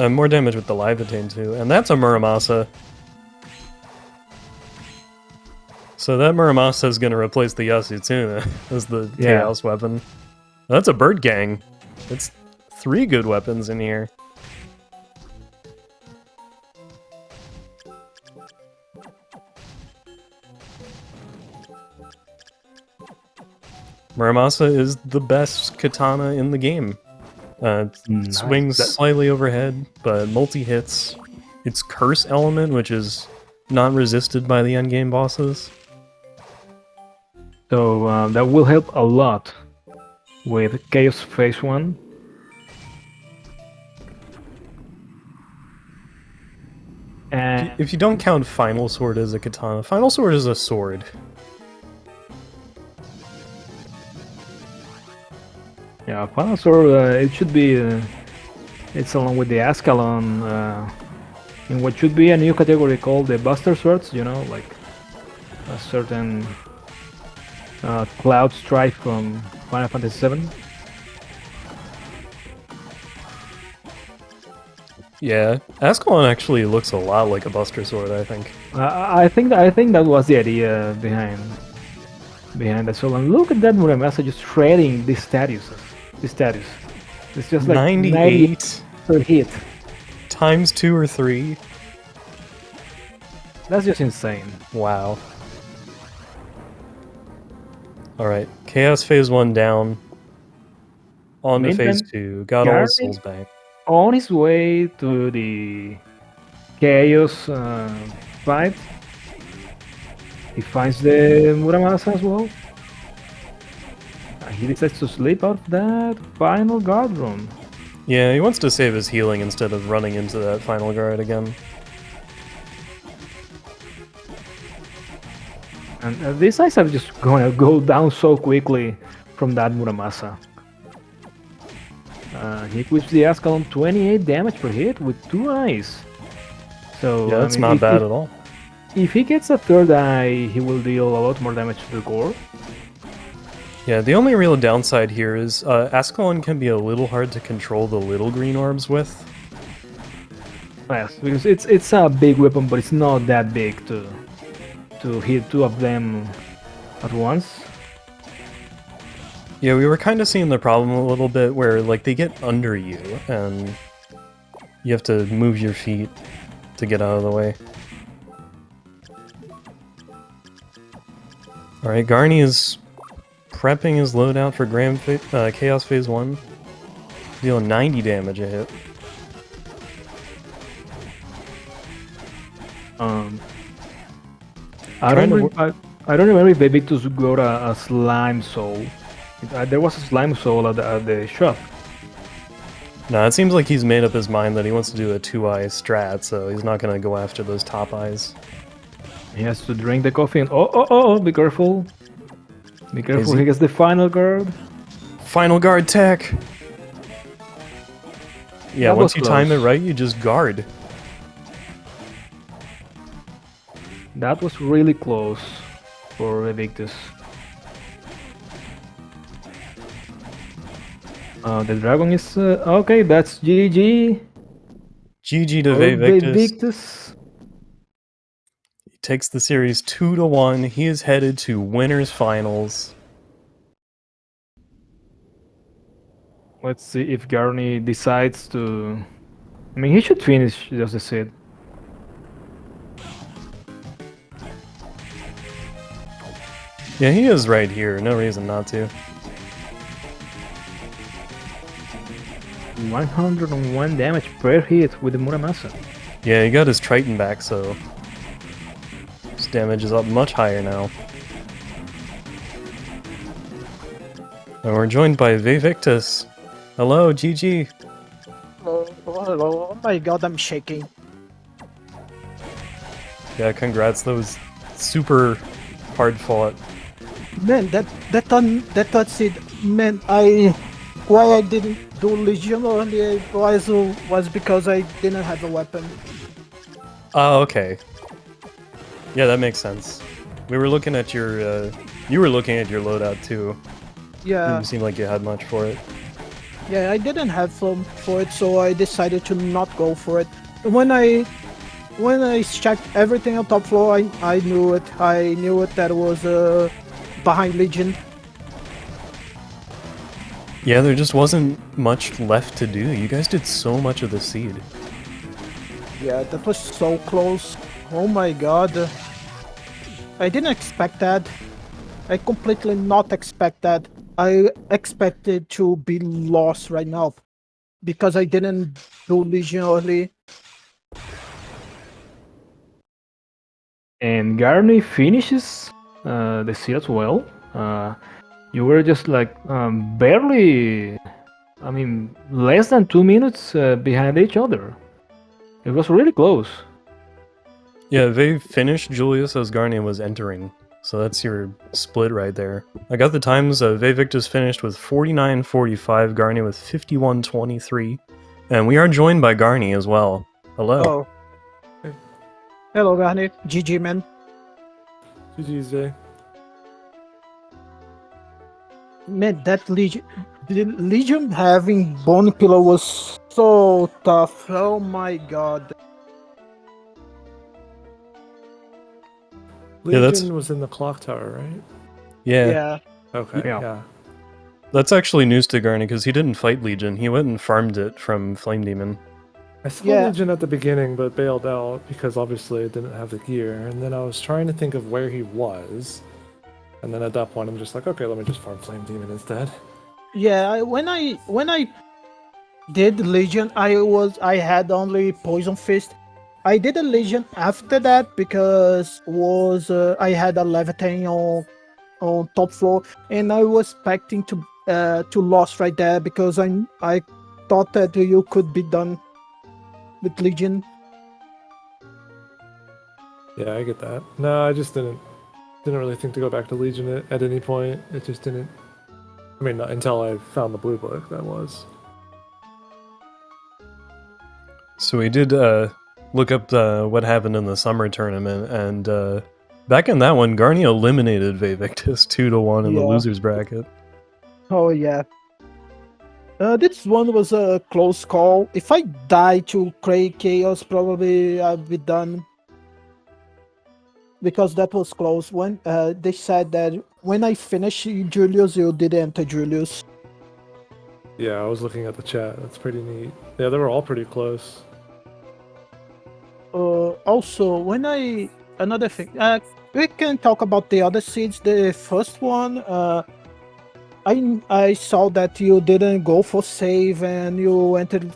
More damage with the Livetain too, and that's a Muramasa. So that Muramasa is going to replace the Yasutuna as the Chaos weapon. That's a Bird Gang. It's 3 good weapons in here. Muramasa is the best katana in the game. Nice. Swings slightly overhead, but multi-hits. Its curse element, which is not resisted by the endgame bosses. So that will help a lot with Chaos Phase 1. And if you don't count Final Sword as a katana, Final Sword is a sword. Yeah, Final Sword, it should be... it's along with the Ascalon in what should be a new category called the Buster Swords, you know, like a certain Cloud Strike from Final Fantasy VII. Yeah, Ascalon actually looks a lot like a Buster Sword, I think. I think that was the idea behind that. So and look at that Muramasa just shredding this status. It's just like 98 per hit. Times 2 or 3. That's just insane. Wow. Alright, Chaos Phase 1 down. On to Phase 2. Got all his souls back. On his way to the Chaos fight, he finds the Muramasa as well. He decides to sleep out that final guard room. Yeah, he wants to save his healing instead of running into that final guard again. And these eyes are just gonna go down so quickly from that Muramasa. He equips the Ascalon 28 damage per hit with 2 eyes. So Yeah, that's not bad at all. If he gets a third eye, he will deal a lot more damage to the core. Yeah, the only real downside here is Ascalon can be a little hard to control the little green orbs with. Yes, because it's a big weapon, but it's not that big to hit 2 of them at once. Yeah, we were kind of seeing the problem a little bit where like they get under you and you have to move your feet to get out of the way. Alright, Garni is prepping his loadout for Chaos Phase 1. Dealing 90 damage a hit. I don't remember if VaeVictus got a slime soul. There was a slime soul at the shop. No, it seems like he's made up his mind that he wants to do a 2-eye strat, so he's not going to go after those top eyes. He has to drink the coffee and oh, be careful. Be careful, he gets the final guard. Final guard tech! Yeah, once you time it right, you just guard. That was really close for VaeVictus. The dragon is... okay, that's GG. GG to VaeVictus. He takes the series 2-1. He is headed to winners finals. Let's see if Garni decides to... I mean, he should finish just the Sid. Yeah, he is right here. No reason not to. 101 damage per hit with the Muramasa. Yeah, he got his Triton back, so his damage is up much higher now. And we're joined by VaeVictus. Hello, GG. Oh my god, I'm shaking. Yeah, congrats. That was super hard fought. Man, that Sid, man, why I didn't do Legion earlier was because I didn't have a weapon. Oh, okay. Yeah, that makes sense. We were looking at your, you were looking at your loadout too. Yeah. Didn't seem like you had much for it. Yeah, I didn't have some for it, so I decided to not go for it. When I checked everything on top floor, I knew it. I knew it that it was behind Legion. Yeah, there just wasn't much left to do. You guys did so much of the seed. Yeah, that was so close. Oh my god. I didn't expect that. I completely not expect that. I expected to be lost right now because I didn't do Legion early. And Garni finishes the seed as well. You were just like barely, I mean, less than 2 minutes behind each other. It was really close. Yeah, they finished Julius as Garni was entering. So that's your split right there. I got the times. VaeVictus finished with 49.45, Garni with 51.23. And we are joined by Garni as well. Hello. Oh. Hello, Garni. GG, man. GG's day. Man, that Legion having Bone Pillow was so tough. Oh my god. Legion was in the clock tower, right? Yeah. Okay, yeah. That's actually news to Garni because he didn't fight Legion. He went and farmed it from Flame Demon. I saw Legion at the beginning, but bailed out because obviously it didn't have the gear. And then I was trying to think of where he was. And then at that point, I'm just like, okay, let me just farm Flame Demon instead. Yeah, when I did Legion, I had only Poison Fist. I did a Legion after that because I had a Levitating on top floor, and I was expecting to lost right there because I thought that you could be done with Legion. Yeah, I get that. No, I just didn't really think to go back to Legion at any point. It just didn't. I mean, not until I found the blue book. That was. So we did look up what happened in the summer tournament, and back in that one, Garni eliminated VaeVictus 2-1 in the Yeah. losers bracket. Oh yeah. This one was a close call. If I die to Cray Chaos, probably I'll be done. Because that was close. When they said that when I finish Julius, you did enter Julius. Yeah, I was looking at the chat. That's pretty neat. Yeah, they were all pretty close. Also, another thing, we can talk about the other seeds. The first one, I saw that you didn't go for save and you entered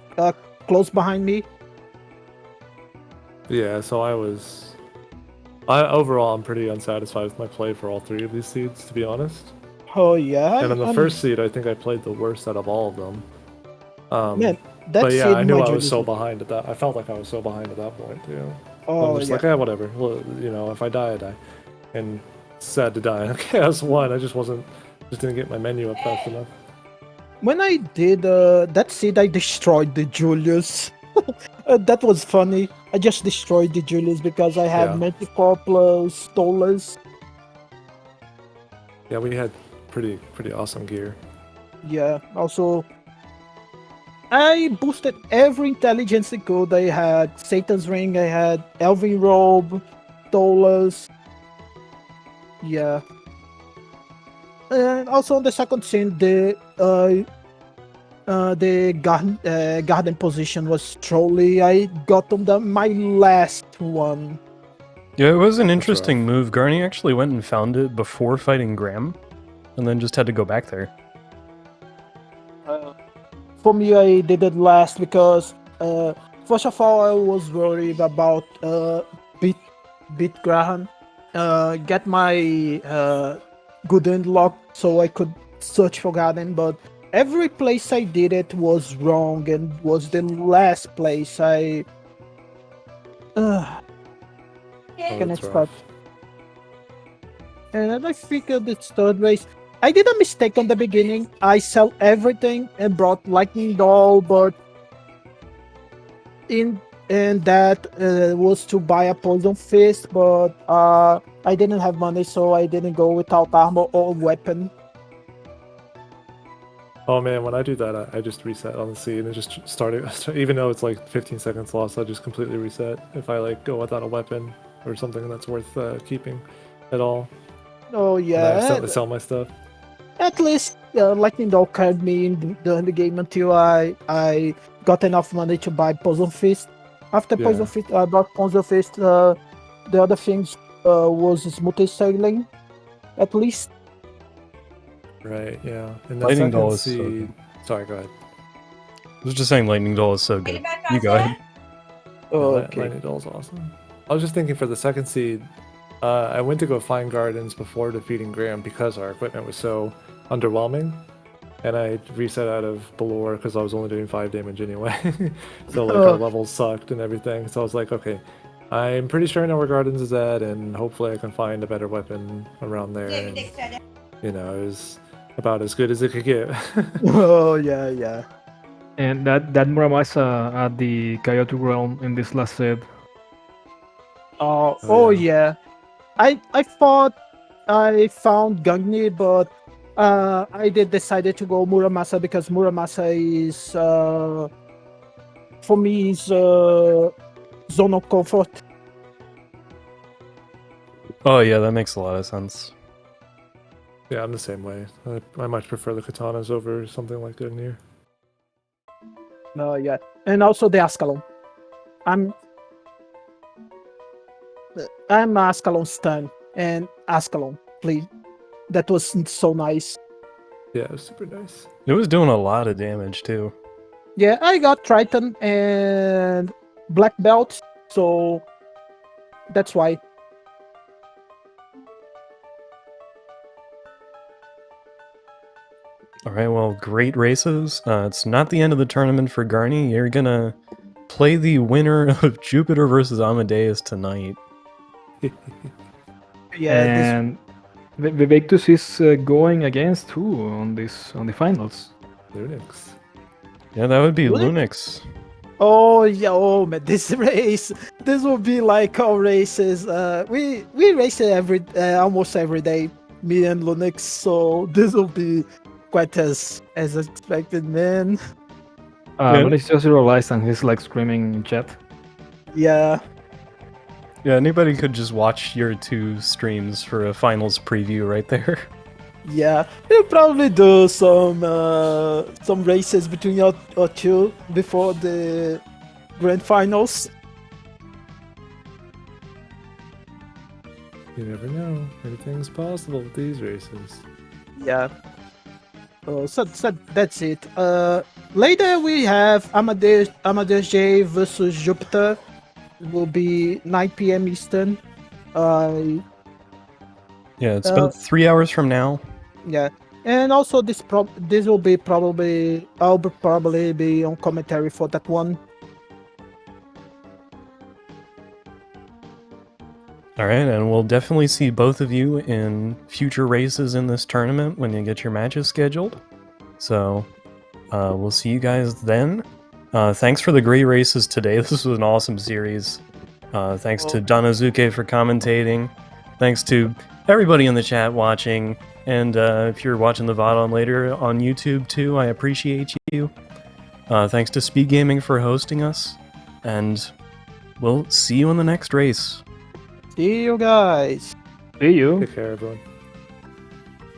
close behind me. Yeah, so overall, I'm pretty unsatisfied with my play for all three of these seeds, to be honest. Oh yeah, And in the first seed, I think I played the worst out of all of them. man, that But yeah, seed I knew I Julius was so behind at that. I felt like I was so behind at that point too. Oh I'm just yeah. like, whatever. Well, if I die, I die. And sad to die. Okay, I was one. I just didn't get my menu up fast enough. When I did that seed, I destroyed the Julius. That was funny. I just destroyed the Julius because I have Yeah. Manticore plus Stolas. Yeah, we had pretty awesome gear. Yeah, also I boosted every intelligence I could. I had Satan's Ring, I had Elvin Robe, Stolas. Yeah. And also on the second scene, the garden position was Trolley. I got on my last one. Yeah, it was an rough. interesting move. Garni actually went and found it before fighting Graham, and then just had to go back there. For me, I did it last because first of all, I was worried about beat Graham, get my good end lock so I could search for garden, but every place I did it was wrong and was the last place I can That's expect. rough. And I figured it's third race. I did a mistake on the beginning. I sell everything and brought Lightning Doll, but and that was to buy a Poison Fist, but I didn't have money, so I didn't go without armor or weapon. Oh man, when I do that, I just reset on the seed and just started. Even though it's like 15 seconds lost, I just completely reset if I like go without a weapon or something that's worth keeping at all. Oh And I yeah, accidentally sell my stuff. at least Lightning Doll carried me during the game until I got enough money to buy Poison Fist. After Yeah. Poison Fist, I bought Poison Fist. The other things was smooth sailing, at least. Right. Yeah. And the Lightning second Doll is so seed. good. Sorry. Go ahead. I was just saying Lightning Doll is so good. You go ahead. Oh, Yeah, Lightning Doll's awesome. I was just thinking for the second seed, I went to go find gardens before defeating Graham because our equipment was so underwhelming, and I reset out of Belore because I was only doing 5 damage anyway. So like our levels sucked and everything. So I was like, okay, I'm pretty sure I know where gardens is at, and hopefully I can find a better weapon around there. And, it was about as good as it could get. Oh yeah. And that Muramasa at the Coyote Realm in this last set. Oh yeah. I thought I found Gungni, but I did decided to go Muramasa because Muramasa is for me is zone of comfort. Oh yeah, that makes a lot of sense. Yeah, I'm the same way. I much prefer the katanas over something like Gungnir. Yeah, and also the Ascalon. I'm Ascalon stan and Ascalon, please. That was so nice. Yeah, it was super nice. It was doing a lot of damage too. Yeah, I got Triton and Black Belt, so that's why. All right, well, great races. It's not the end of the tournament for Garni. You're gonna play the winner of Jupiter versus Amadeus tonight. Yeah, this And VaeVictus is going against who on the finals? Lunix. Yeah, that would be Lunix? Lunix. Oh yeah, oh man, this race, this will be like our races. We race it almost every day, me and Linux. So this will be quite as expected, man. Yeah. Lunix just realized and he's like screaming in chat. Yeah, Yeah, anybody could just watch your two streams for a finals preview right there. yeah. We'll probably do some races between your two before the grand finals. You never know. Anything's possible with these races. Yeah. So that's it. Later we have Amadeus J versus Jupiter. It will be 9 p.m. Eastern. Yeah, it's about 3 hours from now. Yeah, and also this will be probably I'll probably be on commentary for that one. All right, and we'll definitely see both of you in future races in this tournament when you get your matches scheduled. So we'll see you guys then. Thanks for the great races today. This was an awesome series. Thanks to Donazuke for commentating. Thanks to everybody in the chat watching. And if you're watching the VOD on later on YouTube too, I appreciate you. Thanks to SpeedGaming for hosting us. And we'll see you in the next race. See you guys. See you. Take care, everyone.